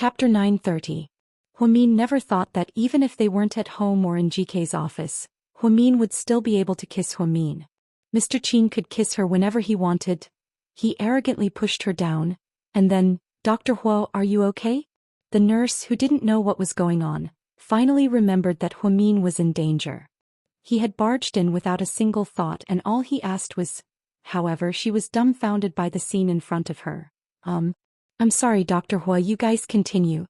Chapter 930. Huamin never thought that even if they weren't at home or in GK's office, Huamin would still be able to kiss Huamin. Mr. Qin could kiss her whenever he wanted. He arrogantly pushed her down, and then, "Dr. Huo, are you okay?" The nurse, who didn't know what was going on, finally remembered that Huamin was in danger. He had barged in without a single thought, and all he asked was. However, she was dumbfounded by the scene in front of her. I'm sorry, Dr. Huo, you guys continue."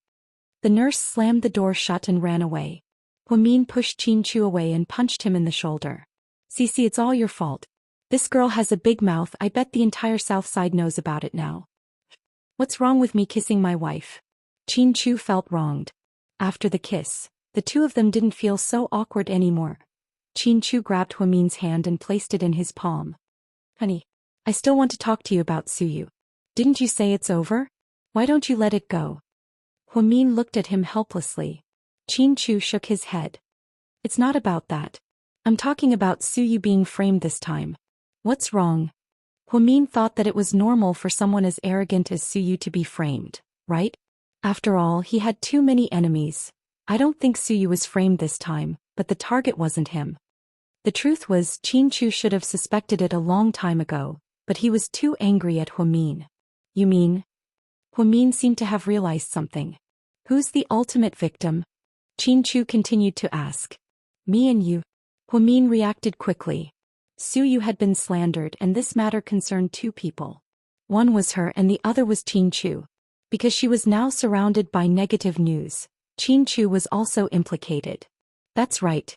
The nurse slammed the door shut and ran away. Huamin pushed Qin Chu away and punched him in the shoulder. "Cici, it's all your fault. This girl has a big mouth. I bet the entire South Side knows about it now. What's wrong with me kissing my wife?" Qin Chu felt wronged. After the kiss, the two of them didn't feel so awkward anymore. Qin Chu grabbed Huamin's hand and placed it in his palm. "Honey, I still want to talk to you about Suyu. Didn't you say it's over? Why don't you let it go?" Huamin looked at him helplessly. Qin Chu shook his head. "It's not about that. I'm talking about Suyu being framed this time." "What's wrong?" Huamin thought that it was normal for someone as arrogant as Suyu to be framed, right? After all, he had too many enemies. I don't think Suyu was framed this time, but the target wasn't him. The truth was, Qin Chu should have suspected it a long time ago, but he was too angry at Huamin. "You mean?" Huamin seemed to have realized something. "Who's the ultimate victim?" Qin Chu continued to ask. "Me and you." Huamin reacted quickly. Suyu had been slandered, and this matter concerned two people. One was her and the other was Qin Chu. Because she was now surrounded by negative news, Qin Chu was also implicated. "That's right.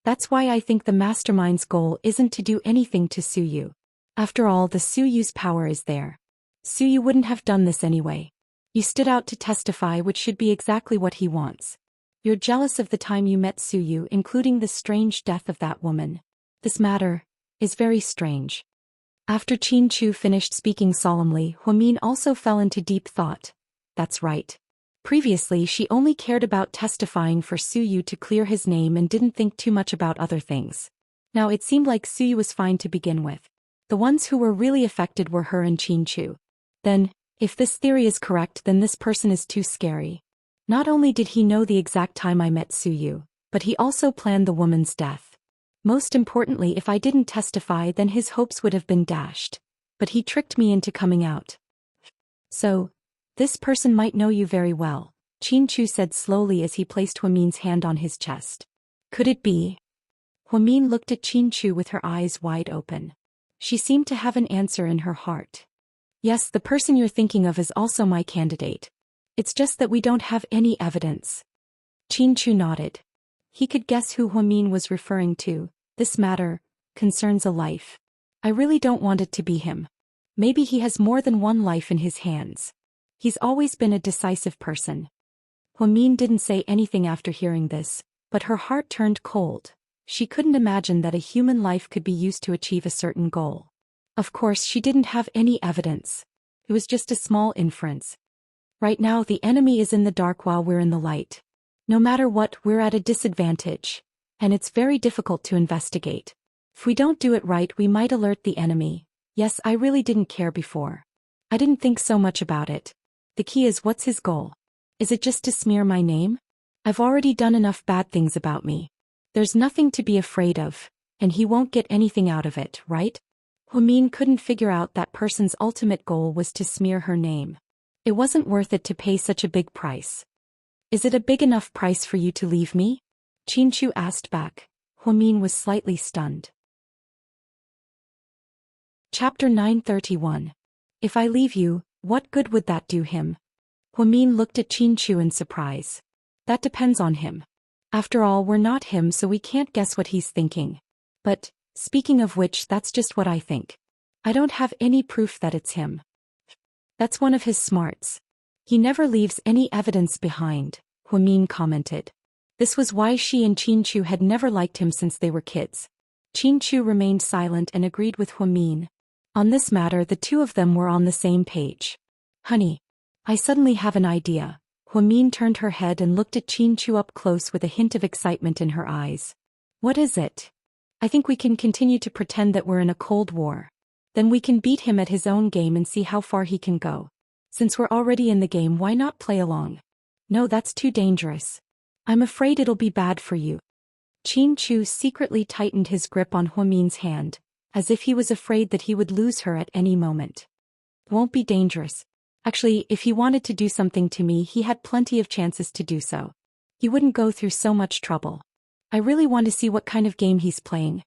That's why I think the mastermind's goal isn't to do anything to Suyu. After all, the Suyu's power is there. Suyu wouldn't have done this anyway. You stood out to testify, which should be exactly what he wants. You're jealous of the time you met Suyu, including the strange death of that woman. This matter is very strange." After Qin Chu finished speaking solemnly, Huamin also fell into deep thought. That's right. Previously, she only cared about testifying for Suyu to clear his name and didn't think too much about other things. Now it seemed like Suyu was fine to begin with. The ones who were really affected were her and Qin Chu. Then, if this theory is correct, then this person is too scary. Not only did he know the exact time I met Suyu, but he also planned the woman's death. Most importantly, if I didn't testify, then his hopes would have been dashed. But he tricked me into coming out. "So, this person might know you very well," Qin Chu said slowly as he placed Huamin's hand on his chest. "Could it be?" Huamin looked at Qin Chu with her eyes wide open. She seemed to have an answer in her heart. "Yes, the person you're thinking of is also my candidate. It's just that we don't have any evidence." Qin Chu nodded. He could guess who Huamin was referring to. "This matter concerns a life. I really don't want it to be him. Maybe he has more than one life in his hands. He's always been a decisive person." Huamin didn't say anything after hearing this, but her heart turned cold. She couldn't imagine that a human life could be used to achieve a certain goal. Of course, she didn't have any evidence. It was just a small inference. Right now, the enemy is in the dark while we're in the light. No matter what, we're at a disadvantage. And it's very difficult to investigate. If we don't do it right, we might alert the enemy. Yes, I really didn't care before. I didn't think so much about it. The key is, what's his goal? Is it just to smear my name? I've already done enough bad things about me. There's nothing to be afraid of, and he won't get anything out of it, right? Huamin couldn't figure out that person's ultimate goal was to smear her name. It wasn't worth it to pay such a big price. "Is it a big enough price for you to leave me?" Qin Chu asked back. Huamin was slightly stunned. Chapter 931. "If I leave you, what good would that do him?" Huamin looked at Qin Chu in surprise. "That depends on him. After all, we're not him, so we can't guess what he's thinking. But, speaking of which, that's just what I think. I don't have any proof that it's him." "That's one of his smarts. He never leaves any evidence behind," Huamin commented. This was why she and Qin Chu had never liked him since they were kids. Qin Chu remained silent and agreed with Huamin. On this matter, the two of them were on the same page. "Honey, I suddenly have an idea." Huamin turned her head and looked at Qin Chu up close with a hint of excitement in her eyes. "What is it?" "I think we can continue to pretend that we're in a cold war. Then we can beat him at his own game and see how far he can go. Since we're already in the game, why not play along? No, that's too dangerous. I'm afraid it'll be bad for you. Qin Chu secretly tightened his grip on Huamin's hand, as if he was afraid that he would lose her at any moment. Won't be dangerous. Actually, if he wanted to do something to me, he had plenty of chances to do so. He wouldn't go through so much trouble. I really want to see what kind of game he's playing.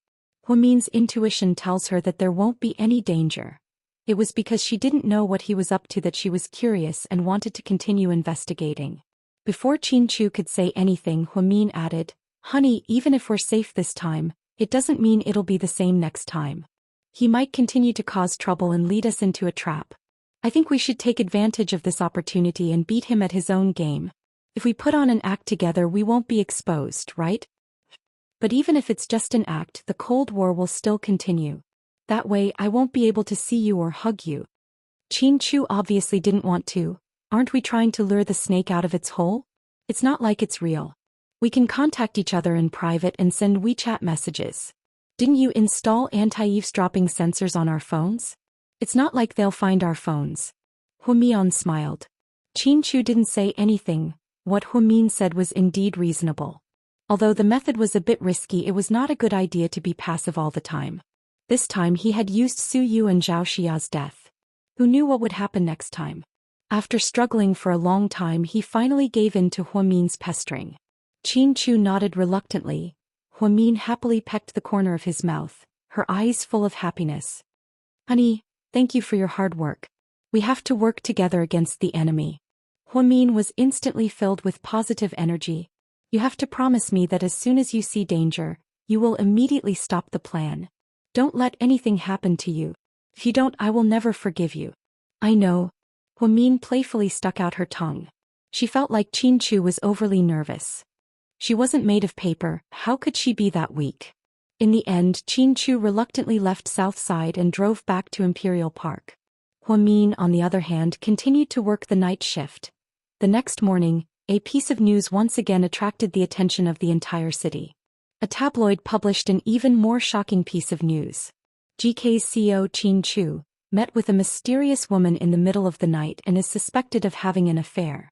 Huamin's intuition tells her that there won't be any danger. It was because she didn't know what he was up to that she was curious and wanted to continue investigating. Before Qin Chu could say anything, Huamin added, "Honey, even if we're safe this time, it doesn't mean it'll be the same next time. He might continue to cause trouble and lead us into a trap. I think we should take advantage of this opportunity and beat him at his own game. If we put on an act together, we won't be exposed, right? But even if it's just an act, the Cold War will still continue. That way, I won't be able to see you or hug you." Qin Chu obviously didn't want to. "Aren't we trying to lure the snake out of its hole? It's not like it's real. We can contact each other in private and send WeChat messages. Didn't you install anti-eavesdropping sensors on our phones? It's not like they'll find our phones." Huamian smiled. Qin Chu didn't say anything. What Huamin said was indeed reasonable. Although the method was a bit risky, it was not a good idea to be passive all the time. This time he had used Su Yu and Zhao Xia's death. Who knew what would happen next time? After struggling for a long time, he finally gave in to Huamin's pestering. Qin Chu nodded reluctantly. Huamin happily pecked the corner of his mouth, her eyes full of happiness. "Honey, thank you for your hard work. We have to work together against the enemy." Huamin was instantly filled with positive energy. "You have to promise me that as soon as you see danger, you will immediately stop the plan. Don't let anything happen to you. If you don't, I will never forgive you." "I know." Huamin playfully stuck out her tongue. She felt like Qin Chu was overly nervous. She wasn't made of paper, how could she be that weak? In the end, Qin Chu reluctantly left South Side and drove back to Imperial Park. Huamin, on the other hand, continued to work the night shift. The next morning, a piece of news once again attracted the attention of the entire city. A tabloid published an even more shocking piece of news. GK's CEO Qin Chu met with a mysterious woman in the middle of the night and is suspected of having an affair.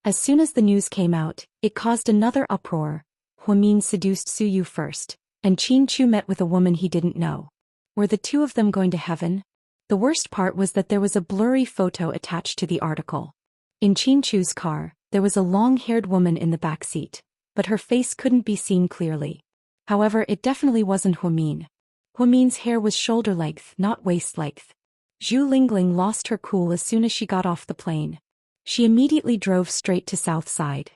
As soon as the news came out, it caused another uproar. Huamin seduced Su Yu first, and Qin Chu met with a woman he didn't know. Were the two of them going to heaven? The worst part was that there was a blurry photo attached to the article. In Qin Chu's car, there was a long-haired woman in the back seat, but her face couldn't be seen clearly. However, it definitely wasn't Huamin. Huamin's hair was shoulder length, not waist length. Zhu Lingling lost her cool as soon as she got off the plane. She immediately drove straight to South Side.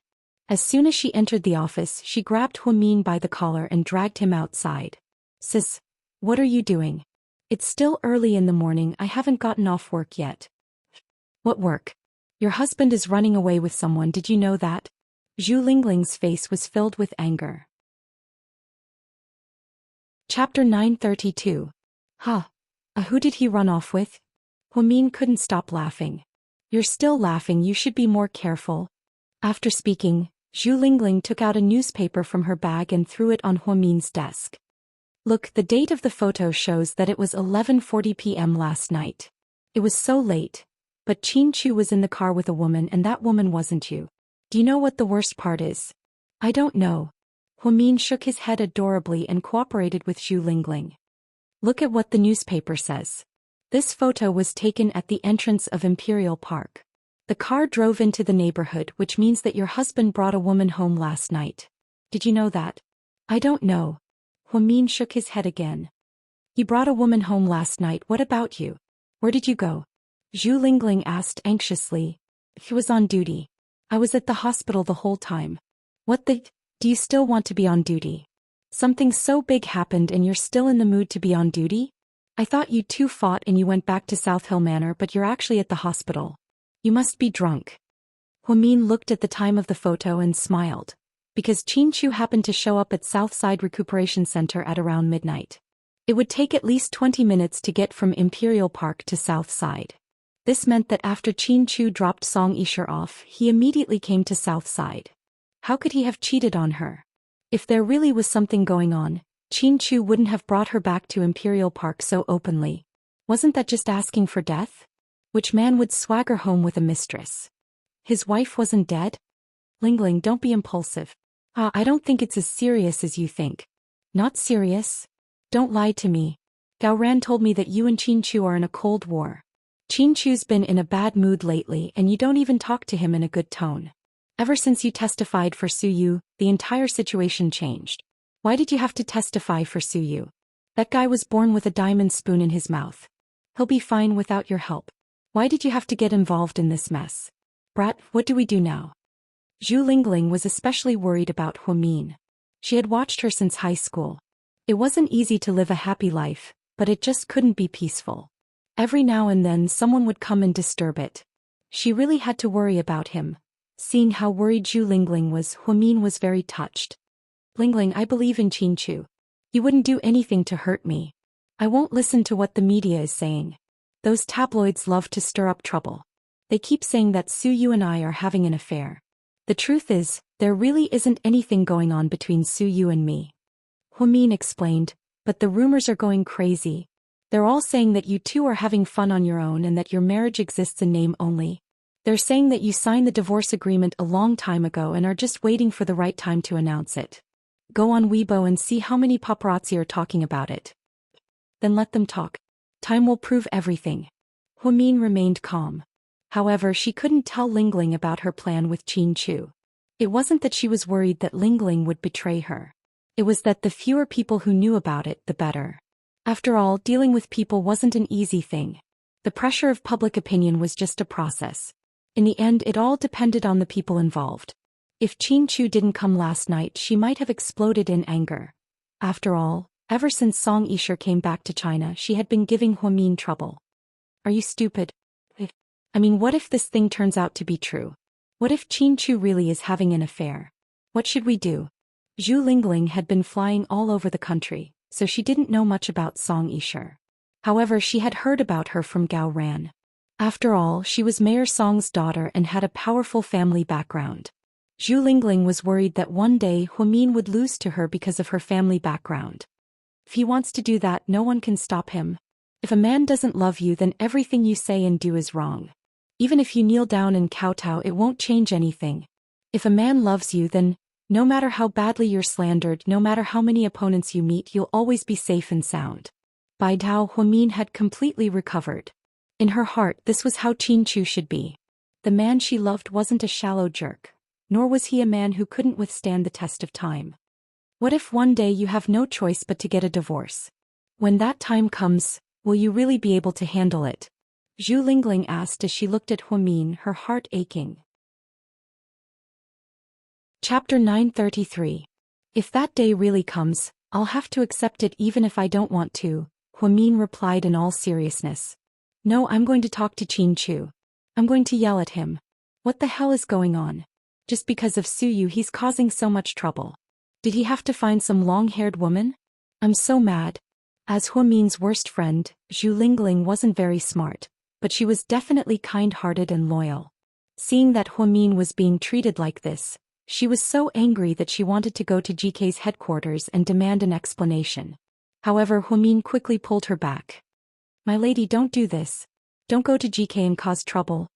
As soon as she entered the office, she grabbed Huamin by the collar and dragged him outside. "Sis, what are you doing? It's still early in the morning, I haven't gotten off work yet." "What work? Your husband is running away with someone, did you know that?" Zhu Lingling's face was filled with anger. Chapter 932. Who did he run off with? Huamin couldn't stop laughing. "You're still laughing, you should be more careful." After speaking, Zhu Lingling took out a newspaper from her bag and threw it on Huamin's desk. "Look, the date of the photo shows that it was 11:40 p.m. last night. It was so late. But Qin Chu was in the car with a woman and that woman wasn't you. Do you know what the worst part is?" "I don't know." Huamin shook his head adorably and cooperated with Zhu Lingling. "Look at what the newspaper says. This photo was taken at the entrance of Imperial Park. The car drove into the neighborhood, which means that your husband brought a woman home last night. Did you know that?" "I don't know." Huamin shook his head again. "He brought a woman home last night, what about you? Where did you go?" Zhu Lingling asked anxiously. "He was on duty. I was at the hospital the whole time." "What the? Do you still want to be on duty? Something so big happened and you're still in the mood to be on duty? I thought you two fought and you went back to South Hill Manor, but you're actually at the hospital. You must be drunk." Huamin looked at the time of the photo and smiled, because Qin Chu happened to show up at Southside Recuperation Center at around midnight. It would take at least 20 minutes to get from Imperial Park to Southside. This meant that after Qin Chu dropped Song Yisher off, he immediately came to Southside. How could he have cheated on her? If there really was something going on, Qin Chu wouldn't have brought her back to Imperial Park so openly. Wasn't that just asking for death? Which man would swagger home with a mistress? His wife wasn't dead? Lingling, don't be impulsive. I don't think it's as serious as you think. Not serious? Don't lie to me. Gao Ran told me that you and Qin Chu are in a cold war. Qin Chu's been in a bad mood lately and you don't even talk to him in a good tone. Ever since you testified for Su Yu, the entire situation changed. Why did you have to testify for Su Yu? That guy was born with a diamond spoon in his mouth. He'll be fine without your help. Why did you have to get involved in this mess? Brat, what do we do now? Zhu Lingling was especially worried about Huamin. She had watched her since high school. It wasn't easy to live a happy life, but it just couldn't be peaceful. Every now and then someone would come and disturb it. She really had to worry about him. Seeing how worried Zhu Lingling was, Huamin was very touched. Lingling, I believe in Qin Chu. You wouldn't do anything to hurt me. I won't listen to what the media is saying. Those tabloids love to stir up trouble. They keep saying that Su Yu and I are having an affair. The truth is, there really isn't anything going on between Su Yu and me. Huamin explained, but the rumors are going crazy. They're all saying that you two are having fun on your own and that your marriage exists in name only. They're saying that you signed the divorce agreement a long time ago and are just waiting for the right time to announce it. Go on Weibo and see how many paparazzi are talking about it. Then let them talk. Time will prove everything. Huamin remained calm. However, she couldn't tell Lingling about her plan with Qin Chu. It wasn't that she was worried that Lingling would betray her. It was that the fewer people who knew about it, the better. After all, dealing with people wasn't an easy thing. The pressure of public opinion was just a process. In the end, it all depended on the people involved. If Qin Chu didn't come last night, she might have exploded in anger. After all, ever since Song Yisher came back to China, she had been giving Huamin trouble. Are you stupid? I mean, what if this thing turns out to be true? What if Qin Chu really is having an affair? What should we do? Zhu Lingling had been flying all over the country, so she didn't know much about Song Yisher. However, she had heard about her from Gao Ran. After all, she was Mayor Song's daughter and had a powerful family background. Zhu Lingling was worried that one day Huamin would lose to her because of her family background. If he wants to do that, no one can stop him. If a man doesn't love you, then everything you say and do is wrong. Even if you kneel down and kowtow, it won't change anything. If a man loves you, then, no matter how badly you're slandered, no matter how many opponents you meet, you'll always be safe and sound. By Tao, Huamin had completely recovered. In her heart, this was how Qin Chu should be. The man she loved wasn't a shallow jerk. Nor was he a man who couldn't withstand the test of time. What if one day you have no choice but to get a divorce? When that time comes, will you really be able to handle it? Zhu Lingling asked as she looked at Huamin, her heart aching. Chapter 933. If that day really comes, I'll have to accept it even if I don't want to, Huamin replied in all seriousness. No, I'm going to talk to Qin Chu. I'm going to yell at him. What the hell is going on? Just because of Su Yu, he's causing so much trouble. Did he have to find some long-haired woman? I'm so mad. As Huamin's worst friend, Zhu Lingling wasn't very smart, but she was definitely kind-hearted and loyal. Seeing that Huamin was being treated like this, she was so angry that she wanted to go to GK's headquarters and demand an explanation. However, Huamin quickly pulled her back. My lady, don't do this. Don't go to GK and cause trouble.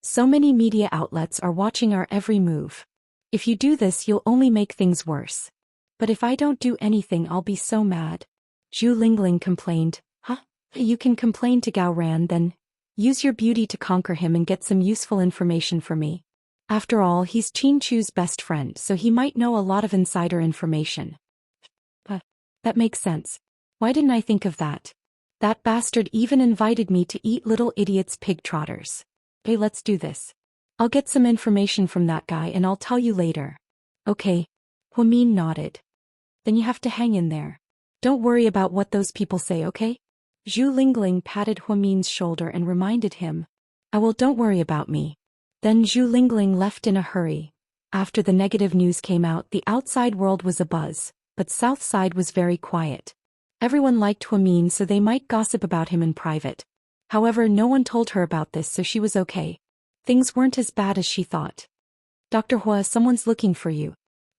So many media outlets are watching our every move. If you do this, you'll only make things worse. But if I don't do anything, I'll be so mad. Zhu Lingling complained. Huh? You can complain to Gao Ran, then use your beauty to conquer him and get some useful information for me. After all, he's Qin Chu's best friend, so he might know a lot of insider information. That makes sense. Why didn't I think of that? That bastard even invited me to eat little idiot's pig trotters. Hey, let's do this. I'll get some information from that guy and I'll tell you later. Okay. Huamin nodded. Then you have to hang in there. Don't worry about what those people say, okay? Zhu Lingling patted Huamin's shoulder and reminded him. I will, don't worry about me. Then Zhu Lingling left in a hurry. After the negative news came out, the outside world was abuzz, but Southside was very quiet. Everyone liked Huamin, so they might gossip about him in private. However, no one told her about this, so she was okay. Things weren't as bad as she thought. Dr. Hua, someone's looking for you.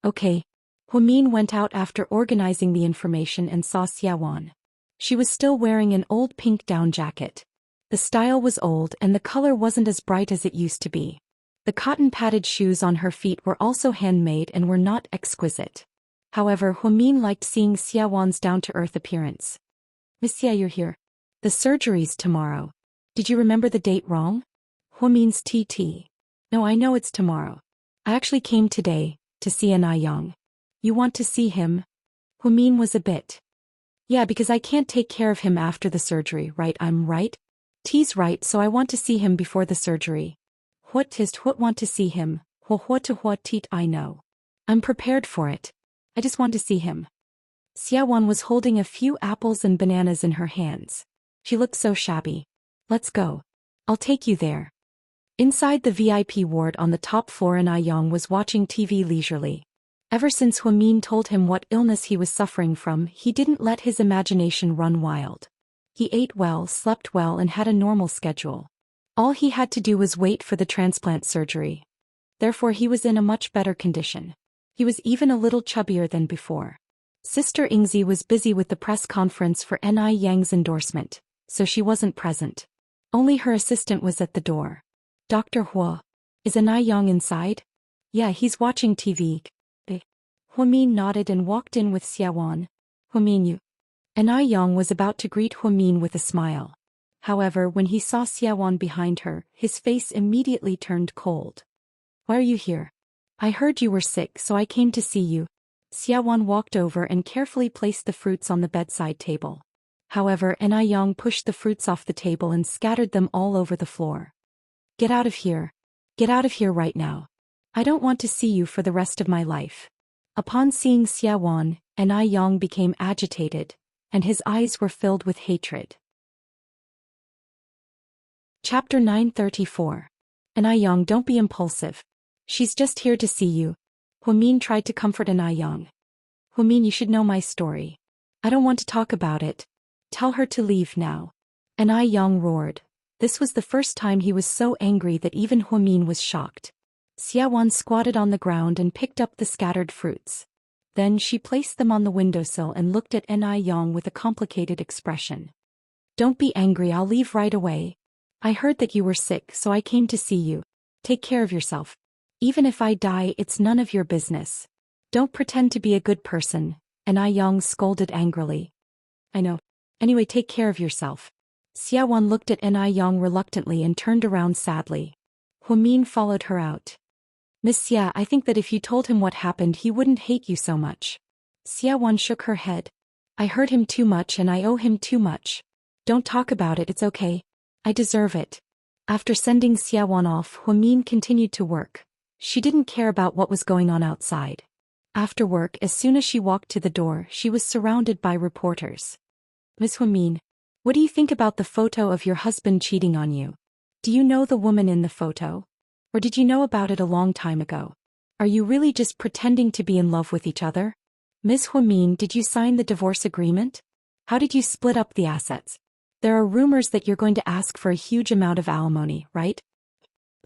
Okay. Huamin went out after organizing the information and saw Xiaowan. She was still wearing an old pink down jacket. The style was old and the color wasn't as bright as it used to be. The cotton-padded shoes on her feet were also handmade and were not exquisite. However, Huamin liked seeing Xiaowan's down-to-earth appearance. "Miss Xia, you're here. The surgery's tomorrow. Did you remember the date wrong?" Huamin's TT. "No, I know it's tomorrow. I actually came today, to see Anai Yang." "You want to see him?" Huamin was a bit. "Yeah, because I can't take care of him after the surgery, right? I'm right?" "T's right, so I want to see him before the surgery." "What want to see him? What tit I know. I'm prepared for it. I just want to see him." Xiaowan was holding a few apples and bananas in her hands. She looked so shabby. "Let's go. I'll take you there." Inside the VIP ward on the top floor, Anai Yang was watching TV leisurely. Ever since Huamin told him what illness he was suffering from, he didn't let his imagination run wild. He ate well, slept well, and had a normal schedule. All he had to do was wait for the transplant surgery. Therefore he was in a much better condition. He was even a little chubbier than before. Sister Ingzi was busy with the press conference for Anai Yang's endorsement, so she wasn't present. Only her assistant was at the door. "Dr. Hua, is Anai Yang inside?" "Yeah, he's watching TV. Huamin nodded and walked in with Xiaowan. "Huamin, you." Anai Yang was about to greet Huamin with a smile. However, when he saw Xiaowan behind her, his face immediately turned cold. "Why are you here?" "I heard you were sick, so I came to see you." Xiaowan walked over and carefully placed the fruits on the bedside table. However, Anai Yang pushed the fruits off the table and scattered them all over the floor. "Get out of here. Get out of here right now. I don't want to see you for the rest of my life." Upon seeing Xiaowan, Anai Yang became agitated, and his eyes were filled with hatred. Chapter 934. "Anai Yang, don't be impulsive. She's just here to see you." Huamin tried to comfort Anai Yang. "Huamin, you should know my story. I don't want to talk about it. Tell her to leave now." Anai Yang roared. This was the first time he was so angry that even Huamin was shocked. Xiaowan squatted on the ground and picked up the scattered fruits. Then she placed them on the windowsill and looked at Anai Yang with a complicated expression. "Don't be angry, I'll leave right away. I heard that you were sick, so I came to see you. Take care of yourself. Even if I die, it's none of your business. Don't pretend to be a good person," Anai Yang scolded angrily. "I know. Anyway, take care of yourself." Xiaowan looked at Anai Yang reluctantly and turned around sadly. Huamin followed her out. "Miss Xia, I think that if you told him what happened, he wouldn't hate you so much." Xiaowan shook her head. "I hurt him too much and I owe him too much. Don't talk about it, it's okay. I deserve it." After sending Xiaowan off, Huamin continued to work. She didn't care about what was going on outside. After work, as soon as she walked to the door, she was surrounded by reporters. "Miss Huamin, what do you think about the photo of your husband cheating on you? Do you know the woman in the photo? Or did you know about it a long time ago? Are you really just pretending to be in love with each other? Ms. Huamin, did you sign the divorce agreement? How did you split up the assets? There are rumors that you're going to ask for a huge amount of alimony, right?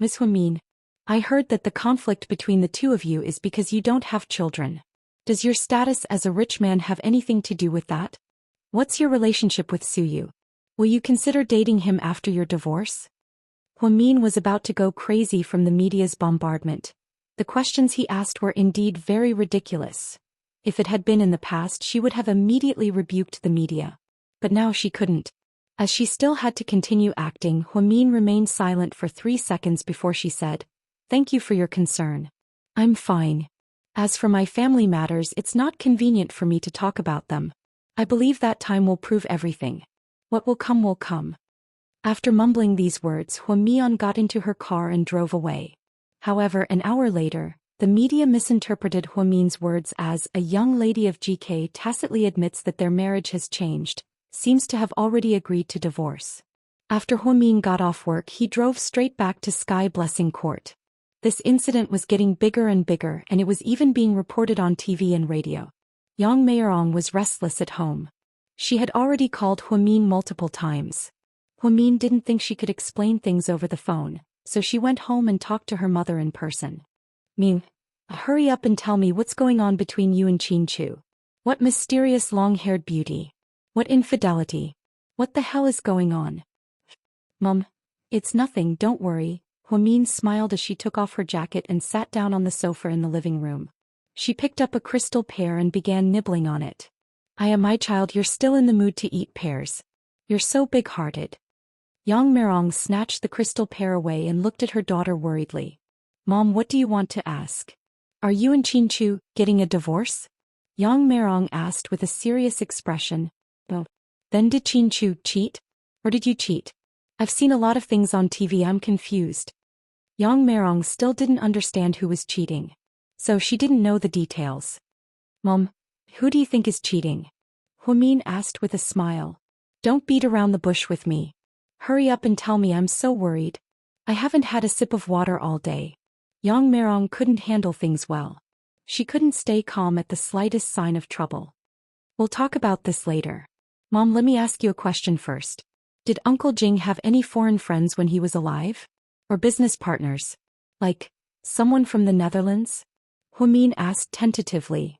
Ms. Huamin, I heard that the conflict between the two of you is because you don't have children. Does your status as a rich man have anything to do with that? What's your relationship with Suyu? Will you consider dating him after your divorce?" Huamin was about to go crazy from the media's bombardment. The questions he asked were indeed very ridiculous. If it had been in the past, she would have immediately rebuked the media. But now she couldn't. As she still had to continue acting, Huamin remained silent for 3 seconds before she said, "Thank you for your concern. I'm fine. As for my family matters, it's not convenient for me to talk about them. I believe that time will prove everything. What will come will come." After mumbling these words, Huamian got into her car and drove away. However, an hour later, the media misinterpreted Huamin's words as "a young lady of GK tacitly admits that their marriage has changed, seems to have already agreed to divorce." After Huamin got off work, he drove straight back to Sky Blessing Court. This incident was getting bigger and bigger, and it was even being reported on TV and radio. Yang Meirong was restless at home. She had already called Huamin multiple times. Huamin didn't think she could explain things over the phone, so she went home and talked to her mother in person. "Ming, hurry up and tell me what's going on between you and Qin Chu. What mysterious long-haired beauty? What infidelity? What the hell is going on?" "Mom, it's nothing, don't worry," Huamin smiled as she took off her jacket and sat down on the sofa in the living room. She picked up a crystal pear and began nibbling on it. My child, you're still in the mood to eat pears. You're so big-hearted. Yang Mirong snatched the crystal pear away and looked at her daughter worriedly. Mom, what do you want to ask? Are you and Chinchu getting a divorce? Yang Mirong asked with a serious expression. Oh. Then did Chinchu cheat? Or did you cheat? I've seen a lot of things on TV, I'm confused. Yang Mirong still didn't understand who was cheating. So she didn't know the details. Mom, who do you think is cheating? Huamin asked with a smile. Don't beat around the bush with me. Hurry up and tell me, I'm so worried. I haven't had a sip of water all day. Yang Mirong couldn't handle things well. She couldn't stay calm at the slightest sign of trouble. We'll talk about this later. Mom, let me ask you a question first. Did Uncle Jing have any foreign friends when he was alive? Or business partners? Like, someone from the Netherlands? Huamin asked tentatively.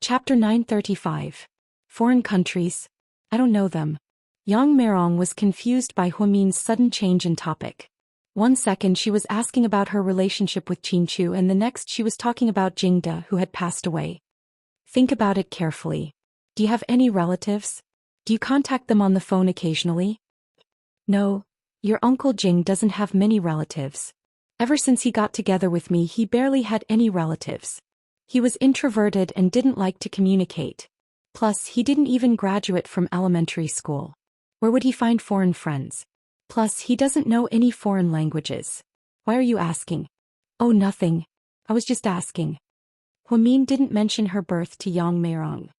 Chapter 935. Foreign countries. I don't know them. Yang Mirong was confused by Huamin's sudden change in topic. One second she was asking about her relationship with Chinchu and the next she was talking about Jingda who had passed away. Think about it carefully. Do you have any relatives? Do you contact them on the phone occasionally? No, your Uncle Jing doesn't have many relatives. Ever since he got together with me he barely had any relatives. He was introverted and didn't like to communicate. Plus he didn't even graduate from elementary school. Where would he find foreign friends? Plus he doesn't know any foreign languages. Why are you asking? Oh, nothing. I was just asking. Huamin didn't mention her birth to Yang Mirong.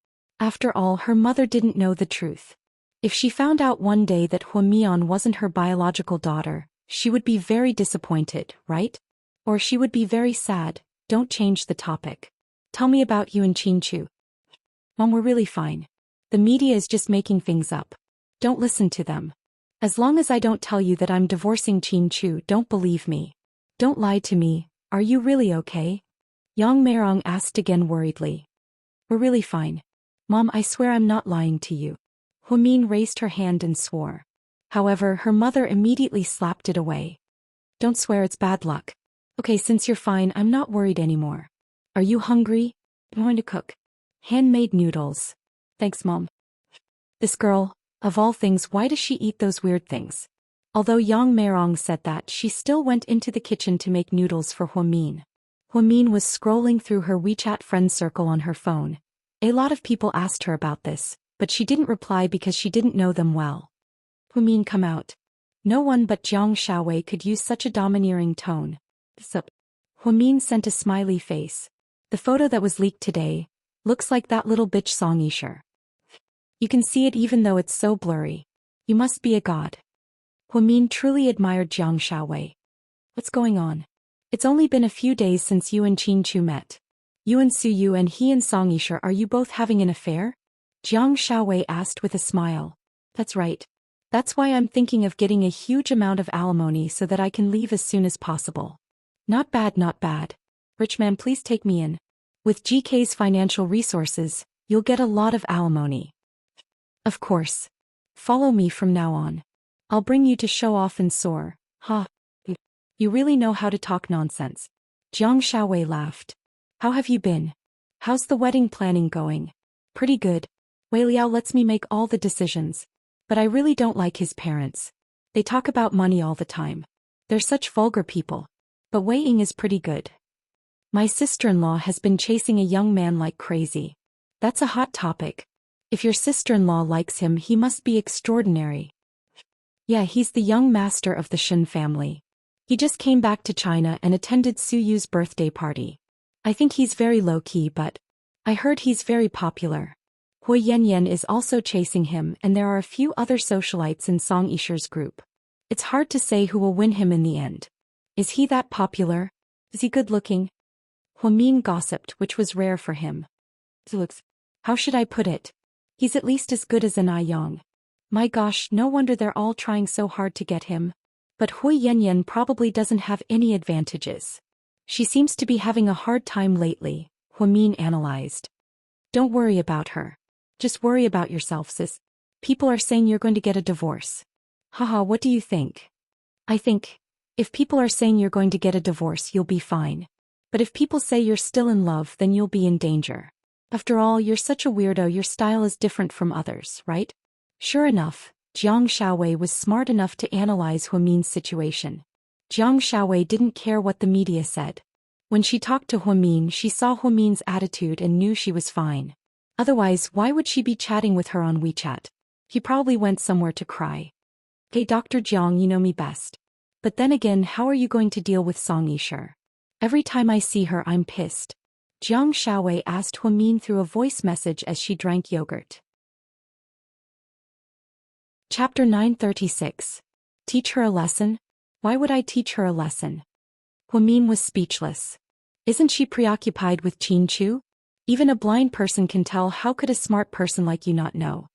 After all, her mother didn't know the truth. If she found out one day that Huamian wasn't her biological daughter, she would be very disappointed, right? Or she would be very sad. Don't change the topic. Tell me about you and Chinchu. Mom, we're really fine. The media is just making things up. Don't listen to them. As long as I don't tell you that I'm divorcing Chinchu, don't believe me. Don't lie to me. Are you really okay? Yang Mirong asked again worriedly. We're really fine. Mom, I swear I'm not lying to you. Huamin raised her hand and swore. However, her mother immediately slapped it away. Don't swear, it's bad luck. Okay, since you're fine, I'm not worried anymore. Are you hungry? I'm going to cook. Handmade noodles. Thanks, Mom. This girl, of all things, why does she eat those weird things? Although Yang Mirong said that, she still went into the kitchen to make noodles for Huamin. Huamin was scrolling through her WeChat friend circle on her phone. A lot of people asked her about this, but she didn't reply because she didn't know them well. Huamin, come out. No one but Jiang Shaowei could use such a domineering tone. Sup? Huamin sent a smiley face. The photo that was leaked today looks like that little bitch Song Yisher. You can see it even though it's so blurry. You must be a god. Huamin truly admired Jiang Shaowei. What's going on? It's only been a few days since you and Chinchu met. You and Su Yu and he and Song Yisher, are you both having an affair? Jiang Shaowei asked with a smile. That's right. That's why I'm thinking of getting a huge amount of alimony so that I can leave as soon as possible. Not bad, not bad. Rich man, please take me in. With GK's financial resources, you'll get a lot of alimony. Of course. Follow me from now on. I'll bring you to show off and soar. Ha. You really know how to talk nonsense. Jiang Shaowei laughed. How have you been? How's the wedding planning going? Pretty good. Wei Liao lets me make all the decisions. But I really don't like his parents. They talk about money all the time. They're such vulgar people. But Wei Ying is pretty good. My sister-in-law has been chasing a young man like crazy. That's a hot topic. If your sister-in-law likes him, he must be extraordinary. Yeah, he's the young master of the Shen family. He just came back to China and attended Su Yu's birthday party. I think he's very low-key, but I heard he's very popular. Hui Yanyan is also chasing him, and there are a few other socialites in Song Yisher's group. It's hard to say who will win him in the end. Is he that popular? Is he good-looking? Huamin gossiped, which was rare for him. How should I put it? He's at least as good as an Yang. My gosh, no wonder they're all trying so hard to get him. But Hui Yanyan probably doesn't have any advantages. She seems to be having a hard time lately, Huamin analyzed. Don't worry about her. Just worry about yourself, sis. People are saying you're going to get a divorce. Haha, what do you think? I think, if people are saying you're going to get a divorce, you'll be fine. But if people say you're still in love, then you'll be in danger. After all, you're such a weirdo, your style is different from others, right? Sure enough, Jiang Shaowei was smart enough to analyze Huamin's situation. Jiang Shaowei didn't care what the media said. When she talked to Huamin, she saw Huamin's attitude and knew she was fine. Otherwise, why would she be chatting with her on WeChat? He probably went somewhere to cry. Hey Dr. Jiang, you know me best. But then again, how are you going to deal with Song Yisher? Every time I see her, I'm pissed. Jiang Shaowei asked Huamin through a voice message as she drank yogurt. Chapter 936. Teach her a lesson? Why would I teach her a lesson? Huamin was speechless. Isn't she preoccupied with Qin Chu? Even a blind person can tell. How could a smart person like you not know?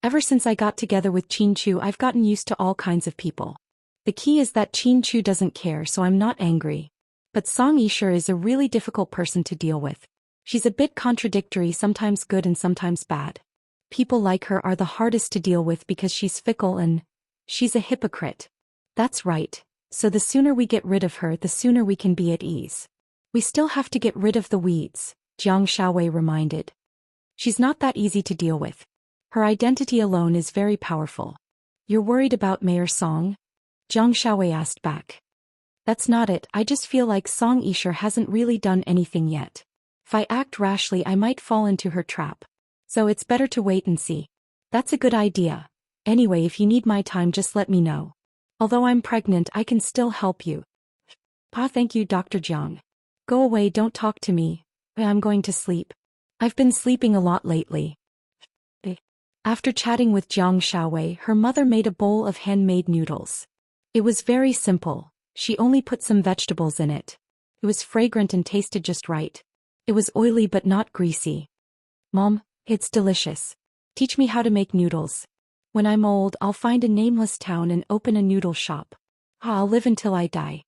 Ever since I got together with Qin Chu, I've gotten used to all kinds of people. The key is that Qin Chu doesn't care, so I'm not angry. But Song Yisher is a really difficult person to deal with. She's a bit contradictory, sometimes good and sometimes bad. People like her are the hardest to deal with because she's fickle and she's a hypocrite. That's right. So the sooner we get rid of her, the sooner we can be at ease. We still have to get rid of the weeds, Jiang Shaowei reminded. She's not that easy to deal with. Her identity alone is very powerful. You're worried about Mayor Song? Jiang Shaowei asked back. That's not it, I just feel like Song Yisher hasn't really done anything yet. If I act rashly, I might fall into her trap. So it's better to wait and see. That's a good idea. Anyway, if you need my time, just let me know. Although I'm pregnant, I can still help you. Thank you, Dr. Jiang. Go away, don't talk to me. I'm going to sleep. I've been sleeping a lot lately. After chatting with Jiang Shaowei, her mother made a bowl of handmade noodles. It was very simple. She only put some vegetables in it. It was fragrant and tasted just right. It was oily but not greasy. Mom, it's delicious. Teach me how to make noodles. When I'm old, I'll find a nameless town and open a noodle shop. I'll live until I die.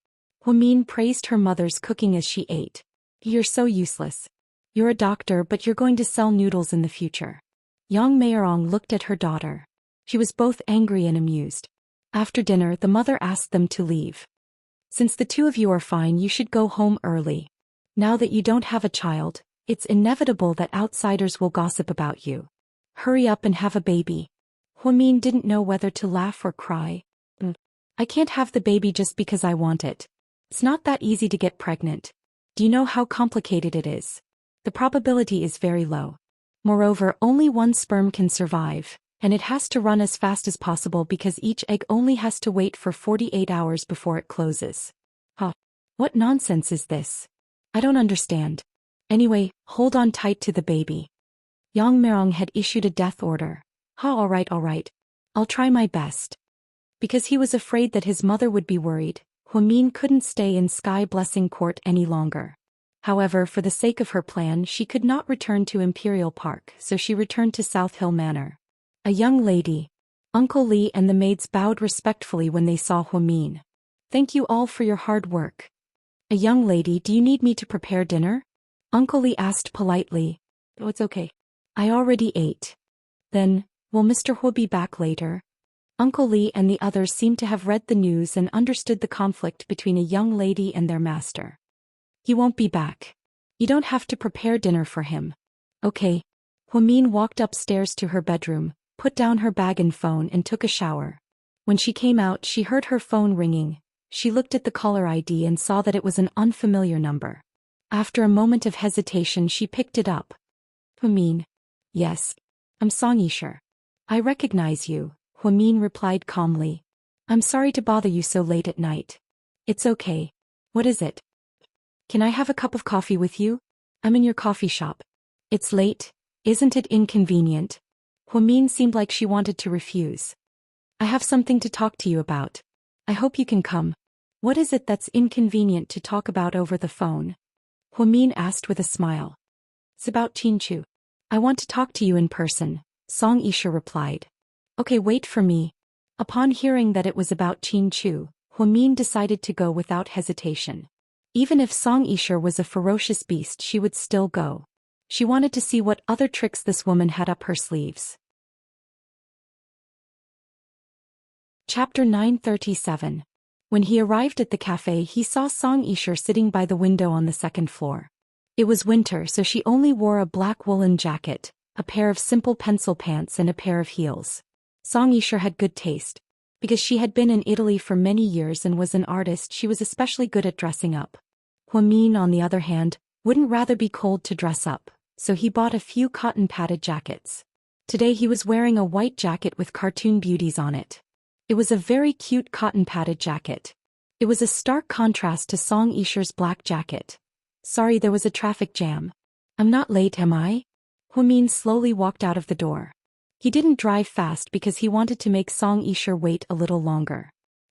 Huamin praised her mother's cooking as she ate. You're so useless. You're a doctor, but you're going to sell noodles in the future. Yang Meirong looked at her daughter. She was both angry and amused. After dinner, the mother asked them to leave. Since the two of you are fine, you should go home early. Now that you don't have a child, it's inevitable that outsiders will gossip about you. Hurry up and have a baby. Huamin didn't know whether to laugh or cry. I can't have the baby just because I want it. It's not that easy to get pregnant. Do you know how complicated it is? The probability is very low. Moreover, only one sperm can survive, and it has to run as fast as possible because each egg only has to wait for 48 hours before it closes. What nonsense is this? I don't understand. Anyway, hold on tight to the baby. Yang Meirong had issued a death order. All right. I'll try my best. Because he was afraid that his mother would be worried, Huamin couldn't stay in Sky Blessing Court any longer. However, for the sake of her plan, she could not return to Imperial Park, so she returned to South Hill Manor. A young lady. Uncle Li and the maids bowed respectfully when they saw Huamin. Thank you all for your hard work. A young lady, do you need me to prepare dinner? Uncle Li asked politely. Oh, it's okay. I already ate. Then, will Mr. Hu be back later? Uncle Li and the others seemed to have read the news and understood the conflict between a young lady and their master. He won't be back. You don't have to prepare dinner for him. Okay. Huamin walked upstairs to her bedroom, put down her bag and phone and took a shower. When she came out, she heard her phone ringing. She looked at the caller ID and saw that it was an unfamiliar number. After a moment of hesitation, she picked it up. Huamin. Yes. I'm Song Yisher. I recognize you, Huamin replied calmly. I'm sorry to bother you so late at night. It's okay. What is it? Can I have a cup of coffee with you? I'm in your coffee shop. It's late. Isn't it inconvenient? Huamin seemed like she wanted to refuse. I have something to talk to you about. I hope you can come. What is it that's inconvenient to talk about over the phone? Huamin asked with a smile. It's about Qin Chu. I want to talk to you in person, Song Yisher replied. Okay, wait for me. Upon hearing that it was about Qin Chu, Huamin decided to go without hesitation. Even if Song Yisher was a ferocious beast, she would still go. She wanted to see what other tricks this woman had up her sleeves. Chapter 937. When he arrived at the cafe, he saw Song Yisher sitting by the window on the second floor. It was winter, so she only wore a black woolen jacket, a pair of simple pencil pants and a pair of heels. Song Yisher had good taste. Because she had been in Italy for many years and was an artist, she was especially good at dressing up. Hwamin, on the other hand, wouldn't rather be cold to dress up, so he bought a few cotton-padded jackets. Today he was wearing a white jacket with cartoon beauties on it. It was a very cute cotton-padded jacket. It was a stark contrast to Song Yisher's black jacket. Sorry, there was a traffic jam. I'm not late, am I? Hwamin slowly walked out of the door. He didn't drive fast because he wanted to make Song Yisher wait a little longer.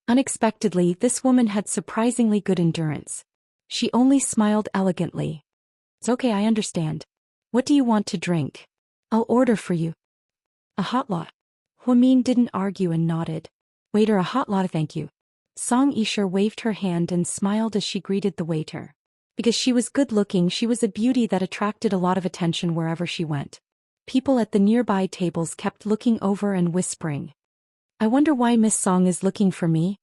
Unexpectedly, this woman had surprisingly good endurance. She only smiled elegantly. It's okay, I understand. What do you want to drink? I'll order for you. A hot lot. Hwamin didn't argue and nodded. Waiter, a hot lot, thank you. Song Yisher waved her hand and smiled as she greeted the waiter. Because she was good-looking, she was a beauty that attracted a lot of attention wherever she went. People at the nearby tables kept looking over and whispering. I wonder why Miss Song is looking for me?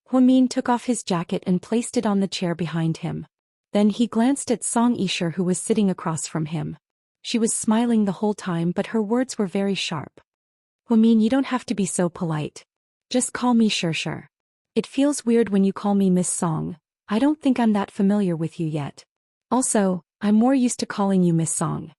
Hwamin took off his jacket and placed it on the chair behind him. Then he glanced at Song Yisher, who was sitting across from him. She was smiling the whole time, but her words were very sharp. Hwamin, you don't have to be so polite. Just call me Shir. It feels weird when you call me Miss Song. I don't think I'm that familiar with you yet. Also, I'm more used to calling you Miss Song.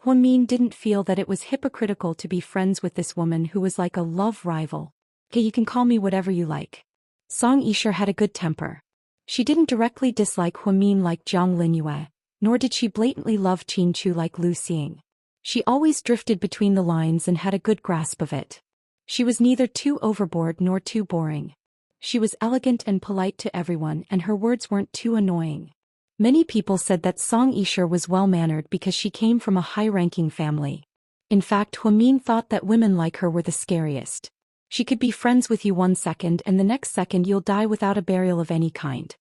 Hwamin didn't feel that it was hypocritical to be friends with this woman who was like a love rival. Okay, you can call me whatever you like. Song Yisher had a good temper. She didn't directly dislike Hwamin like Jiang Linyue, nor did she blatantly love Qin Chu like Lu Xing. She always drifted between the lines and had a good grasp of it. She was neither too overboard nor too boring. She was elegant and polite to everyone, and her words weren't too annoying. Many people said that Song Yisher was well-mannered because she came from a high-ranking family. In fact, Hwamin thought that women like her were the scariest. She could be friends with you one second and the next second you'll die without a burial of any kind.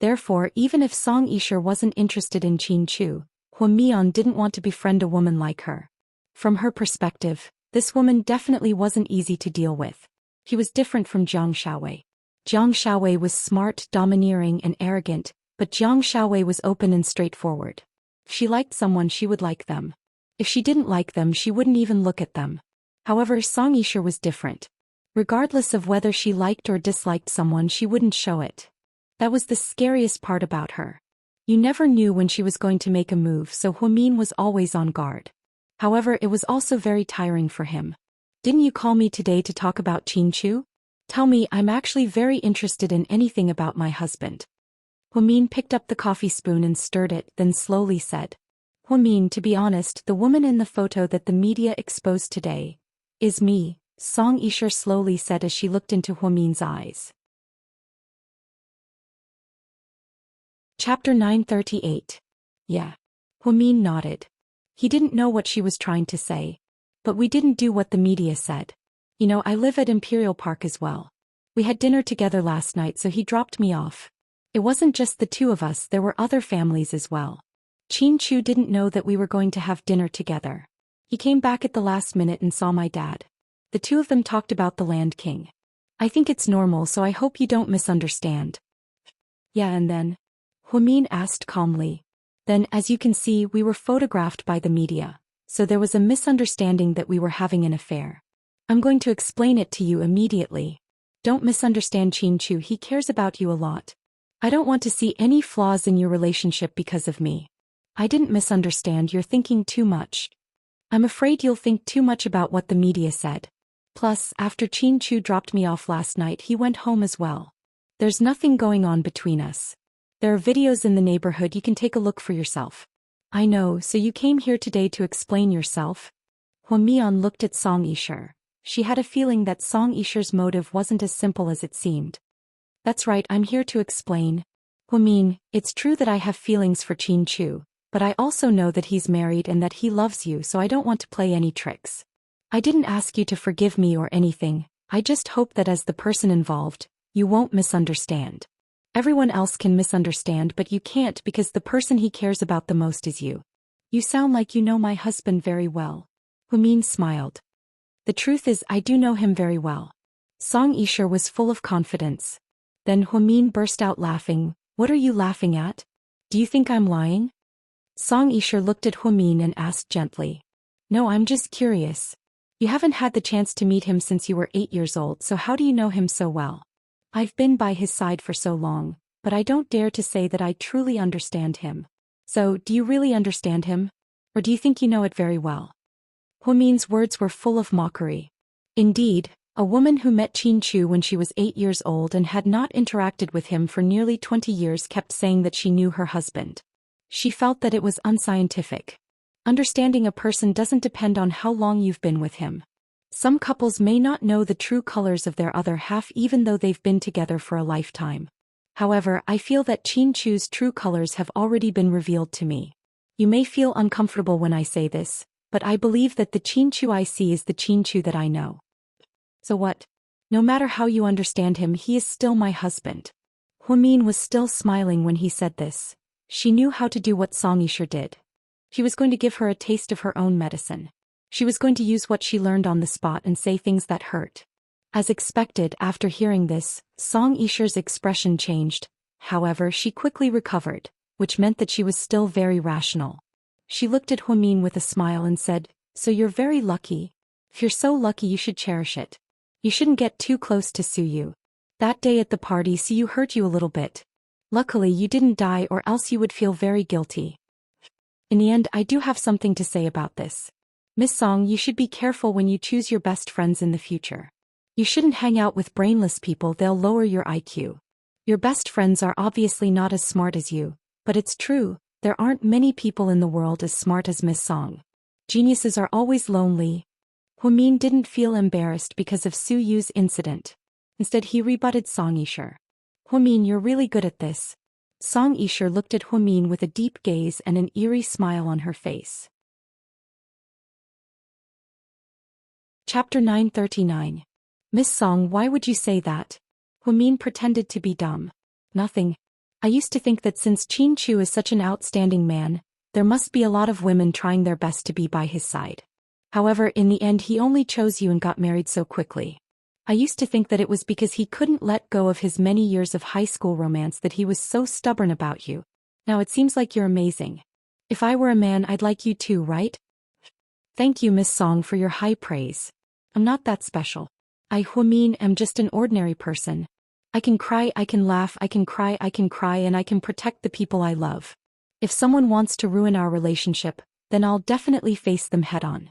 Therefore, even if Song Yisher wasn't interested in Qin Chu, Hwamin didn't want to befriend a woman like her. From her perspective, this woman definitely wasn't easy to deal with. He was different from Jiang Shaowei. Jiang Shaowei was smart, domineering, and arrogant, but Jiang Shaowei was open and straightforward. If she liked someone, she would like them. If she didn't like them, she wouldn't even look at them. However, Song Yisher was different. Regardless of whether she liked or disliked someone, she wouldn't show it. That was the scariest part about her. You never knew when she was going to make a move, so Hwamin was always on guard. However, it was also very tiring for him. Didn't you call me today to talk about Qin Chu? Tell me, I'm actually very interested in anything about my husband. Hwamin picked up the coffee spoon and stirred it, then slowly said. Hwamin, to be honest, the woman in the photo that the media exposed today is me, Song Yisher slowly said as she looked into Hwamin's eyes. Chapter 938. Yeah. Hwamin nodded. He didn't know what she was trying to say. But we didn't do what the media said. You know, I live at Imperial Park as well. We had dinner together last night, so he dropped me off. It wasn't just the two of us, there were other families as well. Qin Chu didn't know that we were going to have dinner together. He came back at the last minute and saw my dad. The two of them talked about the Land King. I think it's normal, so I hope you don't misunderstand. Yeah, and then? Hwamin asked calmly. Then, as you can see, we were photographed by the media, so there was a misunderstanding that we were having an affair. I'm going to explain it to you immediately. Don't misunderstand Qin Chu, he cares about you a lot. I don't want to see any flaws in your relationship because of me. I didn't misunderstand, you're thinking too much. I'm afraid you'll think too much about what the media said. Plus, after Qin Chu dropped me off last night, he went home as well. There's nothing going on between us. There are videos in the neighborhood, you can take a look for yourself. I know, so you came here today to explain yourself? Hwamin looked at Song Yisher. She had a feeling that Song Yisher's motive wasn't as simple as it seemed. That's right, I'm here to explain. Hwamin, it's true that I have feelings for Qin Chu, but I also know that he's married and that he loves you, so I don't want to play any tricks. I didn't ask you to forgive me or anything, I just hope that as the person involved, you won't misunderstand. Everyone else can misunderstand, but you can't because the person he cares about the most is you. You sound like you know my husband very well. Hwamin smiled. The truth is, I do know him very well. Song Yisher was full of confidence. Then Huamin burst out laughing. What are you laughing at? Do you think I'm lying? Song Yisher looked at Huamin and asked gently. No, I'm just curious. You haven't had the chance to meet him since you were 8 years old, so how do you know him so well? I've been by his side for so long, but I don't dare to say that I truly understand him. So, do you really understand him? Or do you think you know it very well? Huamin's words were full of mockery. Indeed, a woman who met Qin Chu when she was 8 years old and had not interacted with him for nearly 20 years kept saying that she knew her husband. She felt that it was unscientific. Understanding a person doesn't depend on how long you've been with him. Some couples may not know the true colors of their other half even though they've been together for a lifetime. However, I feel that Qin Chu's true colors have already been revealed to me. You may feel uncomfortable when I say this, but I believe that the Qin Chu I see is the Qin Chu that I know. So what? No matter how you understand him, he is still my husband. Huamin was still smiling when he said this. She knew how to do what Song Yisher did. She was going to give her a taste of her own medicine. She was going to use what she learned on the spot and say things that hurt. As expected, after hearing this, Song Yisher's expression changed. However, she quickly recovered, which meant that she was still very rational. She looked at Huamin with a smile and said, So you're very lucky. If you're so lucky, you should cherish it. You shouldn't get too close to Suyu. That day at the party, Suyu hurt you a little bit. Luckily, you didn't die, or else you would feel very guilty. In the end, I do have something to say about this. Miss Song, you should be careful when you choose your best friends in the future. You shouldn't hang out with brainless people, they'll lower your IQ. Your best friends are obviously not as smart as you, but it's true, there aren't many people in the world as smart as Miss Song. Geniuses are always lonely. Huamin didn't feel embarrassed because of Su Yu's incident. Instead, he rebutted Song Yisher. Huamin, you're really good at this. Song Yisher looked at Huamin with a deep gaze and an eerie smile on her face. Chapter 939. Miss Song, why would you say that? Huamin pretended to be dumb. Nothing. I used to think that since Qin Chu is such an outstanding man, there must be a lot of women trying their best to be by his side. However, in the end he only chose you and got married so quickly. I used to think that it was because he couldn't let go of his many years of high school romance that he was so stubborn about you. Now it seems like you're amazing. If I were a man, I'd like you too, right? Thank you, Miss Song, for your high praise. I'm not that special. I, Huamin, am just an ordinary person. I can cry, I can laugh, I can cry, and I can protect the people I love. If someone wants to ruin our relationship, then I'll definitely face them head on.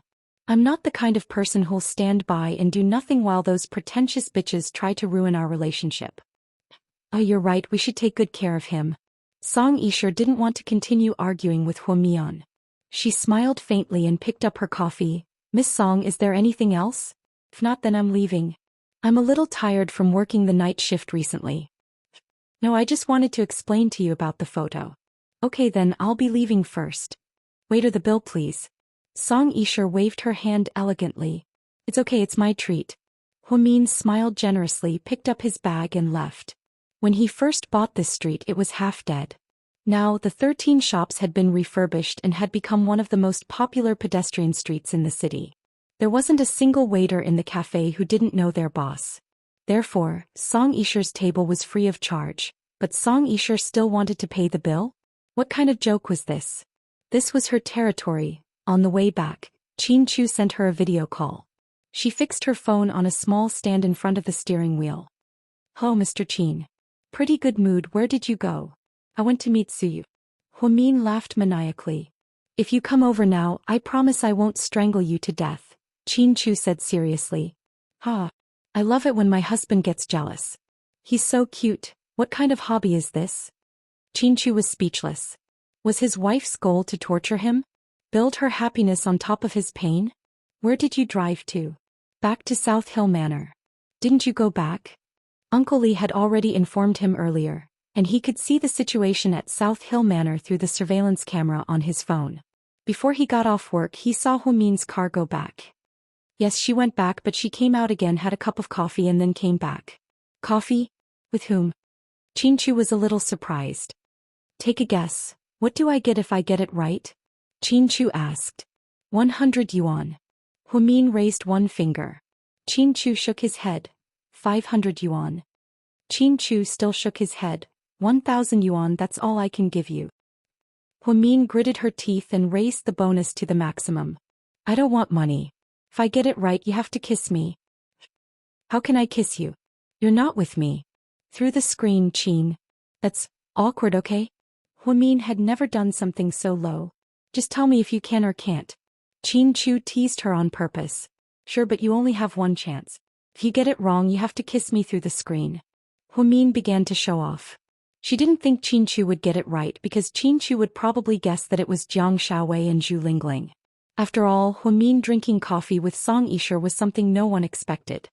I'm not the kind of person who'll stand by and do nothing while those pretentious bitches try to ruin our relationship. Oh, you're right, we should take good care of him. Song Yisher didn't want to continue arguing with Huamian. She smiled faintly and picked up her coffee. Miss Song, is there anything else? If not, then I'm leaving. I'm a little tired from working the night shift recently. No, I just wanted to explain to you about the photo. Okay then, I'll be leaving first. Waiter, the bill please. Song Yisher waved her hand elegantly. It's okay, it's my treat. Huamin smiled generously, picked up his bag and left. When he first bought this street, it was half dead. Now, the 13 shops had been refurbished and had become one of the most popular pedestrian streets in the city. There wasn't a single waiter in the cafe who didn't know their boss. Therefore, Song Yisher's table was free of charge, but Song Yisher still wanted to pay the bill? What kind of joke was this? This was her territory. On the way back, Qin Chu sent her a video call. She fixed her phone on a small stand in front of the steering wheel. Oh, Mr. Qin. Pretty good mood, where did you go? I went to meet Suyu. Huamin laughed maniacally. If you come over now, I promise I won't strangle you to death, Qin Chu said seriously. Ha. I love it when my husband gets jealous. He's so cute. What kind of hobby is this? Qin Chu was speechless. Was his wife's goal to torture him? Build her happiness on top of his pain? Where did you drive to? Back to South Hill Manor. Didn't you go back? Uncle Lee had already informed him earlier, and he could see the situation at South Hill Manor through the surveillance camera on his phone. Before he got off work, he saw Huamin's car go back. Yes, she went back, but she came out again, had a cup of coffee and then came back. Coffee? With whom? Qin Chu was a little surprised. Take a guess. What do I get if I get it right? Qin Chu asked. 100 yuan. Huamin raised one finger. Qin Chu shook his head. 500 yuan. Qin Chu still shook his head. 1,000 yuan, that's all I can give you. Huamin gritted her teeth and raised the bonus to the maximum. I don't want money. If I get it right, you have to kiss me. How can I kiss you? You're not with me. Through the screen, Qin. That's awkward, okay? Huamin had never done something so low. Just tell me if you can or can't. Qin Chu teased her on purpose. Sure, but you only have one chance. If you get it wrong, you have to kiss me through the screen. Huamin began to show off. She didn't think Qin Chu would get it right because Qin Chu would probably guess that it was Jiang Shaowei and Zhu Lingling. After all, Huamin drinking coffee with Song Yisher was something no one expected.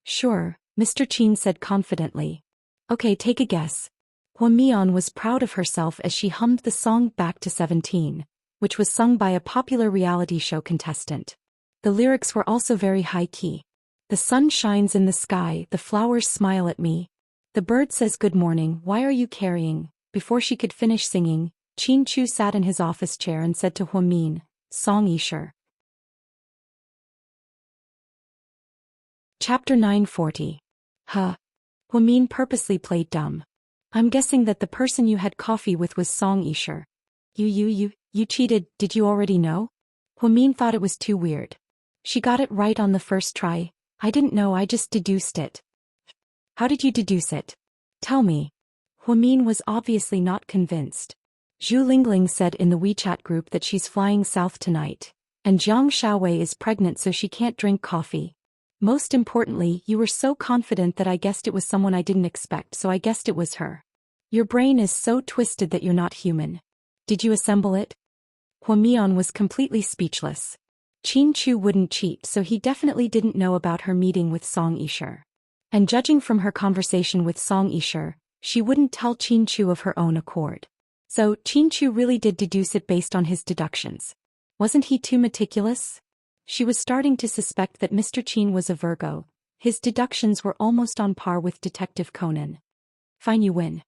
Sure, Mr. Qin said confidently. Okay, take a guess. Huamian was proud of herself as she hummed the song Back to 17, which was sung by a popular reality show contestant. The lyrics were also very high-key. The sun shines in the sky, the flowers smile at me. The bird says good morning, why are you carrying? Before she could finish singing, Qin Chu sat in his office chair and said to Huamin, Song Yisher. Chapter 940. Huamin purposely played dumb. I'm guessing that the person you had coffee with was Song Yisher. You cheated, did you already know? Huamin thought it was too weird. She got it right on the first try. I didn't know, I just deduced it. How did you deduce it? Tell me. Huamin was obviously not convinced. Zhu Lingling said in the WeChat group that she's flying south tonight, and Jiang Shaowei is pregnant so she can't drink coffee. Most importantly, you were so confident that I guessed it was someone I didn't expect, so I guessed it was her. Your brain is so twisted that you're not human. Did you assemble it? Huamian was completely speechless. Qin Chu wouldn't cheat, so he definitely didn't know about her meeting with Song Yisher. And judging from her conversation with Song Yisher, she wouldn't tell Qin Chu of her own accord. So, Qin Chu really did deduce it based on his deductions. Wasn't he too meticulous? She was starting to suspect that Mr. Qin was a Virgo. His deductions were almost on par with Detective Conan. Fine, you win.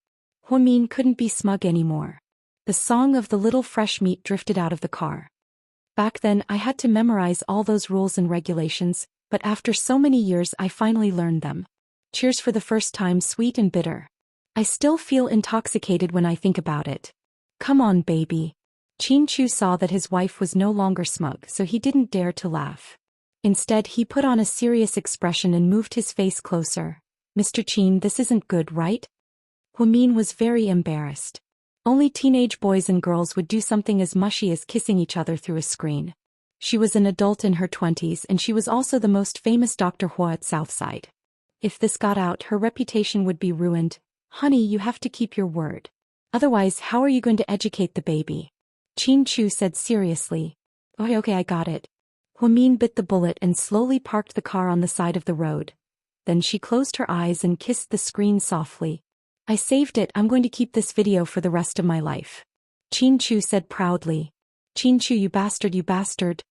Huamin couldn't be smug anymore. The song of the little fresh meat drifted out of the car. Back then I had to memorize all those rules and regulations, but after so many years I finally learned them. Cheers for the first time, sweet and bitter. I still feel intoxicated when I think about it. Come on, baby. Qin Chu saw that his wife was no longer smug, so he didn't dare to laugh. Instead, he put on a serious expression and moved his face closer. Mr. Qin, this isn't good, right? Huamin was very embarrassed. Only teenage boys and girls would do something as mushy as kissing each other through a screen. She was an adult in her 20s and she was also the most famous Dr. Hua at Southside. If this got out, her reputation would be ruined. Honey, you have to keep your word. Otherwise, how are you going to educate the baby? Qin Chu said seriously. Okay, I got it. Huamin bit the bullet and slowly parked the car on the side of the road. Then she closed her eyes and kissed the screen softly. I saved it, I'm going to keep this video for the rest of my life. Qin Chu said proudly. Qin Chu, you bastard, you bastard.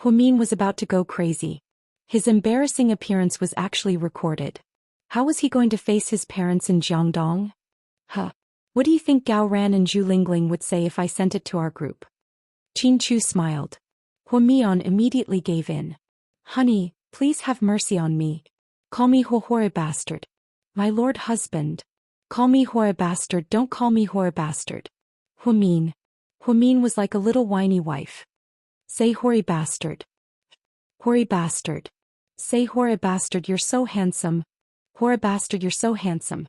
Huamin was about to go crazy. His embarrassing appearance was actually recorded. How was he going to face his parents in Jiangdong? What do you think Gao Ran and Zhu Lingling would say if I sent it to our group? Qin Chu smiled. Huamian immediately gave in. Honey, please have mercy on me. Call me Hore bastard. My lord husband. Call me Hore bastard, don't call me Hore bastard. Huamin was like a little whiny wife. Say Hore bastard. Hore bastard. Say Hore bastard, you're so handsome. Hore bastard, you're so handsome.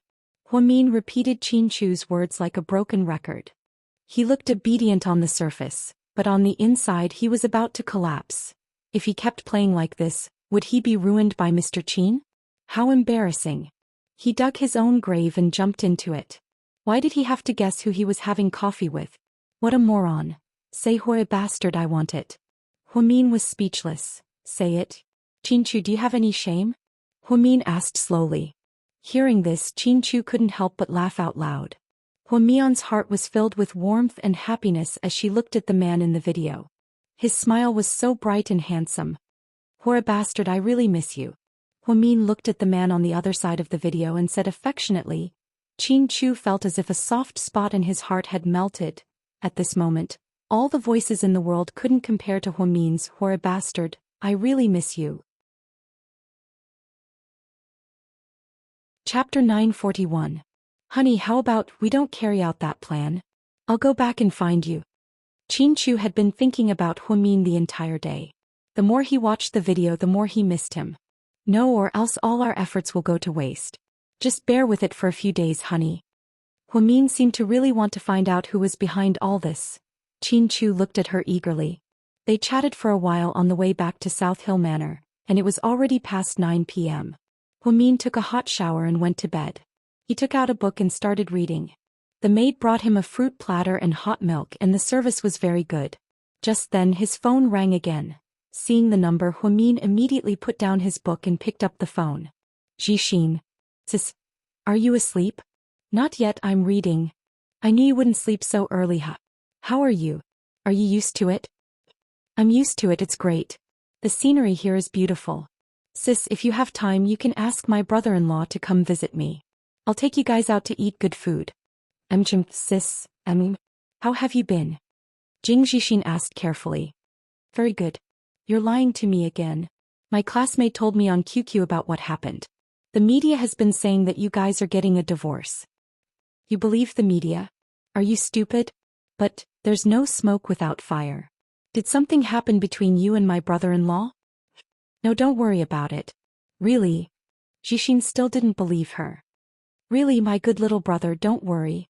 Huamin repeated Qin Chu's words like a broken record. He looked obedient on the surface, but on the inside he was about to collapse. If he kept playing like this, would he be ruined by Mr. Qin? How embarrassing. He dug his own grave and jumped into it. Why did he have to guess who he was having coffee with? What a moron. Say Hore bastard, I want it. Huamin was speechless. Say it. Qin Chu, do you have any shame? Huamin asked slowly. Hearing this, Qin Chu couldn't help but laugh out loud. Huamian's heart was filled with warmth and happiness as she looked at the man in the video. His smile was so bright and handsome. Hore bastard, I really miss you. Huamin looked at the man on the other side of the video and said affectionately. Qin Chu felt as if a soft spot in his heart had melted. At this moment, all the voices in the world couldn't compare to Huamin's Hore bastard, I really miss you. Chapter 941. Honey, how about we don't carry out that plan? I'll go back and find you. Chin Chu had been thinking about Huamin the entire day. The more he watched the video, the more he missed him. No, or else all our efforts will go to waste. Just bear with it for a few days, honey. Huamin seemed to really want to find out who was behind all this. Chin Chu looked at her eagerly. They chatted for a while on the way back to South Hill Manor, and it was already past 9 p.m. Huamin took a hot shower and went to bed. He took out a book and started reading. The maid brought him a fruit platter and hot milk, and the service was very good. Just then his phone rang again. Seeing the number, Huamin immediately put down his book and picked up the phone. Jixin. Sis, are you asleep? Not yet, I'm reading. I knew you wouldn't sleep so early. How are you? Are you used to it? I'm used to it, it's great. The scenery here is beautiful. Sis, if you have time, you can ask my brother-in-law to come visit me. I'll take you guys out to eat good food. Sis, how have you been? Jing Jixin asked carefully. Very good. You're lying to me again. My classmate told me on QQ about what happened. The media has been saying that you guys are getting a divorce. You believe the media? Are you stupid? But there's no smoke without fire. Did something happen between you and my brother-in-law? No, don't worry about it. Really? Jixin still didn't believe her. Really, my good little brother, don't worry.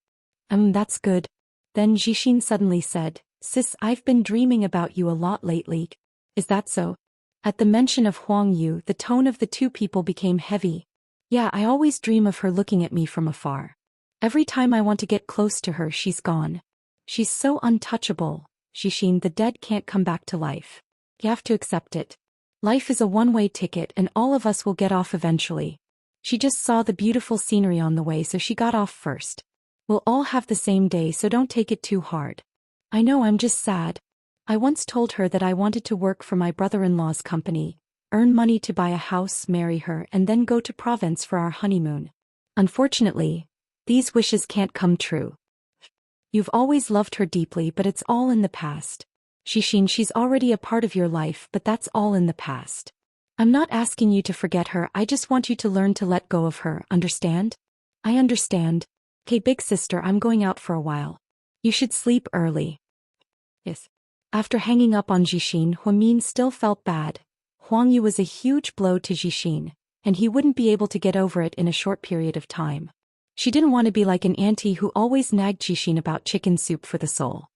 That's good. Then Jixin suddenly said, Sis, I've been dreaming about you a lot lately. Is that so? At the mention of Huang Yu, the tone of the two people became heavy. Yeah, I always dream of her looking at me from afar. Every time I want to get close to her, she's gone. She's so untouchable. Jixin, the dead can't come back to life. You have to accept it. Life is a one-way ticket and all of us will get off eventually. She just saw the beautiful scenery on the way, so she got off first. We'll all have the same day, so don't take it too hard. I know, I'm just sad. I once told her that I wanted to work for my brother-in-law's company, earn money to buy a house, marry her, and then go to Provence for our honeymoon. Unfortunately, these wishes can't come true. You've always loved her deeply, but it's all in the past. Jixin, she's already a part of your life, but that's all in the past. I'm not asking you to forget her, I just want you to learn to let go of her, understand? I understand. Okay, big sister, I'm going out for a while. You should sleep early. Yes. After hanging up on Jixin, Huamin still felt bad. Huang Yu was a huge blow to Jixin, and he wouldn't be able to get over it in a short period of time. She didn't want to be like an auntie who always nagged Jixin about chicken soup for the soul.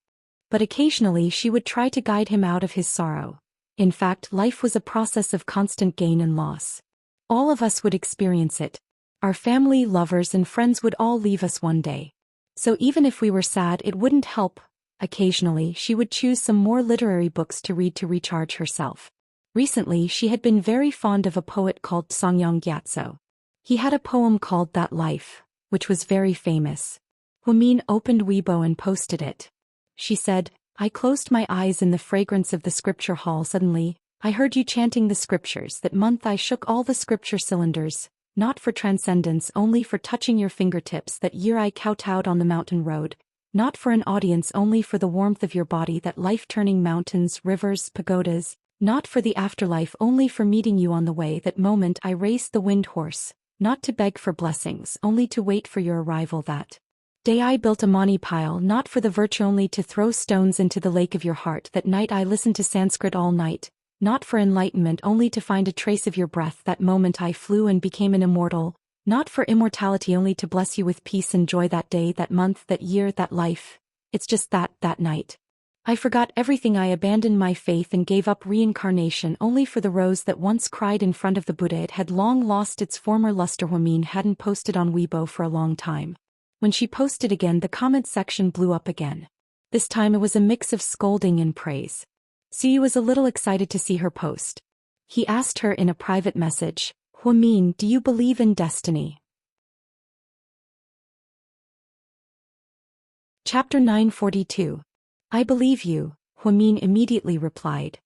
But occasionally she would try to guide him out of his sorrow. In fact, life was a process of constant gain and loss. All of us would experience it. Our family, lovers, and friends would all leave us one day. So even if we were sad, it wouldn't help. Occasionally, she would choose some more literary books to read to recharge herself. Recently, she had been very fond of a poet called Songyang Gyatso. He had a poem called That Life, which was very famous. Huamin opened Weibo and posted it. She said, I closed my eyes in the fragrance of the scripture hall. Suddenly, I heard you chanting the scriptures. That month I shook all the scripture cylinders, not for transcendence, only for touching your fingertips. That year I kowtowed on the mountain road, not for an audience, only for the warmth of your body. That life turning mountains, rivers, pagodas, not for the afterlife, only for meeting you on the way. That moment I raced the wind horse, not to beg for blessings, only to wait for your arrival. That day I built a mani pile, not for the virtue, only to throw stones into the lake of your heart. That night I listened to Sanskrit all night, not for enlightenment, only to find a trace of your breath. That moment I flew and became an immortal, not for immortality, only to bless you with peace and joy. That day, that month, that year, that life, it's just that night. I forgot everything. I abandoned my faith and gave up reincarnation, only for the rose that once cried in front of the Buddha. It had long lost its former luster. Huamin hadn't posted on Weibo for a long time. When she posted again, the comment section blew up again. This time it was a mix of scolding and praise. Siyu was a little excited to see her post. He asked her in a private message, Huamin, do you believe in destiny? Chapter 942. I believe you, Huamin immediately replied.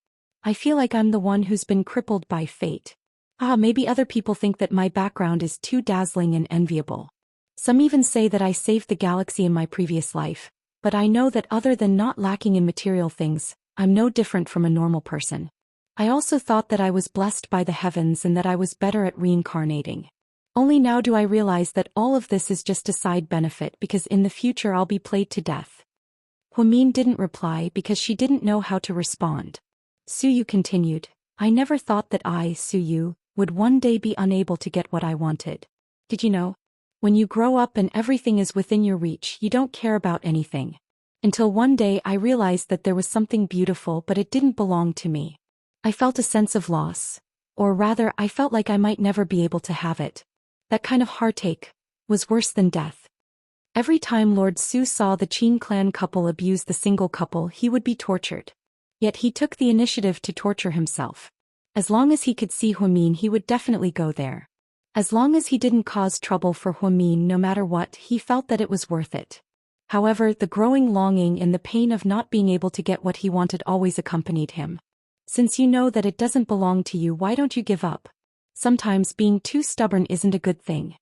I feel like I'm the one who's been crippled by fate. Maybe other people think that my background is too dazzling and enviable. Some even say that I saved the galaxy in my previous life, but I know that other than not lacking in material things, I'm no different from a normal person. I also thought that I was blessed by the heavens and that I was better at reincarnating. Only now do I realize that all of this is just a side benefit because in the future I'll be played to death. Hwamin didn't reply because she didn't know how to respond. Suyu continued, I never thought that I, Suyu, would one day be unable to get what I wanted. Did you know? When you grow up and everything is within your reach, you don't care about anything. Until one day I realized that there was something beautiful but it didn't belong to me. I felt a sense of loss. Or rather, I felt like I might never be able to have it. That kind of heartache was worse than death. Every time Lord Su saw the Qin clan couple abuse the single couple, he would be tortured. Yet he took the initiative to torture himself. As long as he could see Hwamin, he would definitely go there. As long as he didn't cause trouble for Hwamin no matter what, he felt that it was worth it. However, the growing longing and the pain of not being able to get what he wanted always accompanied him. Since you know that it doesn't belong to you, why don't you give up? Sometimes being too stubborn isn't a good thing.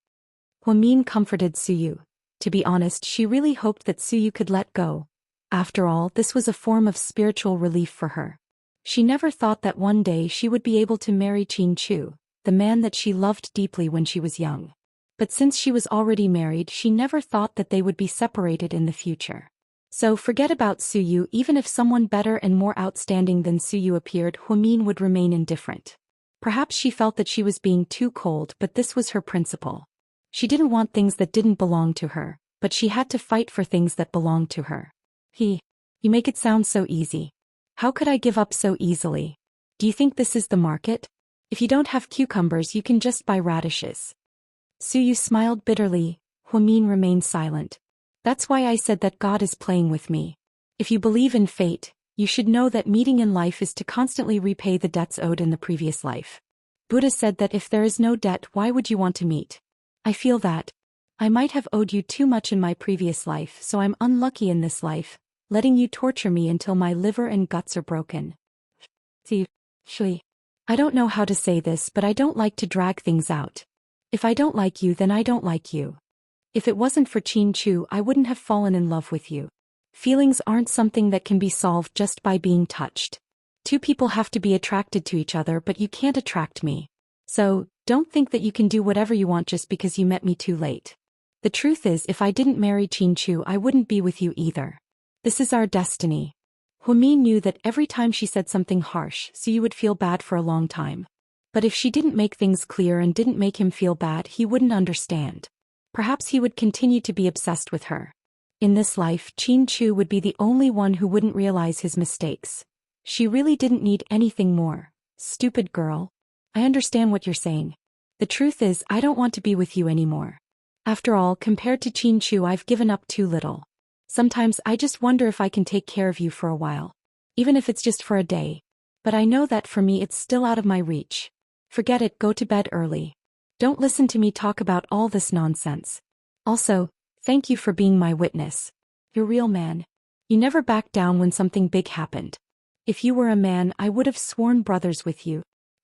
Hwamin comforted Suyu. To be honest, she really hoped that Suyu could let go. After all, this was a form of spiritual relief for her. She never thought that one day she would be able to marry Qin Chu, the man that she loved deeply when she was young. But since she was already married, she never thought that they would be separated in the future. So forget about Suyu. Even if someone better and more outstanding than Suyu appeared, Hwamin would remain indifferent. Perhaps she felt that she was being too cold, but this was her principle. She didn't want things that didn't belong to her, but she had to fight for things that belonged to her. You make it sound so easy. How could I give up so easily? Do you think this is the market? If you don't have cucumbers, you can just buy radishes. Suyu smiled bitterly. Hwamin remained silent. That's why I said that God is playing with me. If you believe in fate, you should know that meeting in life is to constantly repay the debts owed in the previous life. Buddha said that if there is no debt, why would you want to meet? I feel that I might have owed you too much in my previous life, so I'm unlucky in this life, letting you torture me until my liver and guts are broken. See, I don't know how to say this, but I don't like to drag things out. If I don't like you, then I don't like you. If it wasn't for Qin Chu, I wouldn't have fallen in love with you. Feelings aren't something that can be solved just by being touched. Two people have to be attracted to each other, but you can't attract me. So, don't think that you can do whatever you want just because you met me too late. The truth is, if I didn't marry Qin Chu, I wouldn't be with you either. This is our destiny. Hwamin knew that every time she said something harsh, Suyu would feel bad for a long time. But if she didn't make things clear and didn't make him feel bad, he wouldn't understand. Perhaps he would continue to be obsessed with her. In this life, Qin Chu would be the only one who wouldn't realize his mistakes. She really didn't need anything more. Stupid girl. I understand what you're saying. The truth is, I don't want to be with you anymore. After all, compared to Qin Chu, I've given up too little. Sometimes I just wonder if I can take care of you for a while. Even if it's just for a day. But I know that for me it's still out of my reach. Forget it, go to bed early. Don't listen to me talk about all this nonsense. Also, thank you for being my witness. You're a real man. You never backed down when something big happened. If you were a man, I would have sworn brothers with you.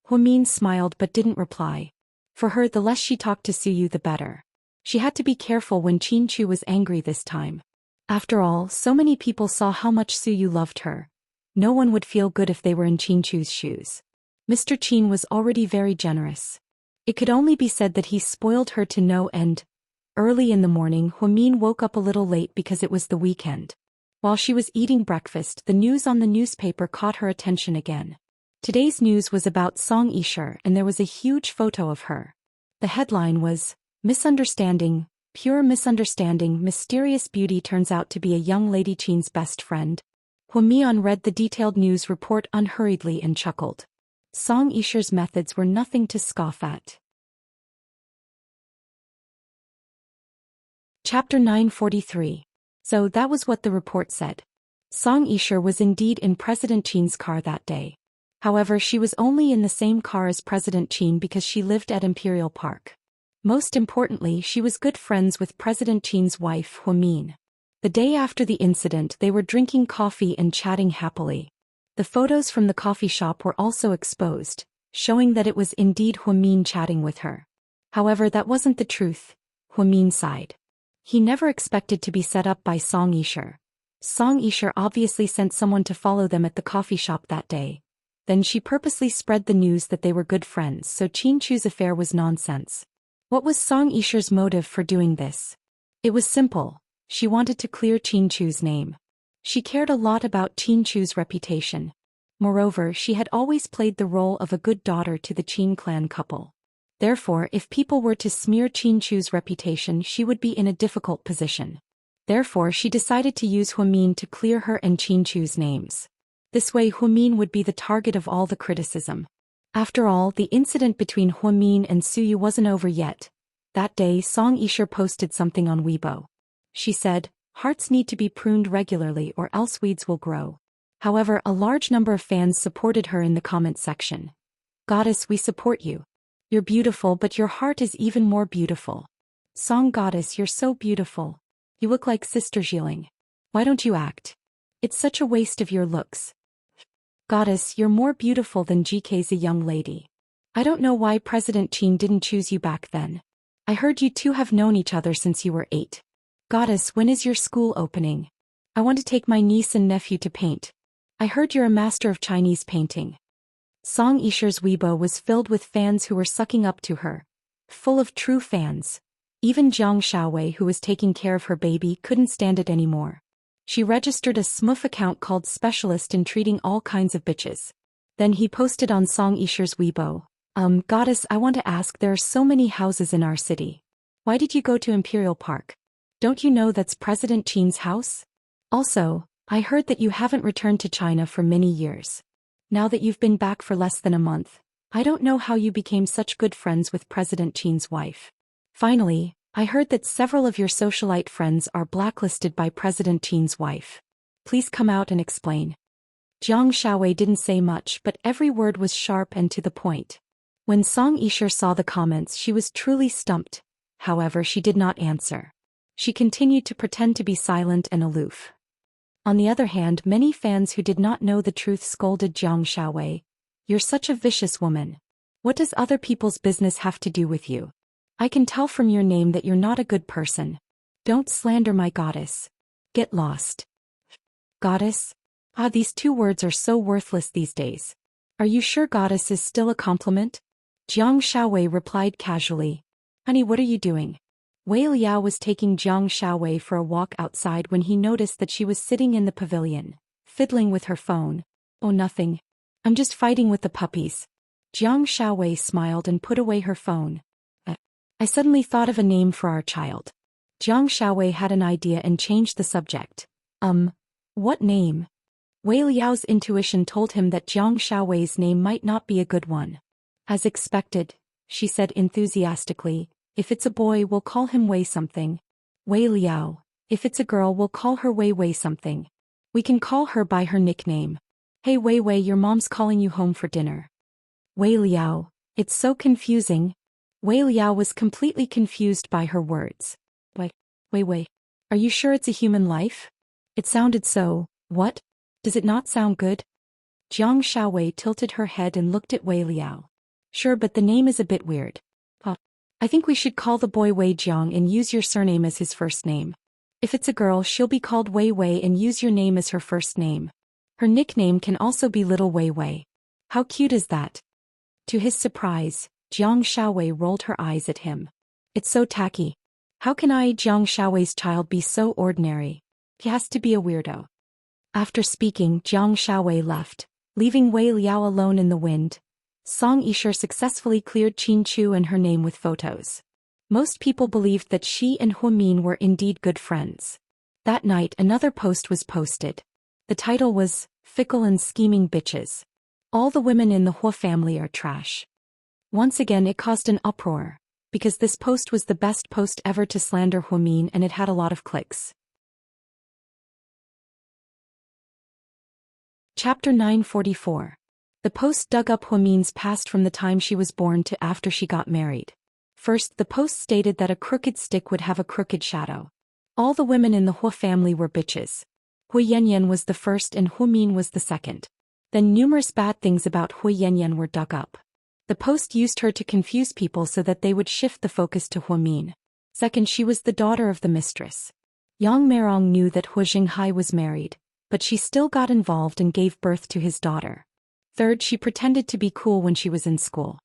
Hwamin smiled but didn't reply. For her, the less she talked to Suyu, the better. She had to be careful when Qin Chu was angry this time. After all, so many people saw how much Suyu loved her. No one would feel good if they were in Qin Chu's shoes. Mr. Qin was already very generous. It could only be said that he spoiled her to no end. Early in the morning, Hwamin woke up a little late because it was the weekend. While she was eating breakfast, the news on the newspaper caught her attention again. Today's news was about Song Yisher, and there was a huge photo of her. The headline was, Misunderstanding, Pure Misunderstanding, Mysterious Beauty turns out to be a young lady Qin's best friend. Hwamin read the detailed news report unhurriedly and chuckled. Song Yisher's methods were nothing to scoff at. Chapter 943. So that was what the report said. Song Yisher was indeed in President Qin's car that day. However, she was only in the same car as President Qin because she lived at Imperial Park. Most importantly, she was good friends with President Qin's wife, Hwamin. The day after the incident, they were drinking coffee and chatting happily. The photos from the coffee shop were also exposed, showing that it was indeed Hwamin chatting with her. However, that wasn't the truth. Hwamin sighed. He never expected to be set up by Song Yisher. Song Yisher obviously sent someone to follow them at the coffee shop that day. Then she purposely spread the news that they were good friends, so Qin Chu's affair was nonsense. What was Song Yisher's motive for doing this? It was simple. She wanted to clear Qin Chu's name. She cared a lot about Qin Chu's reputation. Moreover, she had always played the role of a good daughter to the Qin clan couple. Therefore, if people were to smear Qin Chu's reputation, she would be in a difficult position. Therefore, she decided to use Huamin to clear her and Qin Chu's names. This way Huamin would be the target of all the criticism. After all, the incident between Huamin and Suyu wasn't over yet. That day, Song Yisher posted something on Weibo. She said, "Hearts need to be pruned regularly or else weeds will grow." However, a large number of fans supported her in the comment section. "Goddess, we support you. You're beautiful, but your heart is even more beautiful. Song Goddess, you're so beautiful. You look like Sister Jiling. Why don't you act? It's such a waste of your looks. Goddess, you're more beautiful than GK's a young lady. I don't know why President Qin didn't choose you back then. I heard you two have known each other since you were 8. Goddess, when is your school opening? I want to take my niece and nephew to paint. I heard you're a master of Chinese painting." Song Yisher's Weibo was filled with fans who were sucking up to her. Full of true fans. Even Jiang Xiaowei, who was taking care of her baby, couldn't stand it anymore. She registered a smooth account called Specialist in Treating All Kinds of Bitches. Then he posted on Song Yisher's Weibo, "Goddess, I want to ask, there are so many houses in our city. Why did you go to Imperial Park? Don't you know that's President Qin's house? Also, I heard that you haven't returned to China for many years. Now that you've been back for less than a month, I don't know how you became such good friends with President Qin's wife. Finally, I heard that several of your socialite friends are blacklisted by President Qin's wife. Please come out and explain." Jiang Xiaowei didn't say much, but every word was sharp and to the point. When Song Yisher saw the comments, she was truly stumped. However, she did not answer. She continued to pretend to be silent and aloof. On the other hand, many fans who did not know the truth scolded Jiang Xiaowei. "You're such a vicious woman. What does other people's business have to do with you? I can tell from your name that you're not a good person. Don't slander my goddess. Get lost." Goddess? These two words are so worthless these days. Are you sure goddess is still a compliment? Jiang Xiaowei replied casually. "Honey, what are you doing?" Wei Liao was taking Jiang Xiaowei for a walk outside when he noticed that she was sitting in the pavilion, fiddling with her phone. "Oh, nothing. I'm just fighting with the puppies." Jiang Xiaowei smiled and put away her phone. I suddenly thought of a name for our child." Jiang Xiaowei had an idea and changed the subject. What name?" Wei Liao's intuition told him that Jiang Xiaowei's name might not be a good one. "As expected," she said enthusiastically. "If it's a boy, we'll call him Wei something. Wei Liao. If it's a girl, we'll call her Wei Wei something. We can call her by her nickname. Hey Wei Wei, your mom's calling you home for dinner." Wei Liao. It's so confusing. Wei Liao was completely confused by her words. Wei Wei. Are you sure it's a human life? It sounded so, what? Does it not sound good? Jiang Xiaowei tilted her head and looked at Wei Liao. "Sure, but the name is a bit weird. I think we should call the boy Wei Jiang and use your surname as his first name. If it's a girl, she'll be called Wei Wei and use your name as her first name. Her nickname can also be Little Wei Wei. How cute is that?" To his surprise, Jiang Xiaowei rolled her eyes at him. "It's so tacky. How can Jiang Xiaowei's child, be so ordinary? He has to be a weirdo." After speaking, Jiang Xiaowei left, leaving Wei Liao alone in the wind. Song Yisher successfully cleared Qin Chu and her name with photos. Most people believed that she and Huamin were indeed good friends. That night, another post was posted. The title was, "Fickle and Scheming Bitches. All the women in the Hua family are trash." Once again, it caused an uproar, because this post was the best post ever to slander Huamin and it had a lot of clicks. Chapter 944. The post dug up Huamin's past from the time she was born to after she got married. First, the post stated that a crooked stick would have a crooked shadow. All the women in the Hua family were bitches. Hui Yanyan was the first and Huamin was the second. Then numerous bad things about Hui Yanyan were dug up. The post used her to confuse people so that they would shift the focus to Huamin. Second, she was the daughter of the mistress. Yang Merong knew that Hu Jinghai was married, but she still got involved and gave birth to his daughter. Third, she pretended to be cool when she was in school.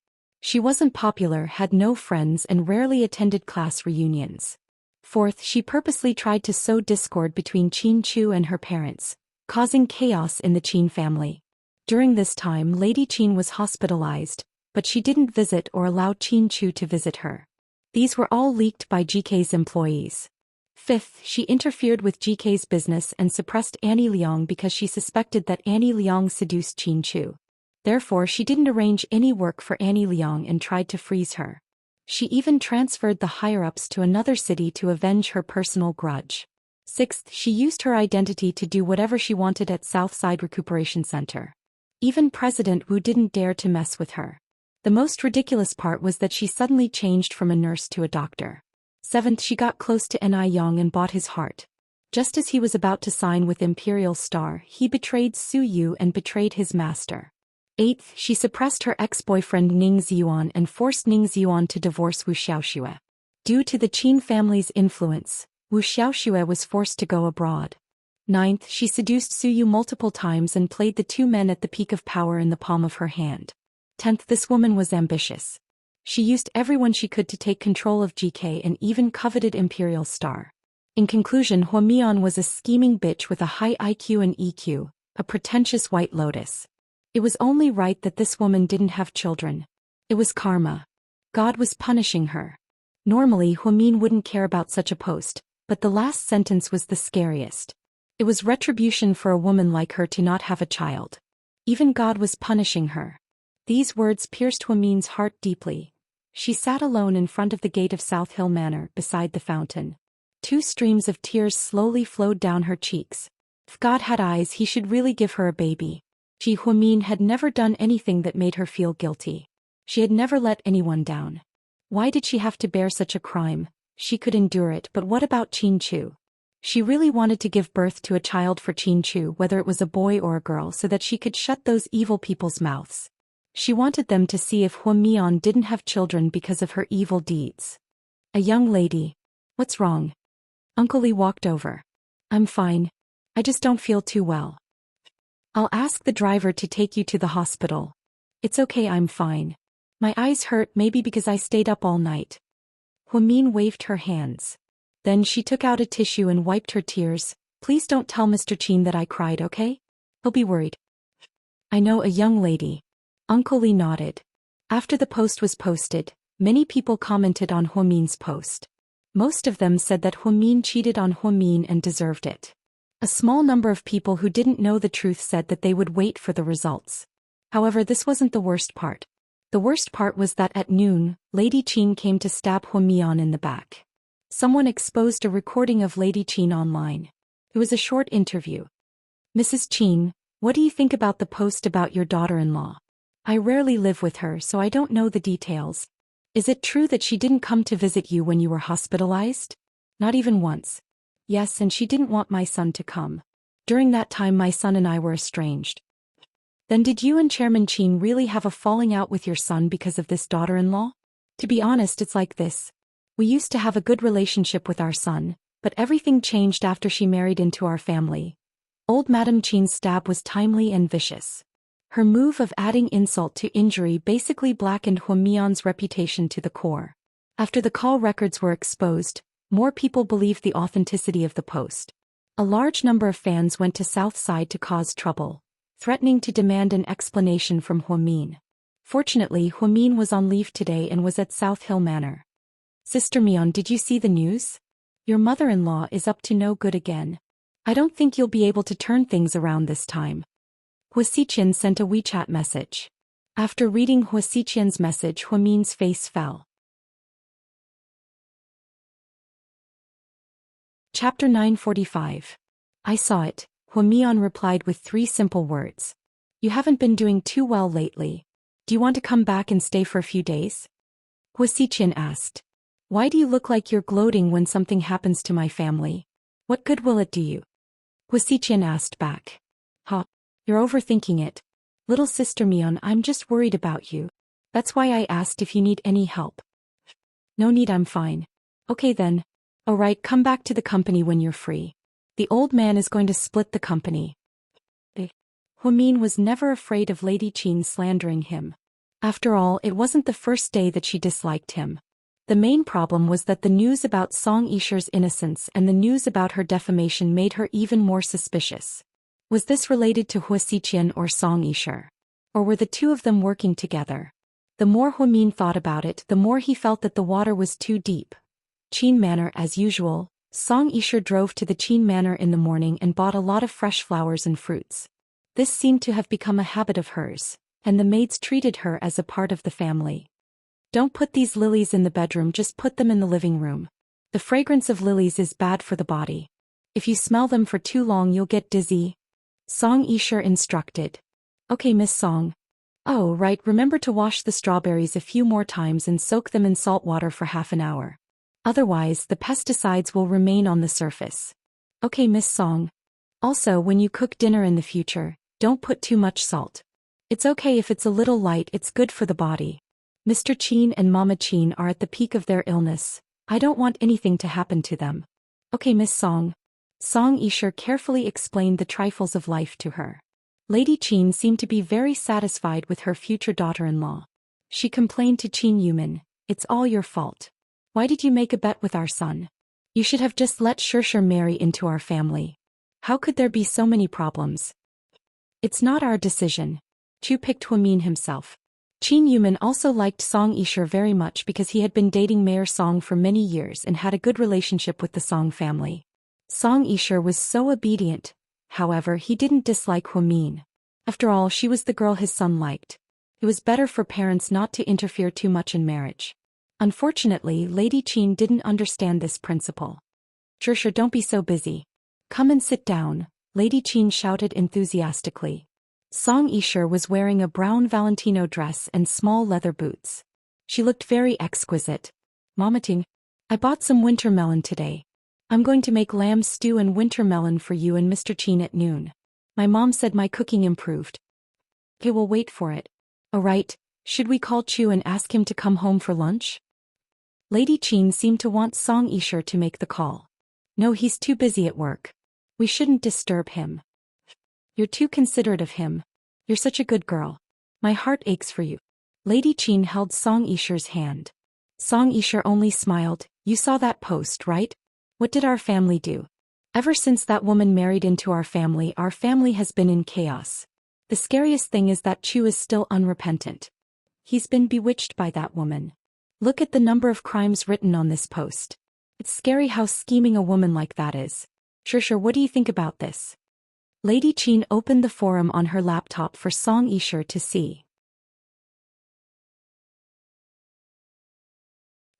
She wasn't popular, had no friends, and rarely attended class reunions. Fourth, she purposely tried to sow discord between Qin Chu and her parents, causing chaos in the Qin family. During this time, Lady Qin was hospitalized, but she didn't visit or allow Qin Chu to visit her. These were all leaked by GK's employees. Fifth, she interfered with GK's business and suppressed Annie Liang because she suspected that Annie Liang seduced Qin Chu. Therefore, she didn't arrange any work for Annie Liang and tried to freeze her. She even transferred the higher-ups to another city to avenge her personal grudge. Sixth, she used her identity to do whatever she wanted at Southside Recuperation Center. Even President Wu didn't dare to mess with her. The most ridiculous part was that she suddenly changed from a nurse to a doctor. Seventh, she got close to Ni Yang and bought his heart. Just as he was about to sign with Imperial Star, he betrayed Su Yu and betrayed his master. Eighth, she suppressed her ex-boyfriend Ning Ziyuan and forced Ning Ziyuan to divorce Wu Xiaoxue. Due to the Qin family's influence, Wu Xiaoxue was forced to go abroad. Ninth, she seduced Su Yu multiple times and played the two men at the peak of power in the palm of her hand. 10th, this woman was ambitious. She used everyone she could to take control of GK and even coveted Imperial Star. In conclusion, Hua Mian was a scheming bitch with a high IQ and EQ, a pretentious white lotus. It was only right that this woman didn't have children. It was karma. God was punishing her. Normally, Hua Min wouldn't care about such a post, but the last sentence was the scariest. It was retribution for a woman like her to not have a child. Even God was punishing her. These words pierced Hua Min's heart deeply. She sat alone in front of the gate of South Hill Manor, beside the fountain. Two streams of tears slowly flowed down her cheeks. If God had eyes, he should really give her a baby. She, Hua Min, had never done anything that made her feel guilty. She had never let anyone down. Why did she have to bear such a crime? She could endure it, but what about Qin Chu? She really wanted to give birth to a child for Qin Chu, whether it was a boy or a girl, so that she could shut those evil people's mouths. She wanted them to see if Hua Mian didn't have children because of her evil deeds. A young lady. What's wrong? Uncle Li walked over. I'm fine. I just don't feel too well. I'll ask the driver to take you to the hospital. It's okay, I'm fine. My eyes hurt, maybe because I stayed up all night. Hua Min waved her hands. Then she took out a tissue and wiped her tears. Please don't tell Mr. Qin that I cried, okay? He'll be worried. I know, a young lady. Uncle Li nodded. After the post was posted, many people commented on Hua Min's post. Most of them said that Hua Min cheated on Hua Min and deserved it. A small number of people who didn't know the truth said that they would wait for the results. However, this wasn't the worst part. The worst part was that at noon, Lady Qin came to stab Hua Mian in the back. Someone exposed a recording of Lady Qin online. It was a short interview. Mrs. Qin, what do you think about the post about your daughter-in-law? I rarely live with her, so I don't know the details. Is it true that she didn't come to visit you when you were hospitalized? Not even once. Yes, and she didn't want my son to come. During that time, my son and I were estranged. Then did you and Chairman Qin really have a falling out with your son because of this daughter-in-law? To be honest, it's like this. We used to have a good relationship with our son, but everything changed after she married into our family. Old Madame Qin's stab was timely and vicious. Her move of adding insult to injury basically blackened Hua Mian's reputation to the core. After the call records were exposed, more people believed the authenticity of the post. A large number of fans went to Southside to cause trouble, threatening to demand an explanation from Hua Min. Fortunately, Hua Min was on leave today and was at South Hill Manor. Sister Mian, did you see the news? Your mother-in-law is up to no good again. I don't think you'll be able to turn things around this time. Hua Xiqian sent a WeChat message. After reading Hua Xiqian's message, Hua Min's face fell. Chapter 945. I saw it, Hua Mian replied with 3 simple words. You haven't been doing too well lately. Do you want to come back and stay for a few days? Hua Xiqian asked. Why do you look like you're gloating when something happens to my family? What good will it do you? Hua Xiqian asked back. You're overthinking it. Little sister Mian, I'm just worried about you. That's why I asked if you need any help. No need, I'm fine. Okay then. Alright, come back to the company when you're free. The old man is going to split the company. Hua Min was never afraid of Lady Qin slandering him. After all, it wasn't the first day that she disliked him. The main problem was that the news about Song Yisher's innocence and the news about her defamation made her even more suspicious. Was this related to Hua Xiqian or Song Yisher? Or were the two of them working together? The more Huamin thought about it, the more he felt that the water was too deep. Qin Manor as usual, Song Yisher drove to the Qin Manor in the morning and bought a lot of fresh flowers and fruits. This seemed to have become a habit of hers, and the maids treated her as a part of the family. Don't put these lilies in the bedroom, just put them in the living room. The fragrance of lilies is bad for the body. If you smell them for too long you'll get dizzy. Song Yisher instructed. Okay, Miss Song. Oh, right, remember to wash the strawberries a few more times and soak them in salt water for half an hour. Otherwise, the pesticides will remain on the surface. Okay, Miss Song. Also, when you cook dinner in the future, don't put too much salt. It's okay if it's a little light, it's good for the body. Mr. Qin and Mama Qin are at the peak of their illness. I don't want anything to happen to them. Okay, Miss Song. Song Yisher carefully explained the trifles of life to her. Lady Qin seemed to be very satisfied with her future daughter-in-law. She complained to Qin Yumin, "It's all your fault. Why did you make a bet with our son? You should have just let Shishir marry into our family. How could there be so many problems? It's not our decision." Chu picked Huamin himself. Qin Yumin also liked Song Yisher very much because he had been dating Mayor Song for many years and had a good relationship with the Song family. Song Yisher was so obedient. However, he didn't dislike Huamin. After all, she was the girl his son liked. It was better for parents not to interfere too much in marriage. Unfortunately, Lady Qin didn't understand this principle. Shishir, don't be so busy. Come and sit down, Lady Qin shouted enthusiastically. Song Yisher was wearing a brown Valentino dress and small leather boots. She looked very exquisite. Mama Ting, I bought some winter melon today. I'm going to make lamb stew and winter melon for you and Mr. Qin at noon. My mom said my cooking improved. Okay, we'll wait for it. Alright, should we call Chu and ask him to come home for lunch? Lady Qin seemed to want Song Yisher to make the call. No, he's too busy at work. We shouldn't disturb him. You're too considerate of him. You're such a good girl. My heart aches for you. Lady Qin held Song Yisher's hand. Song Yisher only smiled. You saw that post, right? What did our family do? Ever since that woman married into our family has been in chaos. The scariest thing is that Chu is still unrepentant. He's been bewitched by that woman. Look at the number of crimes written on this post. It's scary how scheming a woman like that is. Shishir, what do you think about this? Lady Qin opened the forum on her laptop for Song Yisher to see.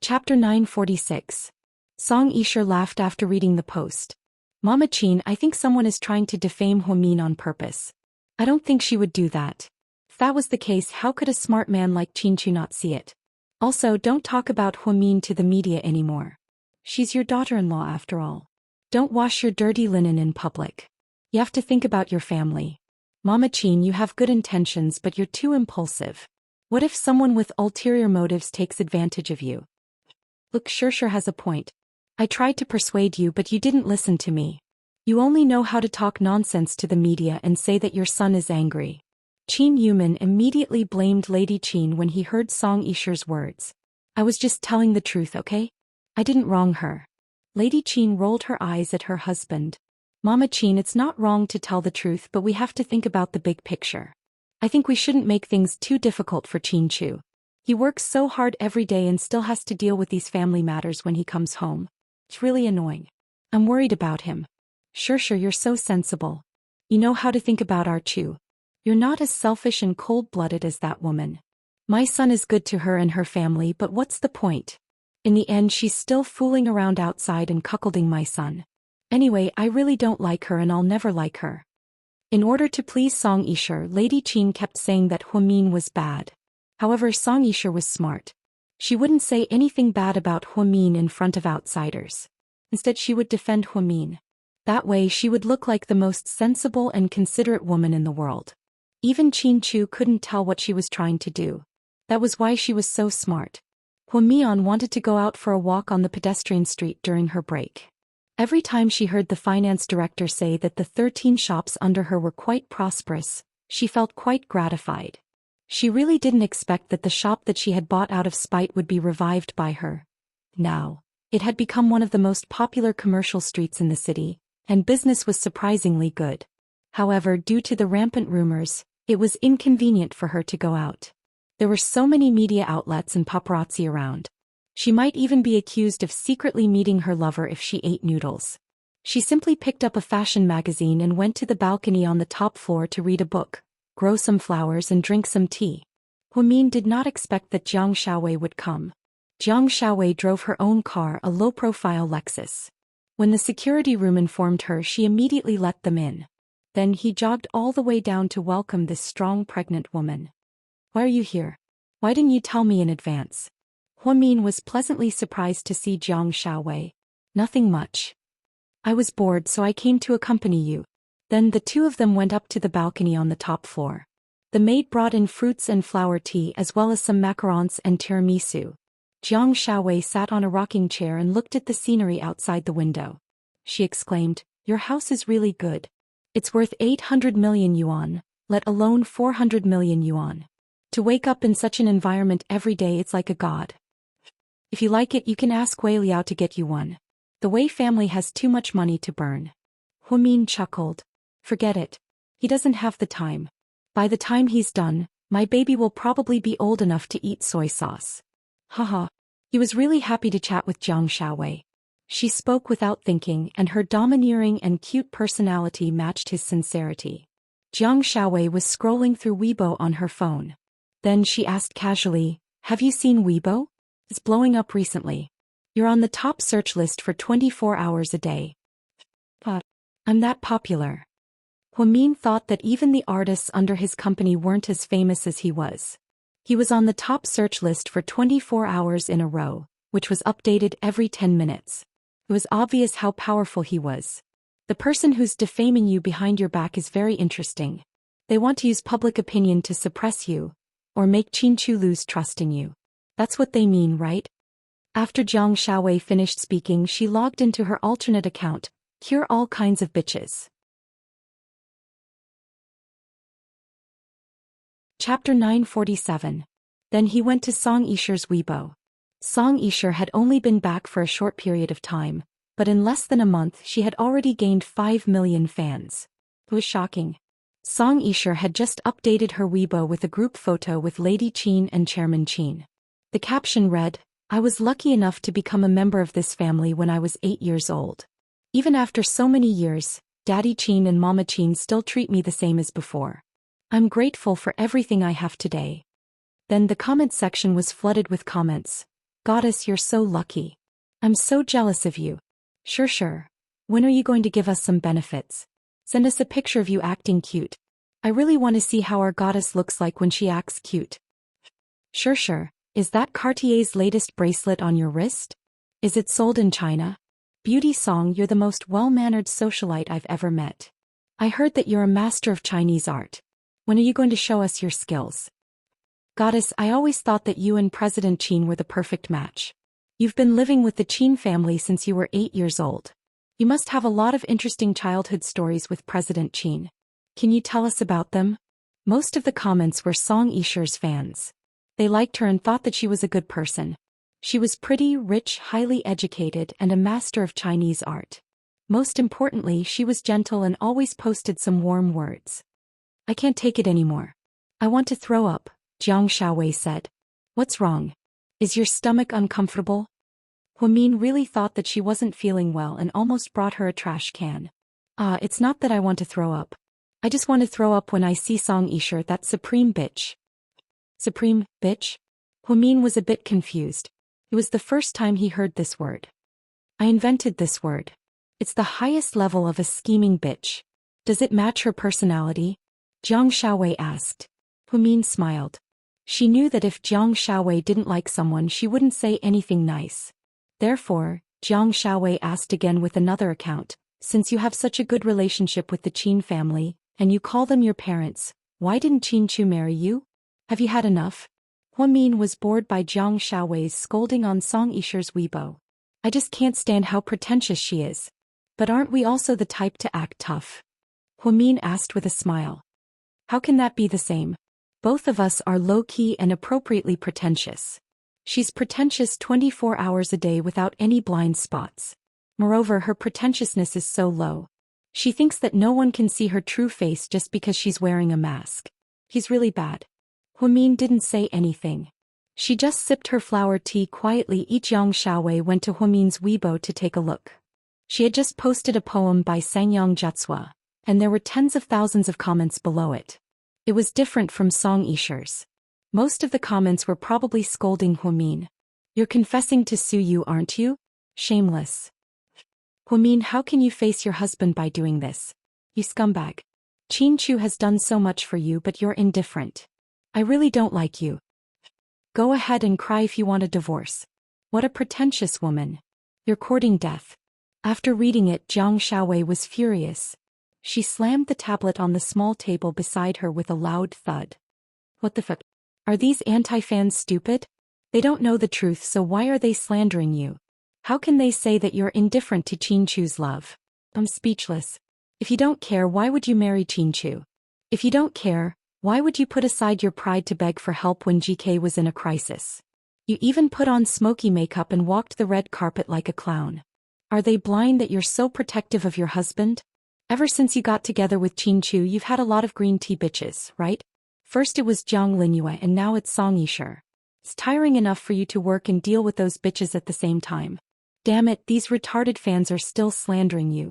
Chapter 946. Song Yisher laughed after reading the post. Mama Qin, I think someone is trying to defame Huamin on purpose. I don't think she would do that. If that was the case, how could a smart man like Qin Chu not see it? Also, don't talk about Huamin to the media anymore. She's your daughter-in-law after all. Don't wash your dirty linen in public. You have to think about your family. Mama Qin, you have good intentions but you're too impulsive. What if someone with ulterior motives takes advantage of you? Look, Shishir has a point. I tried to persuade you but you didn't listen to me. You only know how to talk nonsense to the media and say that your son is angry. Qin Yumin immediately blamed Lady Qin when he heard Song Yisher's words. I was just telling the truth, okay? I didn't wrong her. Lady Qin rolled her eyes at her husband. Mama Qin, it's not wrong to tell the truth but we have to think about the big picture. I think we shouldn't make things too difficult for Qin Chu. He works so hard every day and still has to deal with these family matters when he comes home. It's really annoying. I'm worried about him. Shishir, you're so sensible. You know how to think about our Chu. You're not as selfish and cold-blooded as that woman. My son is good to her and her family but what's the point? In the end she's still fooling around outside and cuckolding my son. Anyway, I really don't like her and I'll never like her. In order to please Song Yisher, Lady Qin kept saying that Huamin was bad. However, Song Yisher was smart. She wouldn't say anything bad about Huamin in front of outsiders. Instead, she would defend Huamin. That way, she would look like the most sensible and considerate woman in the world. Even Qin Chu couldn't tell what she was trying to do. That was why she was so smart. Huamian wanted to go out for a walk on the pedestrian street during her break. Every time she heard the finance director say that the 13 shops under her were quite prosperous, she felt quite gratified. She really didn't expect that the shop that she had bought out of spite would be revived by her. Now, it had become one of the most popular commercial streets in the city, and business was surprisingly good. However, due to the rampant rumors, it was inconvenient for her to go out. There were so many media outlets and paparazzi around. She might even be accused of secretly meeting her lover if she ate noodles. She simply picked up a fashion magazine and went to the balcony on the top floor to read a book, grow some flowers and drink some tea. Huamin did not expect that Jiang Xiaowei would come. Jiang Xiaowei drove her own car, a low-profile Lexus. When the security room informed her, she immediately let them in. Then he jogged all the way down to welcome this strong pregnant woman. "Why are you here? Why didn't you tell me in advance?" Huamin was pleasantly surprised to see Jiang Xiaowei. "Nothing much. I was bored, so I came to accompany you." Then the two of them went up to the balcony on the top floor. The maid brought in fruits and flower tea as well as some macarons and tiramisu. Jiang Xiaowei sat on a rocking chair and looked at the scenery outside the window. She exclaimed, "Your house is really good. It's worth 800 million yuan, let alone 400 million yuan. To wake up in such an environment every day, it's like a god. If you like it, you can ask Wei Liao to get you one. The Wei family has too much money to burn." Huamin chuckled. "Forget it. He doesn't have the time. By the time he's done, my baby will probably be old enough to eat soy sauce." Haha. He was really happy to chat with Jiang Xiaowei. She spoke without thinking, and her domineering and cute personality matched his sincerity. Jiang Xiaowei was scrolling through Weibo on her phone. Then she asked casually, "Have you seen Weibo? It's blowing up recently. You're on the top search list for 24 hours a day." "But I'm that popular." Huamin thought that even the artists under his company weren't as famous as he was. He was on the top search list for 24 hours in a row, which was updated every 10 minutes. It was obvious how powerful he was. The person who's defaming you behind your back is very interesting. They want to use public opinion to suppress you, or make Qinchu lose trust in you. That's what they mean, right? After Jiang Xiaowei finished speaking, she logged into her alternate account, Cure All Kinds of Bitches. Chapter 947. Then he went to Song Yisher's Weibo. Song Yisher had only been back for a short period of time, but in less than a month she had already gained 5 million fans. It was shocking. Song Yisher had just updated her Weibo with a group photo with Lady Qin and Chairman Qin. The caption read, "I was lucky enough to become a member of this family when I was 8 years old. Even after so many years, Daddy Qin and Mama Qin still treat me the same as before. I'm grateful for everything I have today." Then the comment section was flooded with comments. "Goddess, you're so lucky. I'm so jealous of you. Sure. When are you going to give us some benefits? Send us a picture of you acting cute. I really want to see how our goddess looks like when she acts cute." Sure. Is that Cartier's latest bracelet on your wrist? Is it sold in China? Beauty Song, you're the most well-mannered socialite I've ever met. I heard that you're a master of Chinese art. When are you going to show us your skills? Goddess, I always thought that you and President Qin were the perfect match. You've been living with the Qin family since you were 8 years old. You must have a lot of interesting childhood stories with President Qin. Can you tell us about them? Most of the comments were Song Yisher's fans. They liked her and thought that she was a good person. She was pretty, rich, highly educated, and a master of Chinese art. Most importantly, she was gentle and always posted some warm words. "I can't take it anymore. I want to throw up," Jiang Xiaowei said. "What's wrong? Is your stomach uncomfortable?" Huamin really thought that she wasn't feeling well and almost brought her a trash can. It's not that I want to throw up. I just want to throw up when I see Song Yisher, that supreme bitch." Supreme bitch? Huamin was a bit confused. It was the first time he heard this word. "I invented this word. It's the highest level of a scheming bitch. Does it match her personality?" Jiang Xiaowei asked. Huamin smiled. She knew that if Jiang Xiaowei didn't like someone, she wouldn't say anything nice. Therefore, Jiang Xiaowei asked again with another account, "Since you have such a good relationship with the Qin family, and you call them your parents, why didn't Qin Chu marry you? Have you had enough?" Huamin was bored by Jiang Xiaowei's scolding on Song Yisher's Weibo. "I just can't stand how pretentious she is. But aren't we also the type to act tough?" Huamin asked with a smile. "How can that be the same? Both of us are low-key and appropriately pretentious. She's pretentious 24 hours a day without any blind spots. Moreover, her pretentiousness is so low. She thinks that no one can see her true face just because she's wearing a mask. He's really bad. Huamin didn't say anything. She just sipped her flower tea quietly. Jiang Xiaowei went to Huamin's Weibo to take a look. She had just posted a poem by Sangyang Jiatsua, and there were tens of thousands of comments below it. It was different from Song Yisher's. Most of the comments were probably scolding Huamin. You're confessing to Su Yu, aren't you? Shameless. Huamin, how can you face your husband by doing this? You scumbag. Qin Chu has done so much for you, but you're indifferent. I really don't like you. Go ahead and cry if you want a divorce. What a pretentious woman. You're courting death. After reading it, Jiang Xiaowei was furious. She slammed the tablet on the small table beside her with a loud thud. What the fuck? Are these anti-fans stupid? They don't know the truth, so why are they slandering you? How can they say that you're indifferent to Qin Chu's love? I'm speechless. If you don't care, why would you marry Qin Chu? If you don't care, why would you put aside your pride to beg for help when GK was in a crisis? You even put on smoky makeup and walked the red carpet like a clown. Are they blind that you're so protective of your husband? Ever since you got together with Qin Chu, you've had a lot of green tea bitches, right? First it was Jiang Linyue and now it's Song Yisher. It's tiring enough for you to work and deal with those bitches at the same time. Damn it, these retarded fans are still slandering you.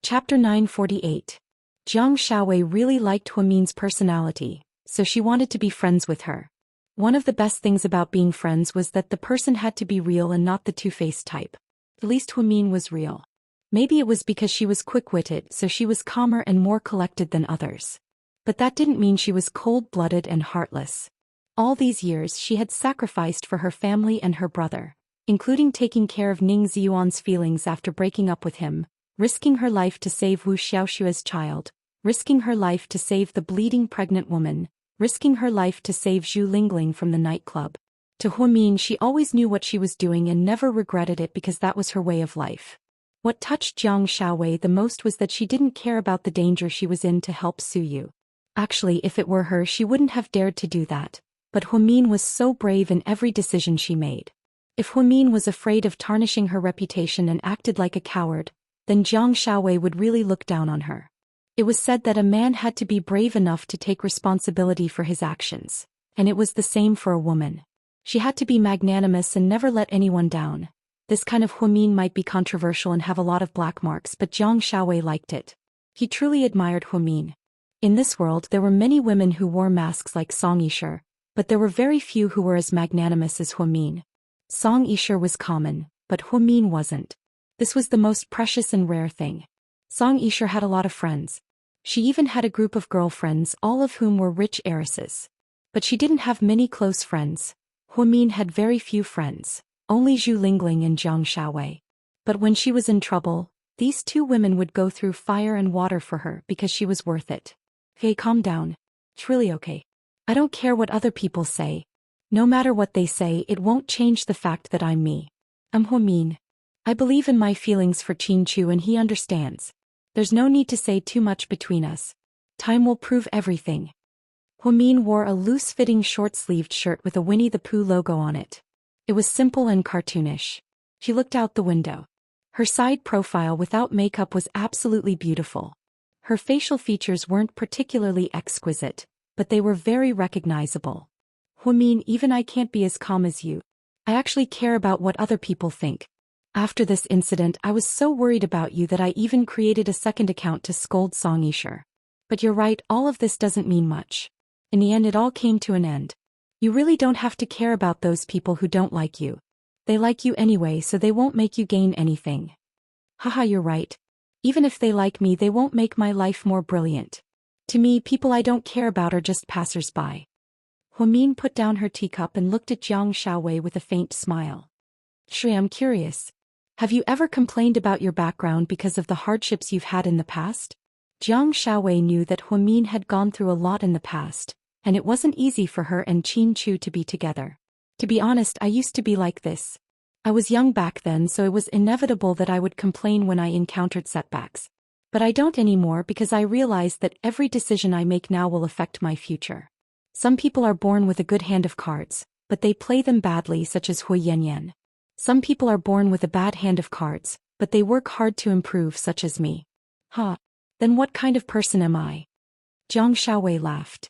Chapter 948. Jiang Xiaowei really liked Huamin's personality, so she wanted to be friends with her. One of the best things about being friends was that the person had to be real and not the two-faced type. At least Huamin was real. Maybe it was because she was quick-witted, so she was calmer and more collected than others. But that didn't mean she was cold-blooded and heartless. All these years she had sacrificed for her family and her brother, including taking care of Ning Ziyuan's feelings after breaking up with him, risking her life to save Wu Xiaoshua's child, risking her life to save the bleeding pregnant woman, risking her life to save Zhu Lingling from the nightclub. To Huamin, she always knew what she was doing and never regretted it because that was her way of life. What touched Jiang Xiaowei the most was that she didn't care about the danger she was in to help Su Yu. Actually, if it were her, she wouldn't have dared to do that. But Huamin was so brave in every decision she made. If Huamin was afraid of tarnishing her reputation and acted like a coward, then Jiang Xiaowei would really look down on her. It was said that a man had to be brave enough to take responsibility for his actions, and it was the same for a woman. She had to be magnanimous and never let anyone down. This kind of Huamin might be controversial and have a lot of black marks, but Jiang Xiaowei liked it. He truly admired Huamin. In this world there were many women who wore masks like Song Yisher, but there were very few who were as magnanimous as Huamin. Song Yisher was common, but Huamin wasn't. This was the most precious and rare thing. Song Yisher had a lot of friends. She even had a group of girlfriends, all of whom were rich heiresses. But she didn't have many close friends. Huamin had very few friends, only Zhu Lingling and Jiang Xiaowei. But when she was in trouble, these two women would go through fire and water for her because she was worth it. Hey, calm down. It's really okay. I don't care what other people say. No matter what they say, it won't change the fact that I'm me. I'm Huamin. I believe in my feelings for Qin Chu and he understands. There's no need to say too much between us. Time will prove everything. Huamin wore a loose-fitting short-sleeved shirt with a Winnie the Pooh logo on it. It was simple and cartoonish. She looked out the window. Her side profile without makeup was absolutely beautiful. Her facial features weren't particularly exquisite, but they were very recognizable. Huamin, even I can't be as calm as you. I actually care about what other people think. After this incident, I was so worried about you that I even created a second account to scold Song Yisher. But you're right, all of this doesn't mean much. In the end, it all came to an end. You really don't have to care about those people who don't like you. They like you anyway, so they won't make you gain anything. Haha, you're right. Even if they like me, they won't make my life more brilliant. To me, people I don't care about are just passers-by. Huamin put down her teacup and looked at Jiang Xiaowei with a faint smile. Shui, I'm curious. Have you ever complained about your background because of the hardships you've had in the past? Jiang Xiaowei knew that Huamin had gone through a lot in the past, and it wasn't easy for her and Qin Chu to be together. To be honest, I used to be like this. I was young back then, so it was inevitable that I would complain when I encountered setbacks. But I don't anymore because I realize that every decision I make now will affect my future. Some people are born with a good hand of cards, but they play them badly, such as Hui Yanyan. Some people are born with a bad hand of cards, but they work hard to improve, such as me. Huh. Then what kind of person am I? Jiang Shaowei laughed.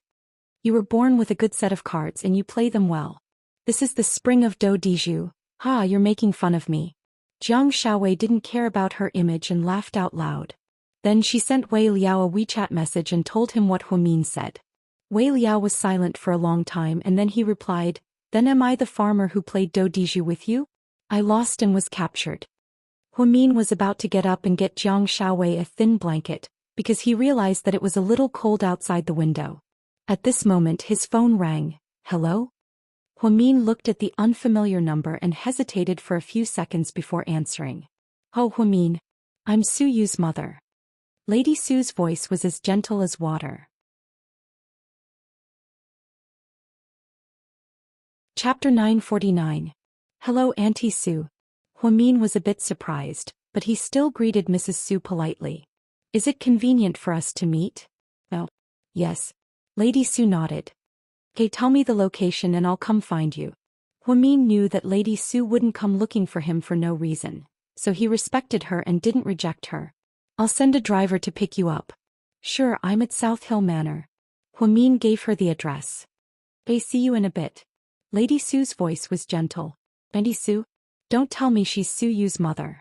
You were born with a good set of cards and you play them well. This is the spring of Do Diju. Ha, you're making fun of me. Jiang Shaowei didn't care about her image and laughed out loud. Then she sent Wei Liao a WeChat message and told him what Huamin said. Wei Liao was silent for a long time and then he replied, Then am I the farmer who played Do Diju with you? I lost and was captured. Huamin was about to get up and get Jiang Shaowei a thin blanket, because he realized that it was a little cold outside the window. At this moment his phone rang. Hello? Huamin looked at the unfamiliar number and hesitated for a few seconds before answering. Oh, Huamin. I'm Su Yu's mother. Lady Su's voice was as gentle as water. Chapter 949. Hello, Auntie Su. Huamin was a bit surprised, but he still greeted Mrs. Su politely. Is it convenient for us to meet? Oh. Yes. Lady Su nodded. Okay, tell me the location and I'll come find you. Huamin knew that Lady Su wouldn't come looking for him for no reason, so he respected her and didn't reject her. I'll send a driver to pick you up. Sure, I'm at South Hill Manor. Huamin gave her the address. I see you in a bit. Lady Su's voice was gentle. Auntie Su? Don't tell me she's Su Yu's mother.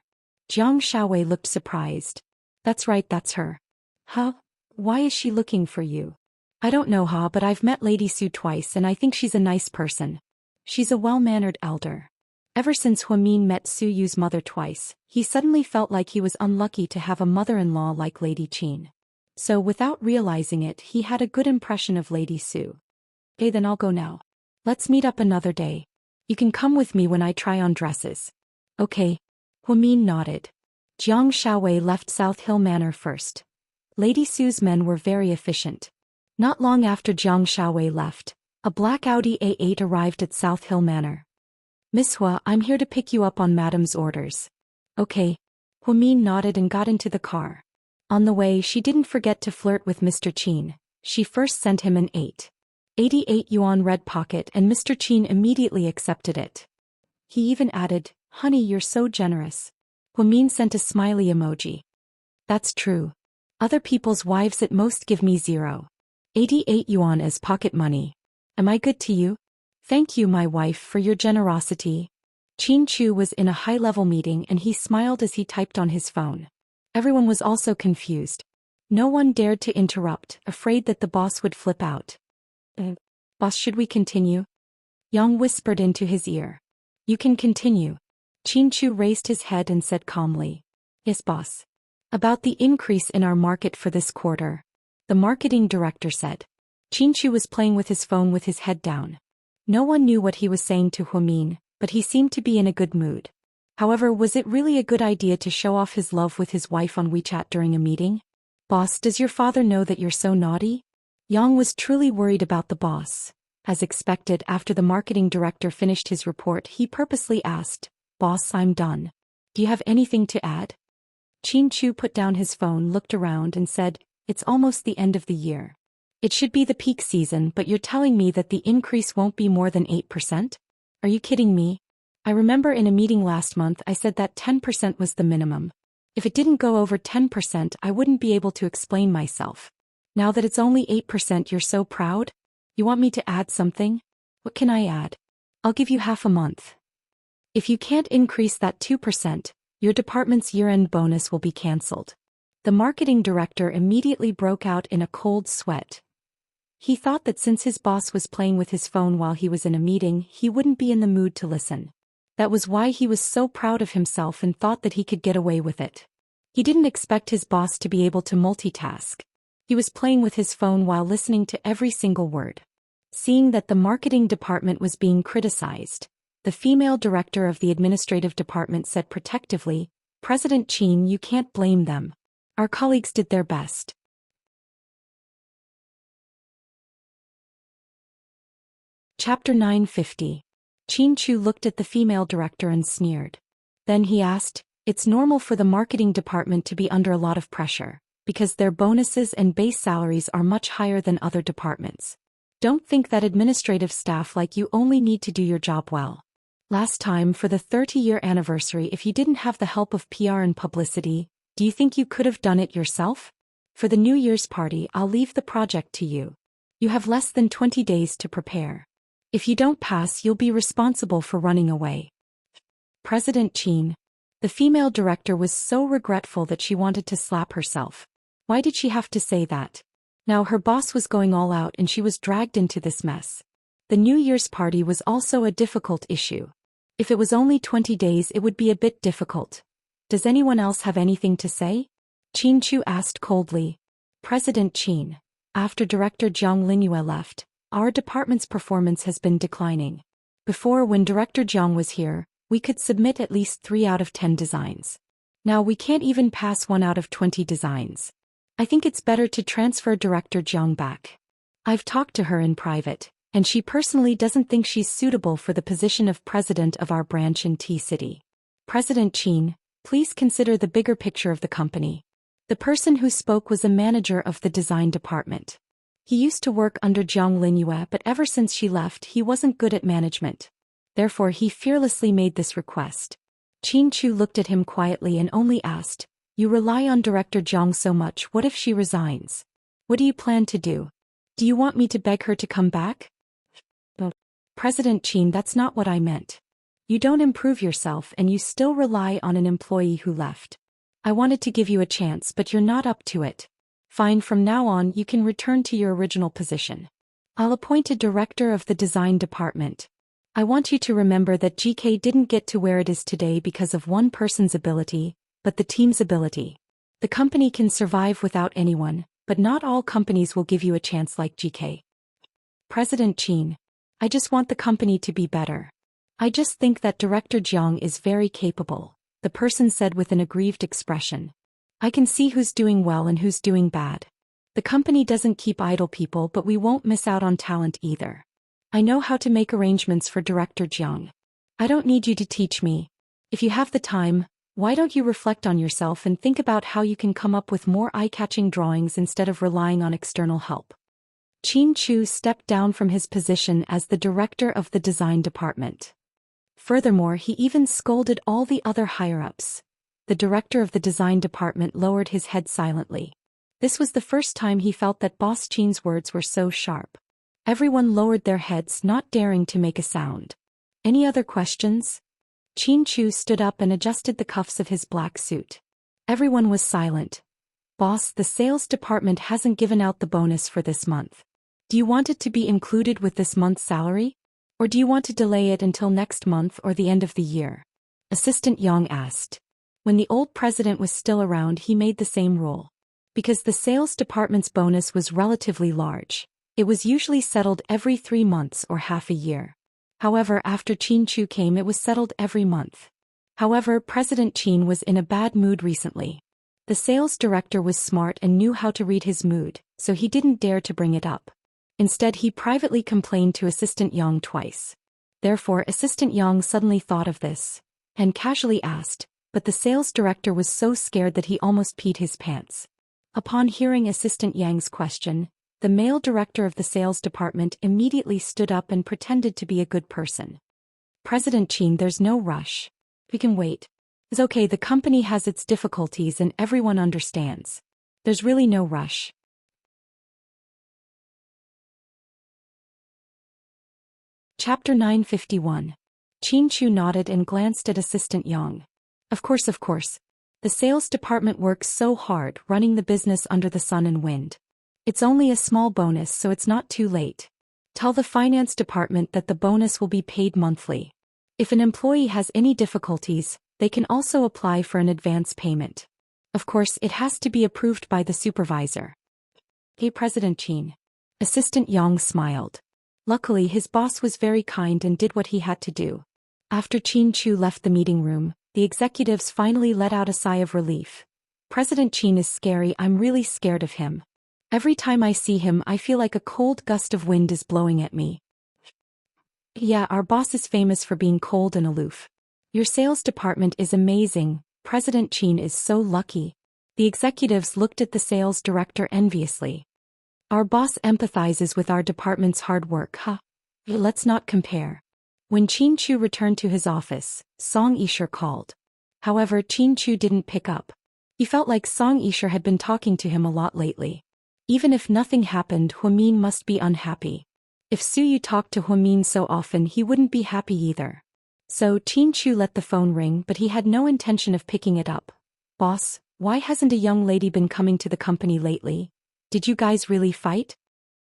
Jiang Shaowei looked surprised. That's right, that's her. Huh? Why is she looking for you? I don't know, but I've met Lady Su twice and I think she's a nice person. She's a well-mannered elder. Ever since Huamin met Su Yu's mother twice, he suddenly felt like he was unlucky to have a mother-in-law like Lady Qin. So without realizing it, he had a good impression of Lady Su. Okay, then I'll go now. Let's meet up another day. You can come with me when I try on dresses. Okay. Huamin nodded. Jiang Shaowei left South Hill Manor first. Lady Su's men were very efficient. Not long after Jiang Shaowei left, a black Audi A8 arrived at South Hill Manor. Miss Hua, I'm here to pick you up on Madam's orders. Okay. Huamin nodded and got into the car. On the way, she didn't forget to flirt with Mr. Qin. She first sent him an 88 yuan red pocket and Mr. Qin immediately accepted it. He even added, Honey, you're so generous. Huamin sent a smiley emoji. That's true. Other people's wives at most give me 88 yuan as pocket money. Am I good to you? Thank you, my wife, for your generosity. Qin Chu was in a high-level meeting and he smiled as he typed on his phone. Everyone was also confused. No one dared to interrupt, afraid that the boss would flip out. Boss, should we continue? Yang whispered into his ear. You can continue. Qin Chu raised his head and said calmly. Yes, boss. About the increase in our market for this quarter. The marketing director said. Qin Chu was playing with his phone with his head down. No one knew what he was saying to Huamin, but he seemed to be in a good mood. However, was it really a good idea to show off his love with his wife on WeChat during a meeting? Boss, does your father know that you're so naughty? Yang was truly worried about the boss. As expected, after the marketing director finished his report, he purposely asked, Boss, I'm done. Do you have anything to add? Qin Chu put down his phone, looked around and said, It's almost the end of the year. It should be the peak season, but you're telling me that the increase won't be more than 8%? Are you kidding me? I remember in a meeting last month I said that 10% was the minimum. If it didn't go over 10%, I wouldn't be able to explain myself. Now that it's only 8%, you're so proud? You want me to add something? What can I add? I'll give you half a month. If you can't increase that 2%, your department's year-end bonus will be cancelled. The marketing director immediately broke out in a cold sweat. He thought that since his boss was playing with his phone while he was in a meeting, he wouldn't be in the mood to listen. That was why he was so proud of himself and thought that he could get away with it. He didn't expect his boss to be able to multitask. He was playing with his phone while listening to every single word. Seeing that the marketing department was being criticized, the female director of the administrative department said protectively, President Qin, you can't blame them. Our colleagues did their best. Chapter 950. Qin Chu looked at the female director and sneered. Then he asked, It's normal for the marketing department to be under a lot of pressure. because their bonuses and base salaries are much higher than other departments. Don't think that administrative staff like you only need to do your job well. Last time for the 30-year anniversary, if you didn't have the help of PR and publicity, do you think you could have done it yourself? For the New Year's party, I'll leave the project to you. You have less than 20 days to prepare. If you don't pass, you'll be responsible for running away. President Chin. The female director was so regretful that she wanted to slap herself. Why did she have to say that? Now her boss was going all out and she was dragged into this mess. The New Year's party was also a difficult issue. If it was only 20 days, it would be a bit difficult. Does anyone else have anything to say? Chin Chu asked coldly. President Chin. After Director Jiang Linyue left, our department's performance has been declining. Before, when Director Jiang was here, we could submit at least 3 out of 10 designs. Now we can't even pass 1 out of 20 designs. I think it's better to transfer Director Jiang back. I've talked to her in private, and she personally doesn't think she's suitable for the position of president of our branch in T-City. President Chin, please consider the bigger picture of the company. The person who spoke was a manager of the design department. He used to work under Jiang Linyue, but ever since she left, he wasn't good at management. Therefore, he fearlessly made this request. Chin Chu looked at him quietly and only asked, "You rely on Director Jiang so much, what if she resigns? What do you plan to do? Do you want me to beg her to come back?" President Chin, that's not what I meant. You don't improve yourself and you still rely on an employee who left. I wanted to give you a chance, but you're not up to it. Fine, from now on you can return to your original position. I'll appoint a director of the design department. I want you to remember that GK didn't get to where it is today because of one person's ability, but the team's ability. The company can survive without anyone, but not all companies will give you a chance like GK. President Chin. I just want the company to be better. I just think that Director Jiang is very capable, the person said with an aggrieved expression. I can see who's doing well and who's doing bad. The company doesn't keep idle people, but we won't miss out on talent either. I know how to make arrangements for Director Jiang. I don't need you to teach me. If you have the time, why don't you reflect on yourself and think about how you can come up with more eye-catching drawings instead of relying on external help. Chin Chu stepped down from his position as the director of the design department. Furthermore, he even scolded all the other higher-ups. The director of the design department lowered his head silently. This was the first time he felt that Boss Chin's words were so sharp. Everyone lowered their heads, not daring to make a sound. Any other questions? Chin Chu stood up and adjusted the cuffs of his black suit. Everyone was silent. Boss, the sales department hasn't given out the bonus for this month. Do you want it to be included with this month's salary? Or do you want to delay it until next month or the end of the year? Assistant Yang asked. When the old president was still around, he made the same rule. Because the sales department's bonus was relatively large, it was usually settled every 3 months or half a year. However, after Chin Chu came, it was settled every month. However, President Chin was in a bad mood recently. The sales director was smart and knew how to read his mood, so he didn't dare to bring it up. Instead, he privately complained to Assistant Yang twice. Therefore, Assistant Yang suddenly thought of this, and casually asked, but the sales director was so scared that he almost peed his pants. Upon hearing Assistant Yang's question, the male director of the sales department immediately stood up and pretended to be a good person. President Chin, there's no rush. We can wait. It's okay, the company has its difficulties and everyone understands. There's really no rush. Chapter 951. Chin Chu nodded and glanced at Assistant Yang. Of course. The sales department works so hard running the business under the sun and wind. It's only a small bonus, so it's not too late. Tell the finance department that the bonus will be paid monthly. If an employee has any difficulties, they can also apply for an advance payment. Of course, it has to be approved by the supervisor. Hey, President Chin. Assistant Yang smiled. Luckily, his boss was very kind and did what he had to do. After Chin Chu left the meeting room, the executives finally let out a sigh of relief. President Chin is scary, I'm really scared of him. Every time I see him, I feel like a cold gust of wind is blowing at me. Yeah, our boss is famous for being cold and aloof. Your sales department is amazing, President Chin is so lucky. The executives looked at the sales director enviously. Our boss empathizes with our department's hard work, huh? Let's not compare. When Chin Chu returned to his office, Song Yisher called. However, Chin Chu didn't pick up. He felt like Song Yisher had been talking to him a lot lately. Even if nothing happened, Huamin must be unhappy. If Suyu talked to Huamin so often, he wouldn't be happy either. So Chin Chu let the phone ring, but he had no intention of picking it up. Boss, why hasn't a young lady been coming to the company lately? Did you guys really fight?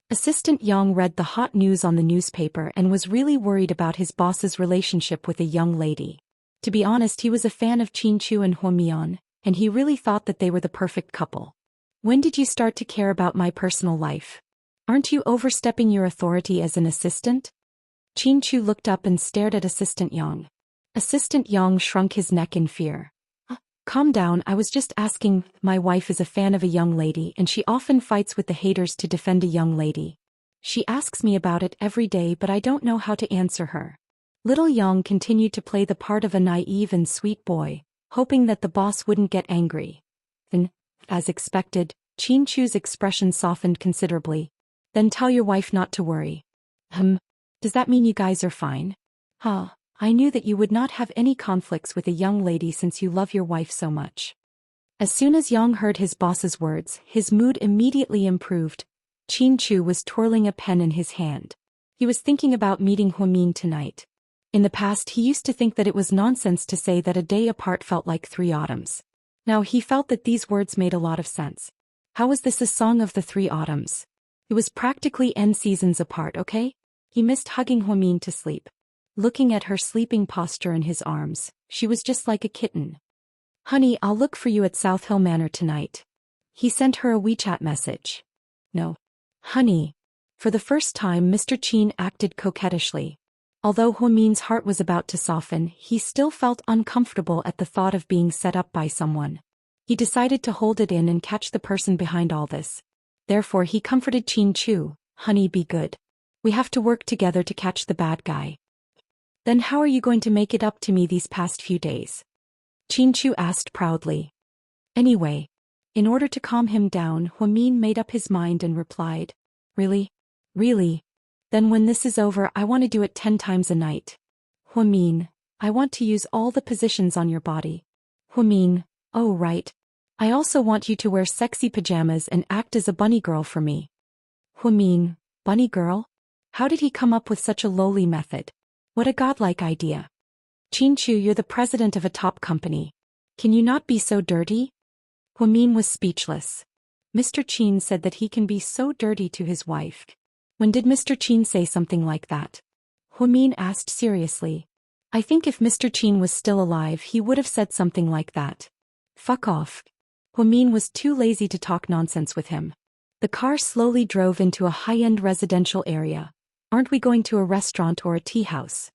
Assistant Yang read the hot news on the newspaper and was really worried about his boss's relationship with a young lady. To be honest, he was a fan of Chin Chu and Huamian, and he really thought that they were the perfect couple. When did you start to care about my personal life? Aren't you overstepping your authority as an assistant? Chin Chu looked up and stared at Assistant Yang. Assistant Yang shrunk his neck in fear. Calm down, I was just asking. My wife is a fan of a young lady and she often fights with the haters to defend a young lady. She asks me about it every day, but I don't know how to answer her. Little Yang continued to play the part of a naive and sweet boy, hoping that the boss wouldn't get angry. Then, as expected, Chin Chu's expression softened considerably. Then tell your wife not to worry. Does that mean you guys are fine? I knew that you would not have any conflicts with a young lady since you love your wife so much. As soon as Yang heard his boss's words, his mood immediately improved. Chin Chu was twirling a pen in his hand. He was thinking about meeting Huamin tonight. In the past, he used to think that it was nonsense to say that a day apart felt like 3 autumns. Now he felt that these words made a lot of sense. How was this a song of the 3 autumns? It was practically N seasons apart, okay? He missed hugging Huamin to sleep. Looking at her sleeping posture in his arms, she was just like a kitten. Honey, I'll look for you at South Hill Manor tonight. He sent her a WeChat message. No. Honey. For the first time, Mr. Chin acted coquettishly. Although Huamin's heart was about to soften, he still felt uncomfortable at the thought of being set up by someone. He decided to hold it in and catch the person behind all this. Therefore he comforted Chin Chu. Honey, be good. We have to work together to catch the bad guy. Then how are you going to make it up to me these past few days? Chin Chu asked proudly. Anyway. In order to calm him down, Huamin made up his mind and replied. Really? Really? Then when this is over, I want to do it 10 times a night. Huamin, I want to use all the positions on your body. Huamin, oh right. I also want you to wear sexy pajamas and act as a bunny girl for me. Huamin, bunny girl? How did he come up with such a lowly method? What a godlike idea. Chin Chu, you're the president of a top company. Can you not be so dirty? Huamin was speechless. Mr. Chin said that he can be so dirty to his wife. When did Mr. Chin say something like that? Huamin asked seriously. I think if Mr. Chin was still alive, he would have said something like that. Fuck off. Huamin was too lazy to talk nonsense with him. The car slowly drove into a high-end residential area. Aren't we going to a restaurant or a tea house?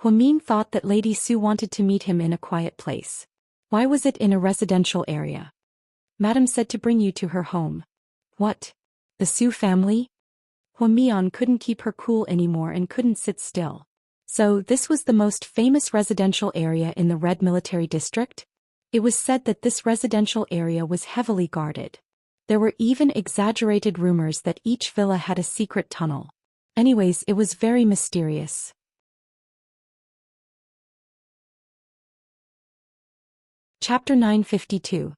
Huamin thought that Lady Su wanted to meet him in a quiet place. Why was it in a residential area? Madam said to bring you to her home. What? The Su family? Huamian couldn't keep her cool anymore and couldn't sit still. So this was the most famous residential area in the Red Military District? It was said that this residential area was heavily guarded. There were even exaggerated rumors that each villa had a secret tunnel. Anyways, it was very mysterious. Chapter 952.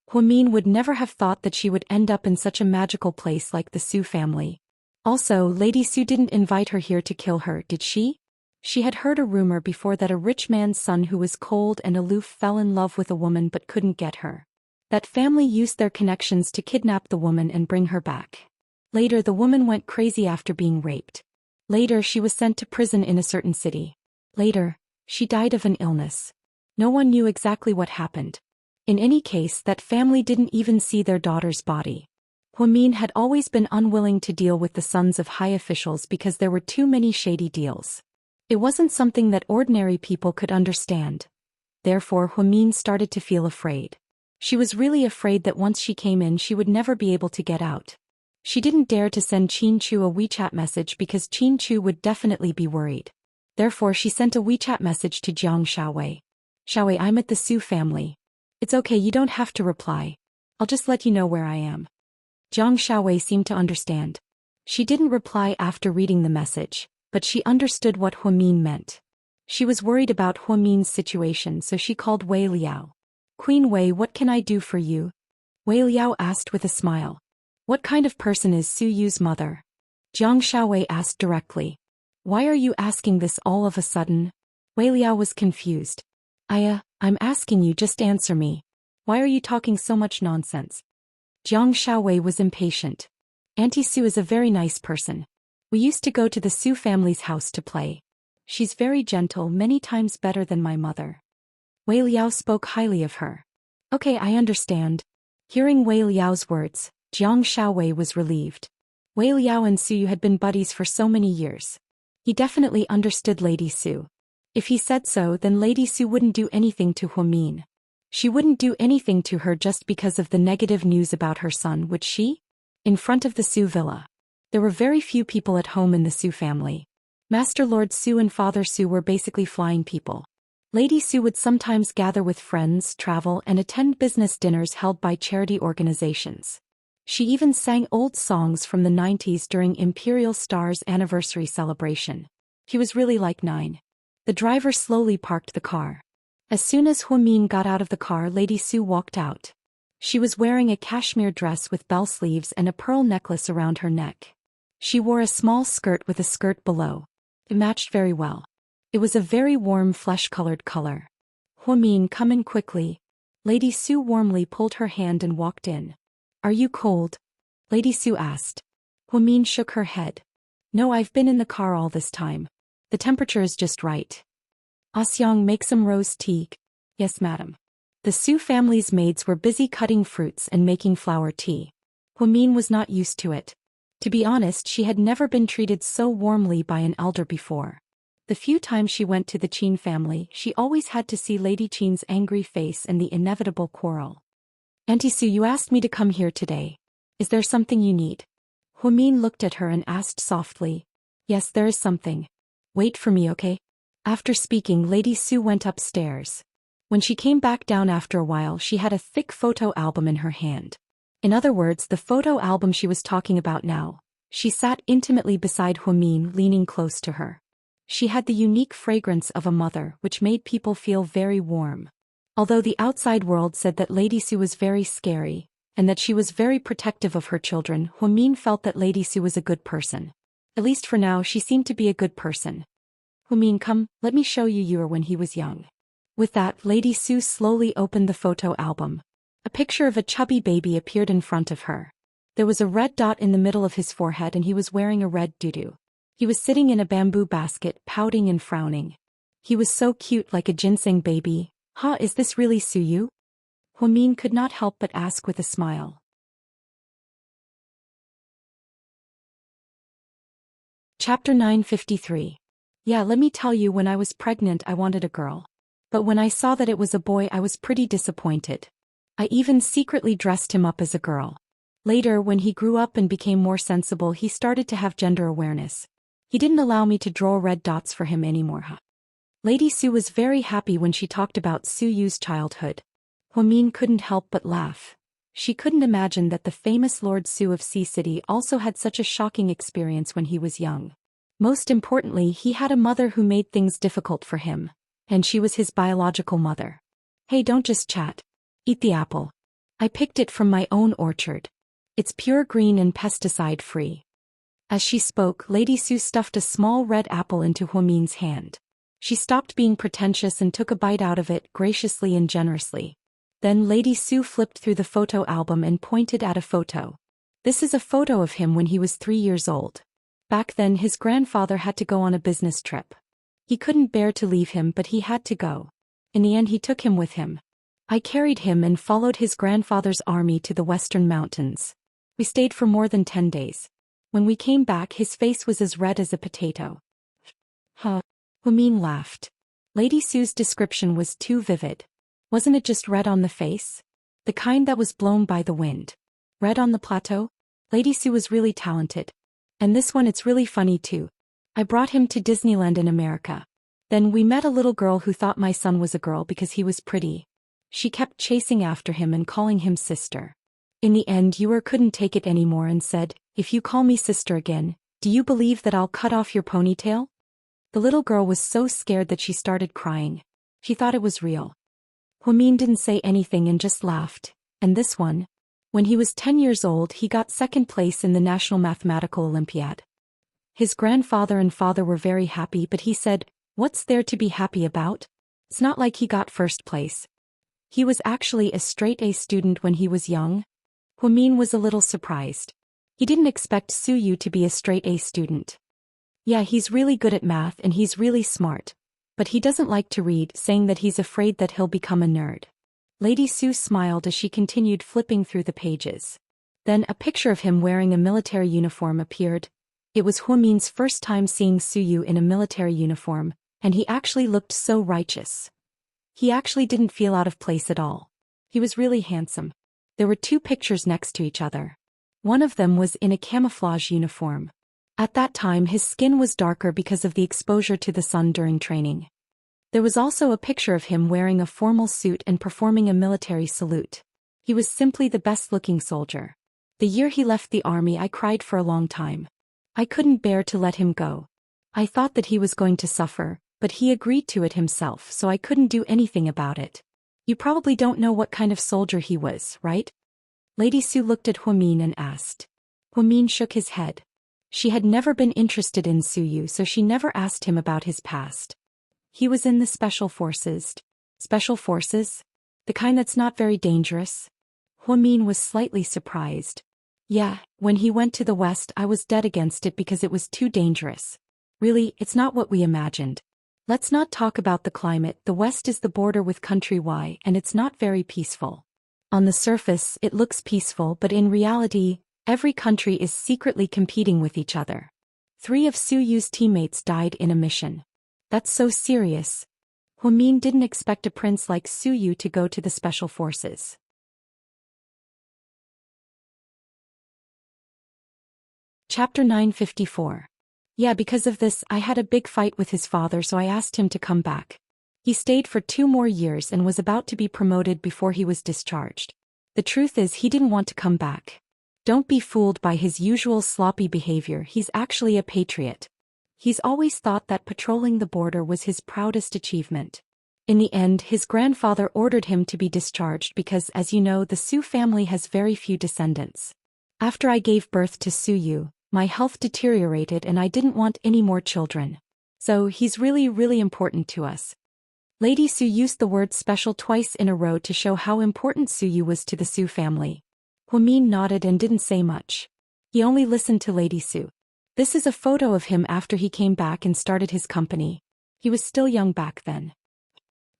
Huamin would never have thought that she would end up in such a magical place like the Su family. Also, Lady Su didn't invite her here to kill her, did she? She had heard a rumor before that a rich man's son who was cold and aloof fell in love with a woman but couldn't get her. That family used their connections to kidnap the woman and bring her back. Later, the woman went crazy after being raped. Later, she was sent to prison in a certain city. Later, she died of an illness. No one knew exactly what happened. In any case, that family didn't even see their daughter's body. Huamin had always been unwilling to deal with the sons of high officials because there were too many shady deals. It wasn't something that ordinary people could understand. Therefore, Huamin started to feel afraid. She was really afraid that once she came in, she would never be able to get out. She didn't dare to send Chin Chu a WeChat message because Chin Chu would definitely be worried. Therefore, she sent a WeChat message to Jiang Xiaowei. Xiaowei, I'm at the Su family. It's okay, you don't have to reply. I'll just let you know where I am. Jiang Xiaowei seemed to understand. She didn't reply after reading the message, but she understood what Huamin meant. She was worried about Huamin's situation, so she called Wei Liao. Queen Wei, what can I do for you? Wei Liao asked with a smile. What kind of person is Su Yu's mother? Jiang Xiaowei asked directly. Why are you asking this all of a sudden? Wei Liao was confused. I'm asking you, just answer me. Why are you talking so much nonsense? Jiang Xiaowei was impatient. Auntie Su is a very nice person. We used to go to the Su family's house to play. She's very gentle, many times better than my mother. Wei Liao spoke highly of her. Okay, I understand. Hearing Wei Liao's words, Jiang Xiaowei was relieved. Wei Liao and Su Yu had been buddies for so many years. He definitely understood Lady Su. If he said so, then Lady Su wouldn't do anything to Huamin. She wouldn't do anything to her just because of the negative news about her son, would she? In front of the Su villa. There were very few people at home in the Su family. Master Lord Su and Father Su were basically flying people. Lady Su would sometimes gather with friends, travel, and attend business dinners held by charity organizations. She even sang old songs from the 90s during Imperial Star's anniversary celebration. He was really like 9. The driver slowly parked the car. As soon as Huamin got out of the car, Lady Su walked out. She was wearing a cashmere dress with bell sleeves and a pearl necklace around her neck. She wore a small skirt with a skirt below. It matched very well. It was a very warm flesh-colored color. Huamin, come in quickly. Lady Su warmly pulled her hand and walked in. Are you cold? Lady Su asked. Huamin shook her head. No, I've been in the car all this time. The temperature is just right. Asyong, make some rose tea. Yes, madam. The Su family's maids were busy cutting fruits and making flower tea. Huamin was not used to it. To be honest, she had never been treated so warmly by an elder before. The few times she went to the Qin family, she always had to see Lady Qin's angry face and the inevitable quarrel. Auntie Su, you asked me to come here today. Is there something you need? Huamin looked at her and asked softly. Yes, there is something. Wait for me, okay? After speaking, Lady Su went upstairs. When she came back down after a while, she had a thick photo album in her hand. In other words, the photo album she was talking about now. She sat intimately beside Huamin, leaning close to her. She had the unique fragrance of a mother, which made people feel very warm. Although the outside world said that Lady Su was very scary, and that she was very protective of her children, Huamin felt that Lady Su was a good person. At least for now, she seemed to be a good person. Huamin, come, let me show you Yu when he was young. With that, Lady Su slowly opened the photo album. A picture of a chubby baby appeared in front of her. There was a red dot in the middle of his forehead and he was wearing a red doo-doo. He was sitting in a bamboo basket, pouting and frowning. He was so cute, like a ginseng baby. Is this really Su Yu? Huamin could not help but ask with a smile. Chapter 953. Yeah, let me tell you, when I was pregnant I wanted a girl. But when I saw that it was a boy I was pretty disappointed. I even secretly dressed him up as a girl. Later, when he grew up and became more sensible, he started to have gender awareness. He didn't allow me to draw red dots for him anymore. Lady Su was very happy when she talked about Su Yu's childhood. Huamin couldn't help but laugh. She couldn't imagine that the famous Lord Su of Sea City also had such a shocking experience when he was young. Most importantly, he had a mother who made things difficult for him. And she was his biological mother. Hey, don't just chat. Eat the apple. I picked it from my own orchard. It's pure green and pesticide-free. As she spoke, Lady Su stuffed a small red apple into Huamin's hand. She stopped being pretentious and took a bite out of it, graciously and generously. Then Lady Su flipped through the photo album and pointed at a photo. This is a photo of him when he was 3 years old. Back then his grandfather had to go on a business trip. He couldn't bear to leave him, but he had to go. In the end he took him with him. I carried him and followed his grandfather's army to the western mountains. We stayed for more than 10 days. When we came back his face was as red as a potato. Huamin laughed. Lady Su's description was too vivid. Wasn't it just red on the face? The kind that was blown by the wind. Red on the plateau? Lady Su was really talented. And this one, it's really funny too. I brought him to Disneyland in America. Then we met a little girl who thought my son was a girl because he was pretty. She kept chasing after him and calling him sister. In the end couldn't take it anymore and said, "If you call me sister again, do you believe that I'll cut off your ponytail?" The little girl was so scared that she started crying. She thought it was real. Huamin didn't say anything and just laughed. And this one? When he was 10 years old, he got second place in the National Mathematical Olympiad. His grandfather and father were very happy, but he said, "What's there to be happy about? It's not like he got first place." He was actually a straight A student when he was young. Huamin was a little surprised. He didn't expect Suyu to be a straight A student. Yeah, he's really good at math and he's really smart. But he doesn't like to read, saying that he's afraid that he'll become a nerd. Lady Su smiled as she continued flipping through the pages. Then a picture of him wearing a military uniform appeared. It was Huamin's first time seeing Suyu in a military uniform, and he actually looked so righteous. He actually didn't feel out of place at all. He was really handsome. There were two pictures next to each other. One of them was in a camouflage uniform. At that time his skin was darker because of the exposure to the sun during training. There was also a picture of him wearing a formal suit and performing a military salute. He was simply the best-looking soldier. The year he left the army I cried for a long time. I couldn't bear to let him go. I thought that he was going to suffer, but he agreed to it himself, so I couldn't do anything about it. You probably don't know what kind of soldier he was, right? Lady Su looked at Huamin and asked. Huamin shook his head. She had never been interested in Suyu, so she never asked him about his past. He was in the Special Forces. Special Forces? The kind that's not very dangerous? Huamin was slightly surprised. Yeah, when he went to the West I was dead against it because it was too dangerous. Really, it's not what we imagined. Let's not talk about the climate. The West is the border with country Y and it's not very peaceful. On the surface, it looks peaceful, but in reality, every country is secretly competing with each other. 3 of Suyu's teammates died in a mission. That's so serious. Huamin didn't expect a prince like Suyu to go to the Special Forces. Chapter 954. Yeah, because of this, I had a big fight with his father, so I asked him to come back. He stayed for 2 more years and was about to be promoted before he was discharged. The truth is, he didn't want to come back. Don't be fooled by his usual sloppy behavior. He's actually a patriot. He's always thought that patrolling the border was his proudest achievement. In the end, his grandfather ordered him to be discharged because, as you know, the Su family has very few descendants. After I gave birth to Suyu, my health deteriorated and I didn't want any more children. So he's really important to us. Lady Su used the word special twice in a row to show how important Suyu was to the Su family. Huamin nodded and didn't say much. He only listened to Lady Su. This is a photo of him after he came back and started his company. He was still young back then.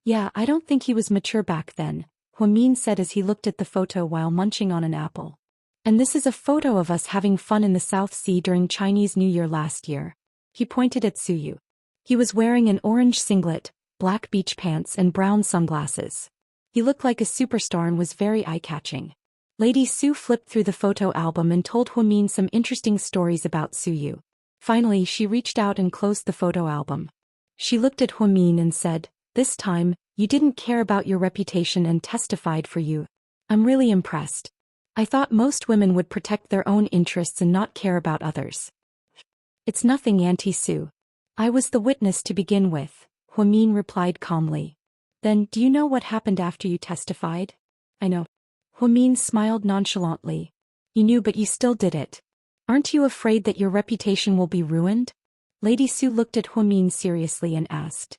Yeah, I don't think he was mature back then, Huamin said as he looked at the photo while munching on an apple. And this is a photo of us having fun in the South Sea during Chinese New Year last year. He pointed at Suyu. He was wearing an orange singlet, black beach pants and brown sunglasses. He looked like a superstar and was very eye-catching. Lady Su flipped through the photo album and told Huamin some interesting stories about Suyu. Finally, she reached out and closed the photo album. She looked at Huamin and said, "This time, you didn't care about your reputation and testified for you. I'm really impressed. I thought most women would protect their own interests and not care about others." "It's nothing, Auntie Su. I was the witness to begin with," Huamin replied calmly. "Then, do you know what happened after you testified?" "I know." Huamin smiled nonchalantly. "You knew, but you still did it. Aren't you afraid that your reputation will be ruined?" Lady Su looked at Huamin seriously and asked.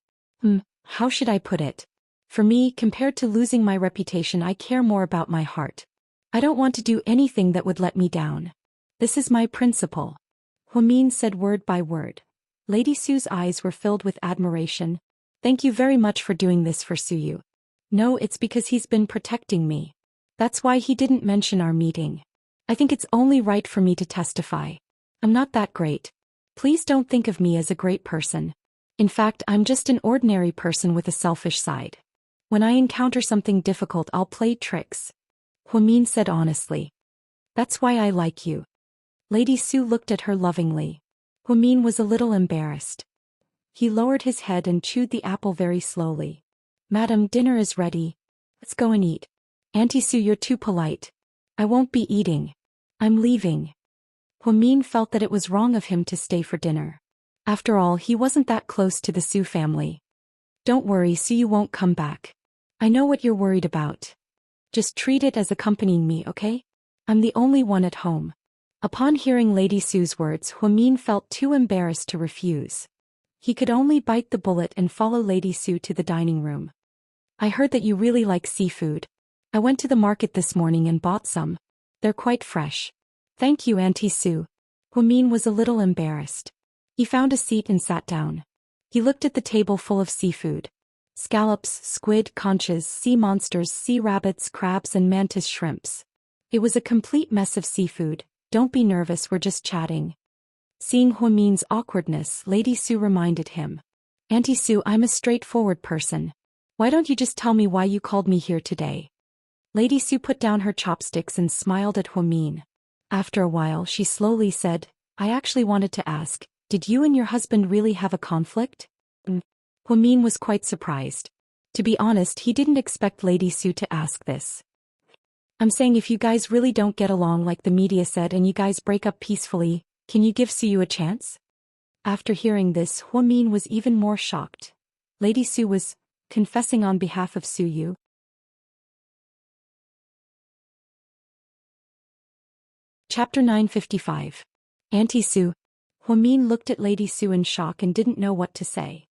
How should I put it? For me, compared to losing my reputation, I care more about my heart. I don't want to do anything that would let me down. This is my principle." Huamin said word by word. Lady Su's eyes were filled with admiration. "Thank you very much for doing this for Suyu." "No, it's because he's been protecting me. That's why he didn't mention our meeting. I think it's only right for me to testify. I'm not that great. Please don't think of me as a great person. In fact, I'm just an ordinary person with a selfish side. When I encounter something difficult, I'll play tricks." Huamin said honestly. "That's why I like you." Lady Su looked at her lovingly. Huamin was a little embarrassed. He lowered his head and chewed the apple very slowly. "Madam, dinner is ready. Let's go and eat." "Auntie Su, you're too polite. I won't be eating. I'm leaving. Huamin felt that it was wrong of him to stay for dinner. After all, he wasn't that close to the Su family. Don't worry, Su won't come back. I know what you're worried about. Just treat it as accompanying me, okay? I'm the only one at home. Upon hearing Lady Su's words, Huamin felt too embarrassed to refuse. He could only bite the bullet and follow Lady Su to the dining room. I heard that you really like seafood. I went to the market this morning and bought some. They're quite fresh. Thank you, Auntie Su. Huamin was a little embarrassed. He found a seat and sat down. He looked at the table full of seafood. Scallops, squid, conches, sea monsters, sea rabbits, crabs and mantis shrimps. It was a complete mess of seafood. Don't be nervous, we're just chatting. Seeing Huamin's awkwardness, Lady Su reminded him. Auntie Su, I'm a straightforward person. Why don't you just tell me why you called me here today? Lady Su put down her chopsticks and smiled at Huamin. After a while, she slowly said, I actually wanted to ask, did you and your husband really have a conflict? Huamin was quite surprised. To be honest, he didn't expect Lady Su to ask this. I'm saying if you guys really don't get along like the media said and you guys break up peacefully, can you give Su a chance? After hearing this, Huamin was even more shocked. Lady Su was confessing on behalf of Su. Chapter 955. Auntie Su. Huamin looked at Lady Su in shock and didn't know what to say.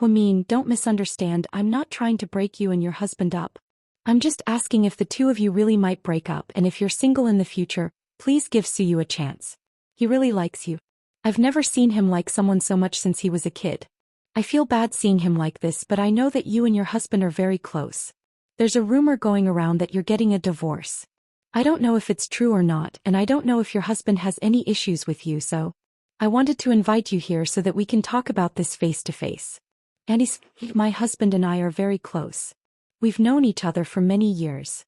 Huamin, don't misunderstand, I'm not trying to break you and your husband up. I'm just asking if the two of you really might break up, and if you're single in the future, please give Su a chance. He really likes you. I've never seen him like someone so much since he was a kid. I feel bad seeing him like this, but I know that you and your husband are very close. There's a rumor going around that you're getting a divorce. I don't know if it's true or not, and I don't know if your husband has any issues with you, so I wanted to invite you here so that we can talk about this face to face. And my husband and I are very close. We've known each other for many years.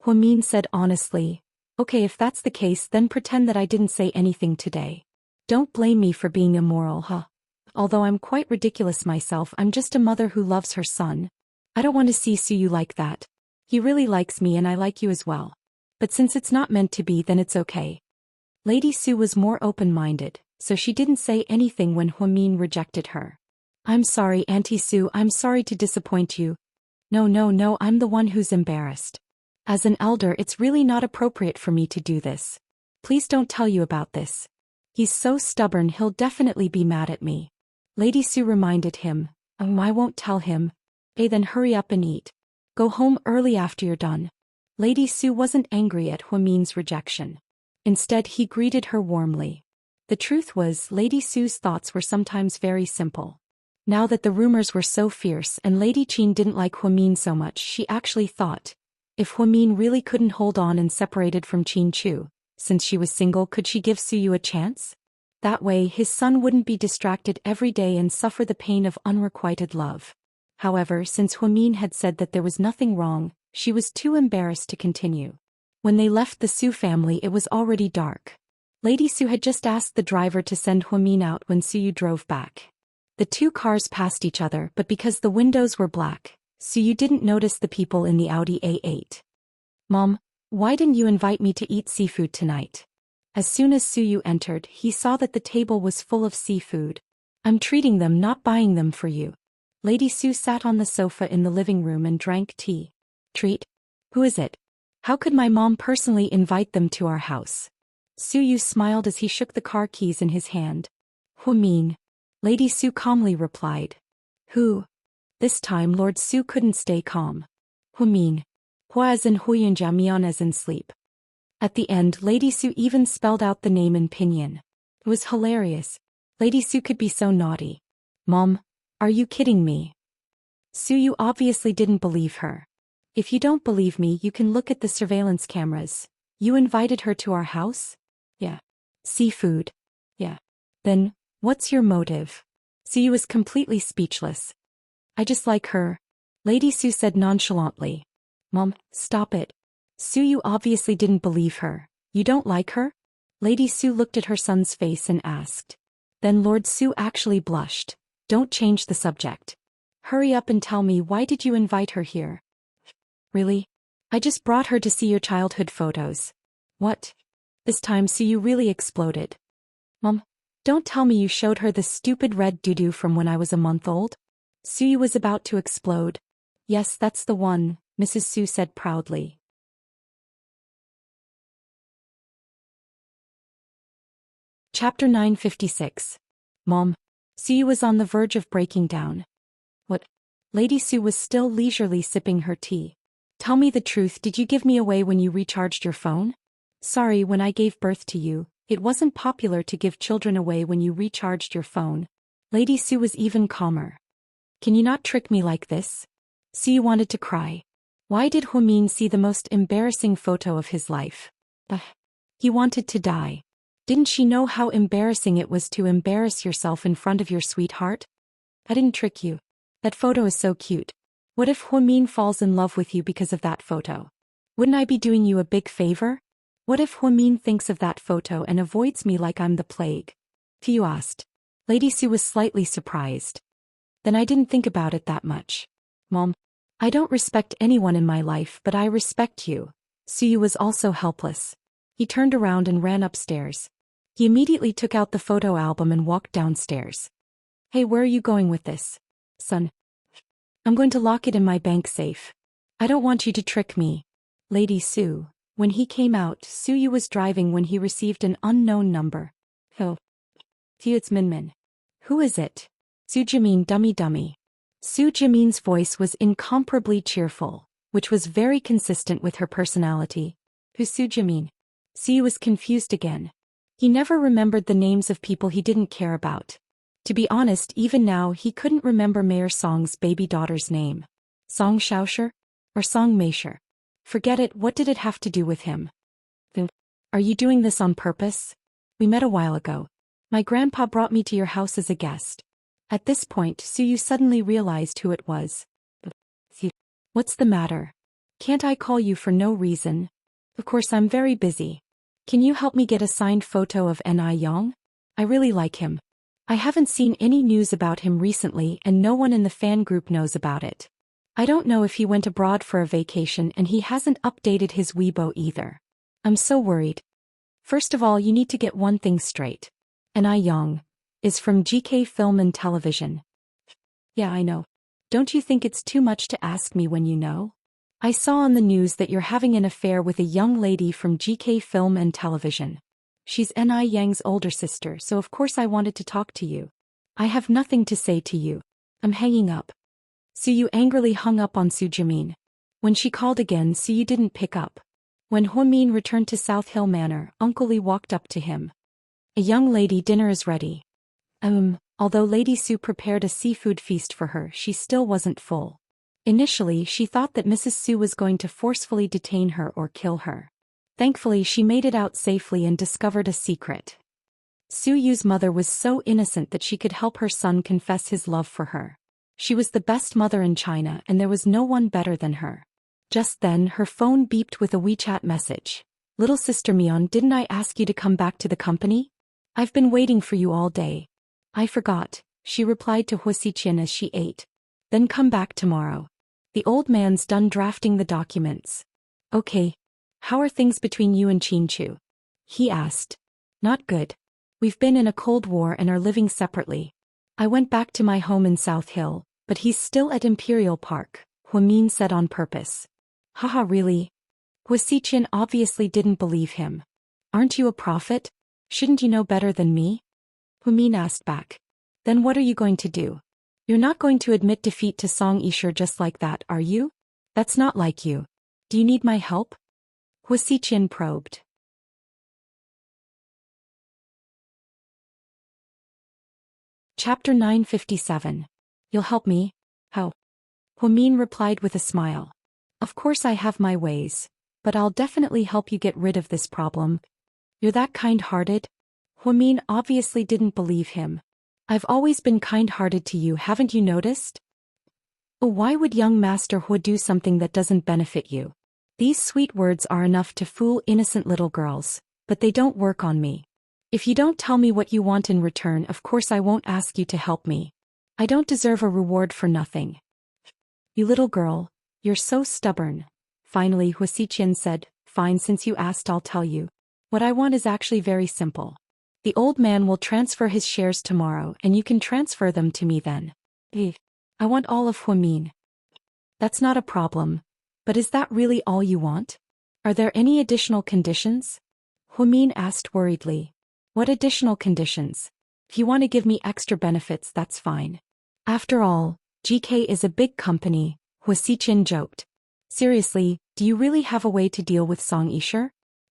Huamin said honestly, okay, if that's the case, then pretend that I didn't say anything today. Don't blame me for being immoral, huh? Although I'm quite ridiculous myself, I'm just a mother who loves her son. I don't want to see Su like that. He really likes me and I like you as well. But since it's not meant to be, then it's okay. Lady Su was more open-minded, so she didn't say anything when Huamin rejected her. I'm sorry, Auntie Su, I'm sorry to disappoint you. No, I'm the one who's embarrassed. As an elder, it's really not appropriate for me to do this. Please don't tell you about this. He's so stubborn, he'll definitely be mad at me. Lady Su reminded him. I won't tell him. Then hurry up and eat. Go home early after you're done. Lady Su wasn't angry at Huamin's rejection. Instead, he greeted her warmly. The truth was, Lady Su's thoughts were sometimes very simple. Now that the rumors were so fierce and Lady Qin didn't like Huamin so much, she actually thought, if Huamin really couldn't hold on and separated from Qin Chu, since she was single, could she give Su a chance? That way, his son wouldn't be distracted every day and suffer the pain of unrequited love. However, since Huamin had said that there was nothing wrong, she was too embarrassed to continue. When they left the Su family, it was already dark. Lady Su had just asked the driver to send Huamin out when Su drove back. The two cars passed each other, but because the windows were black, Su didn't notice the people in the Audi A8. Mom, why didn't you invite me to eat seafood tonight? As soon as Su entered, he saw that the table was full of seafood. I'm treating them, not buying them for you. Lady Su sat on the sofa in the living room and drank tea. Treat? Who is it? How could my mom personally invite them to our house? Su smiled as he shook the car keys in his hand. Huamin. Lady Su calmly replied. Who? This time Lord Su couldn't stay calm. Huamin. Hua as in Huyanja, Mian as in sleep. At the end, Lady Su even spelled out the name in pinyin. It was hilarious. Lady Su could be so naughty. Mom, are you kidding me? Su obviously didn't believe her. If you don't believe me, you can look at the surveillance cameras. You invited her to our house? Yeah. Seafood? Yeah. Then, what's your motive? Su was completely speechless. I just like her. Lady Su said nonchalantly. Mom, stop it. Su obviously didn't believe her. You don't like her? Lady Su looked at her son's face and asked. Then Lord Su actually blushed. Don't change the subject. Hurry up and tell me, why did you invite her here? Really? I just brought her to see your childhood photos. What? This time Suyu really exploded. Mom, don't tell me you showed her the stupid red doo-doo from when I was a month old? Suyu was about to explode. Yes, that's the one, Mrs. Su said proudly. Chapter 956. Mom. Suyu was on the verge of breaking down. What? Lady Su was still leisurely sipping her tea. Tell me the truth, did you give me away when you recharged your phone? Sorry, when I gave birth to you, it wasn't popular to give children away when you recharged your phone. Lady Su was even calmer. Can you not trick me like this? Suyu wanted to cry. Why did Huimin see the most embarrassing photo of his life? He wanted to die. Didn't she know how embarrassing it was to embarrass yourself in front of your sweetheart? I didn't trick you. That photo is so cute. What if Huimin falls in love with you because of that photo? Wouldn't I be doing you a big favor? What if Huimin thinks of that photo and avoids me like I'm the plague? Tiu asked. Lady Su was slightly surprised. Then I didn't think about it that much. Mom, I don't respect anyone in my life, but I respect you. Suyu was also helpless. He turned around and ran upstairs. He immediately took out the photo album and walked downstairs. Hey, where are you going with this? Son. I'm going to lock it in my bank safe. I don't want you to trick me. Lady Su. When he came out, Suyu was driving when he received an unknown number. Oh. It's Minmin. Who is it? Su Jimin dummy. Su Jimin's voice was incomparably cheerful, which was very consistent with her personality. Who's Su Jimin? Suyu was confused again. He never remembered the names of people he didn't care about. To be honest, even now he couldn't remember Mayor Song's baby daughter's name. Song Shaosher? Or Song Meisher? Forget it, what did it have to do with him? Are you doing this on purpose? We met a while ago. My grandpa brought me to your house as a guest. At this point, Suyu suddenly realized who it was. What's the matter? Can't I call you for no reason? Of course I'm very busy. Can you help me get a signed photo of Ni Yang? I really like him. I haven't seen any news about him recently and no one in the fan group knows about it. I don't know if he went abroad for a vacation and he hasn't updated his Weibo either. I'm so worried. First of all, you need to get one thing straight. Ni Yang is from GK Film and Television. Yeah, I know. Don't you think it's too much to ask me when you know? I saw on the news that you're having an affair with a young lady from GK Film and Television. She's Ni Yang's older sister, so of course I wanted to talk to you. I have nothing to say to you. I'm hanging up. Suyu angrily hung up on Su Jimin. When she called again, Suyu didn't pick up. When Huimin returned to South Hill Manor, Uncle Lee walked up to him. A young lady, dinner is ready. Although Lady Su prepared a seafood feast for her, she still wasn't full. Initially, she thought that Mrs. Su was going to forcefully detain her or kill her. Thankfully, she made it out safely and discovered a secret. Suyu's mother was so innocent that she could help her son confess his love for her. She was the best mother in China and there was no one better than her. Just then, her phone beeped with a WeChat message. Little sister Mion, didn't I ask you to come back to the company? I've been waiting for you all day. I forgot, she replied to Huasiqian as she ate. Then come back tomorrow. The old man's done drafting the documents. Okay. How are things between you and Chinchu? He asked. Not good. We've been in a cold war and are living separately. I went back to my home in South Hill, but he's still at Imperial Park, Huimin said on purpose. Haha, really? Huasiqian obviously didn't believe him. Aren't you a prophet? Shouldn't you know better than me? Huimin asked back. Then what are you going to do? You're not going to admit defeat to Song Yisher just like that, are you? That's not like you. Do you need my help? Huasiqian probed. Chapter 957. You'll help me? How? Huimin replied with a smile. Of course I have my ways, but I'll definitely help you get rid of this problem. You're that kind-hearted? Huimin obviously didn't believe him. I've always been kind-hearted to you, haven't you noticed? Oh, why would young Master Hu do something that doesn't benefit you? These sweet words are enough to fool innocent little girls, but they don't work on me. If you don't tell me what you want in return, of course I won't ask you to help me. I don't deserve a reward for nothing. You little girl, you're so stubborn. Finally Huasiqian said, fine, since you asked I'll tell you. What I want is actually very simple. The old man will transfer his shares tomorrow and you can transfer them to me then. I want all of Huamin. That's not a problem. But is that really all you want? Are there any additional conditions? Huamin asked worriedly. What additional conditions? If you want to give me extra benefits, that's fine. After all, GK is a big company, Huasiqian joked. Seriously, do you really have a way to deal with Song Yisher?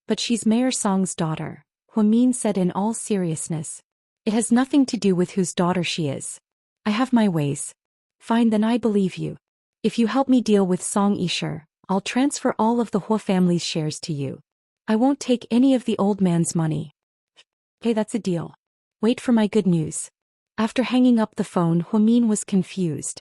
But she's Mayor Song's daughter, Huamin said in all seriousness. It has nothing to do with whose daughter she is. I have my ways. Fine, then I believe you. If you help me deal with Song Yisher, I'll transfer all of the Hua family's shares to you. I won't take any of the old man's money. Okay, that's a deal. Wait for my good news. After hanging up the phone, Huamin was confused.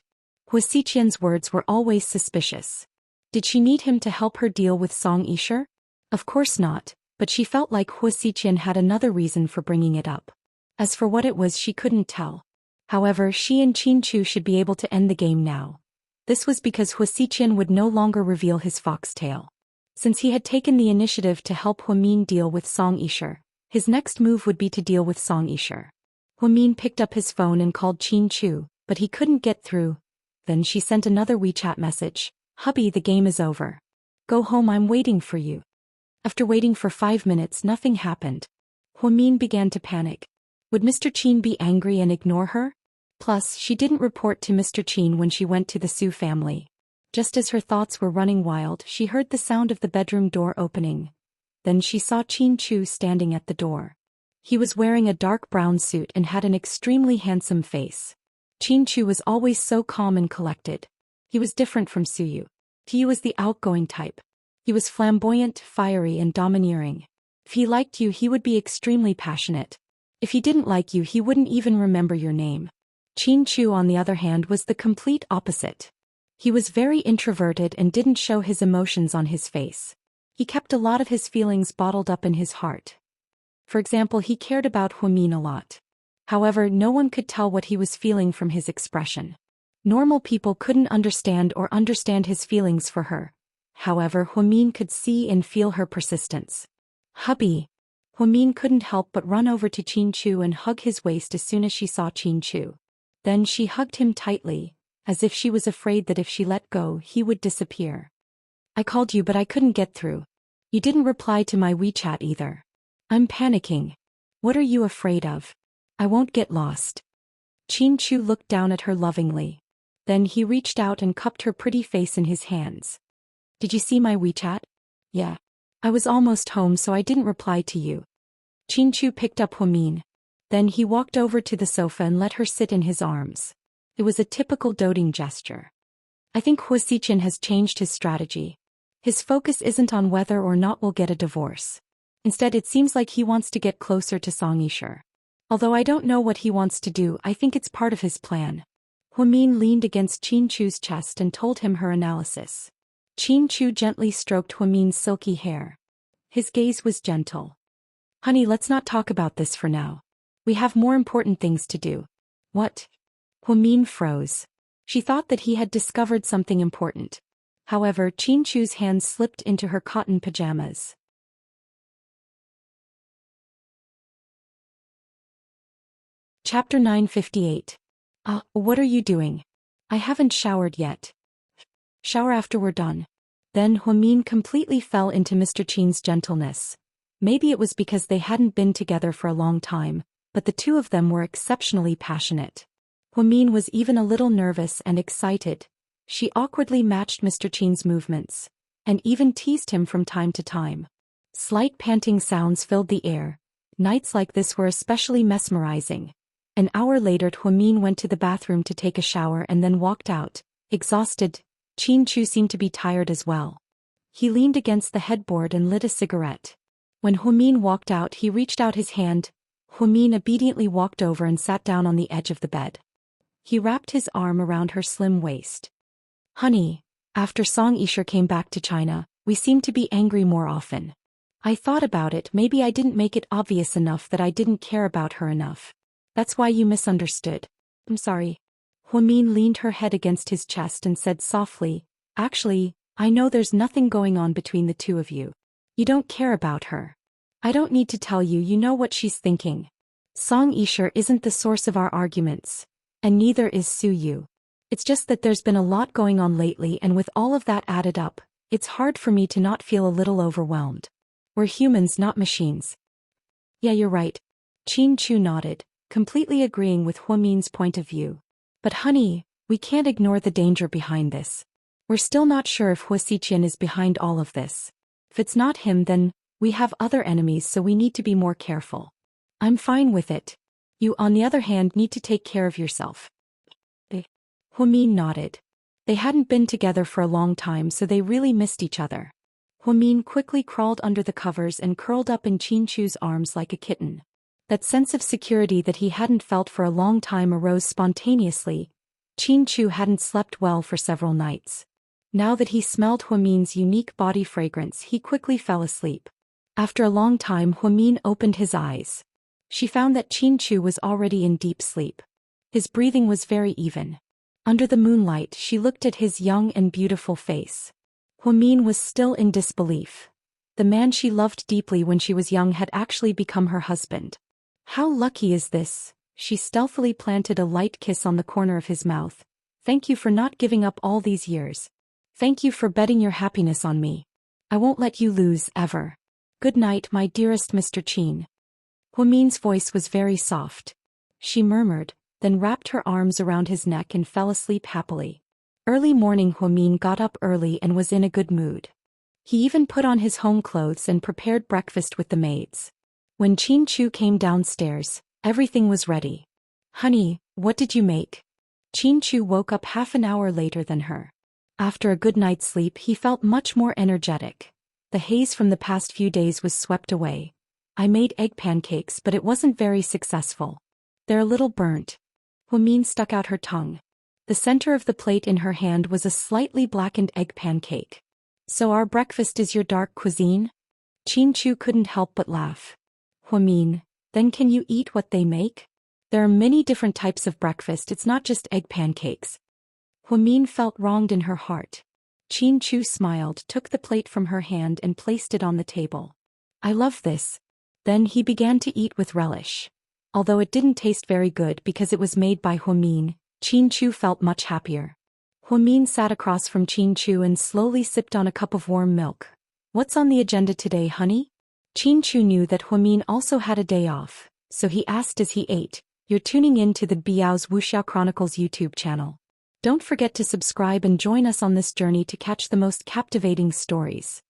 Huasiqian's words were always suspicious. Did she need him to help her deal with Song Yisher? Of course not, but she felt like Huasiqian had another reason for bringing it up. As for what it was, she couldn't tell. However, she and Qin Chu should be able to end the game now. This was because Huasiqian would no longer reveal his foxtail. Since he had taken the initiative to help Huamin deal with Song Yisher, his next move would be to deal with Song Yisher. Huamin picked up his phone and called Qin Chu, but he couldn't get through. Then she sent another WeChat message. Hubby, the game is over. Go home, I'm waiting for you. After waiting for 5 minutes, nothing happened. Huamin began to panic. Would Mr. Qin be angry and ignore her? Plus, she didn't report to Mr. Qin when she went to the Su family. Just as her thoughts were running wild, she heard the sound of the bedroom door opening. Then she saw Qin Chu standing at the door. He was wearing a dark brown suit and had an extremely handsome face. Qin Chu was always so calm and collected. He was different from Suyu. He was the outgoing type. He was flamboyant, fiery, and domineering. If he liked you, he would be extremely passionate. If he didn't like you, he wouldn't even remember your name. Qin Chu, on the other hand, was the complete opposite. He was very introverted and didn't show his emotions on his face. He kept a lot of his feelings bottled up in his heart. For example, he cared about Huamin a lot. However, no one could tell what he was feeling from his expression. Normal people couldn't understand his feelings for her. However, Huamin could see and feel her persistence. Hubby. Huamin couldn't help but run over to Qin Chu and hug his waist as soon as she saw Qin Chu. Then she hugged him tightly, as if she was afraid that if she let go, he would disappear. I called you but I couldn't get through. You didn't reply to my WeChat either. I'm panicking. What are you afraid of? I won't get lost. Qin Chu looked down at her lovingly. Then he reached out and cupped her pretty face in his hands. Did you see my WeChat? Yeah. I was almost home so I didn't reply to you. Qin Chu picked up Huamin. Then he walked over to the sofa and let her sit in his arms. It was a typical doting gesture. I think Huasiqian has changed his strategy. His focus isn't on whether or not we'll get a divorce. Instead, it seems like he wants to get closer to Song Yisher. Although I don't know what he wants to do, I think it's part of his plan. Huamin leaned against Qin Chu's chest and told him her analysis. Qin Chu gently stroked Huamin's silky hair. His gaze was gentle. Honey, let's not talk about this for now. We have more important things to do. What? Huamin froze. She thought that he had discovered something important. However, Qin Chu's hands slipped into her cotton pajamas. Chapter 958. What are you doing? I haven't showered yet. Shower after we're done. Then Huamin completely fell into Mr. Qin's gentleness. Maybe it was because they hadn't been together for a long time, but the two of them were exceptionally passionate. Huamin was even a little nervous and excited. She awkwardly matched Mr. Qin's movements, and even teased him from time to time. Slight panting sounds filled the air. Nights like this were especially mesmerizing. An hour later, Huamin went to the bathroom to take a shower and then walked out, exhausted. Qin Chu seemed to be tired as well. He leaned against the headboard and lit a cigarette. When Huamin walked out, he reached out his hand. Huamin obediently walked over and sat down on the edge of the bed. He wrapped his arm around her slim waist. Honey, after Song Yisher came back to China, we seemed to be angry more often. I thought about it, maybe I didn't make it obvious enough that I didn't care about her enough. That's why you misunderstood. I'm sorry. Huamin leaned her head against his chest and said softly, actually, I know there's nothing going on between the two of you. You don't care about her. I don't need to tell you, you know what she's thinking. Song Isher isn't the source of our arguments, and neither is Su Yu. It's just that there's been a lot going on lately, and with all of that added up, it's hard for me to not feel a little overwhelmed. We're humans, not machines. Yeah, you're right. Chin Chu nodded, completely agreeing with Huamin's point of view. But honey, we can't ignore the danger behind this. We're still not sure if Hua Xiqian is behind all of this. If it's not him, then we have other enemies, so we need to be more careful. I'm fine with it. You, on the other hand, need to take care of yourself. Huamin nodded. They hadn't been together for a long time, so they really missed each other. Huamin quickly crawled under the covers and curled up in Chin Chu's arms like a kitten. That sense of security that he hadn't felt for a long time arose spontaneously. Chin Chu hadn't slept well for several nights. Now that he smelled Huamin's unique body fragrance, he quickly fell asleep. After a long time, Huamin opened his eyes. She found that Chin Chu was already in deep sleep. His breathing was very even. Under the moonlight, she looked at his young and beautiful face. Huamin was still in disbelief. The man she loved deeply when she was young had actually become her husband. How lucky is this? She stealthily planted a light kiss on the corner of his mouth. Thank you for not giving up all these years. Thank you for betting your happiness on me. I won't let you lose, ever. Good night, my dearest Mr. Chin. Huamin's voice was very soft. She murmured, then wrapped her arms around his neck and fell asleep happily. Early morning, Huamin got up early and was in a good mood. He even put on his home clothes and prepared breakfast with the maids. When Chin Chu came downstairs, everything was ready. Honey, what did you make? Chin Chu woke up half an hour later than her. After a good night's sleep, he felt much more energetic. The haze from the past few days was swept away. I made egg pancakes, but it wasn't very successful. They're a little burnt. Huamin stuck out her tongue. The center of the plate in her hand was a slightly blackened egg pancake. So our breakfast is your dark cuisine? Chin Chu couldn't help but laugh. Huamin, then can you eat what they make? There are many different types of breakfast, it's not just egg pancakes. Huamin felt wronged in her heart. Chin Chu smiled, took the plate from her hand and placed it on the table. I love this. Then he began to eat with relish. Although it didn't taste very good because it was made by Huamin, Chin Chu felt much happier. Huamin sat across from Chin Chu and slowly sipped on a cup of warm milk. What's on the agenda today, honey? Chin Chu knew that Huamin also had a day off, so he asked as he ate, You're tuning in to the Biao's Wuxiao Chronicles YouTube channel. Don't forget to subscribe and join us on this journey to catch the most captivating stories.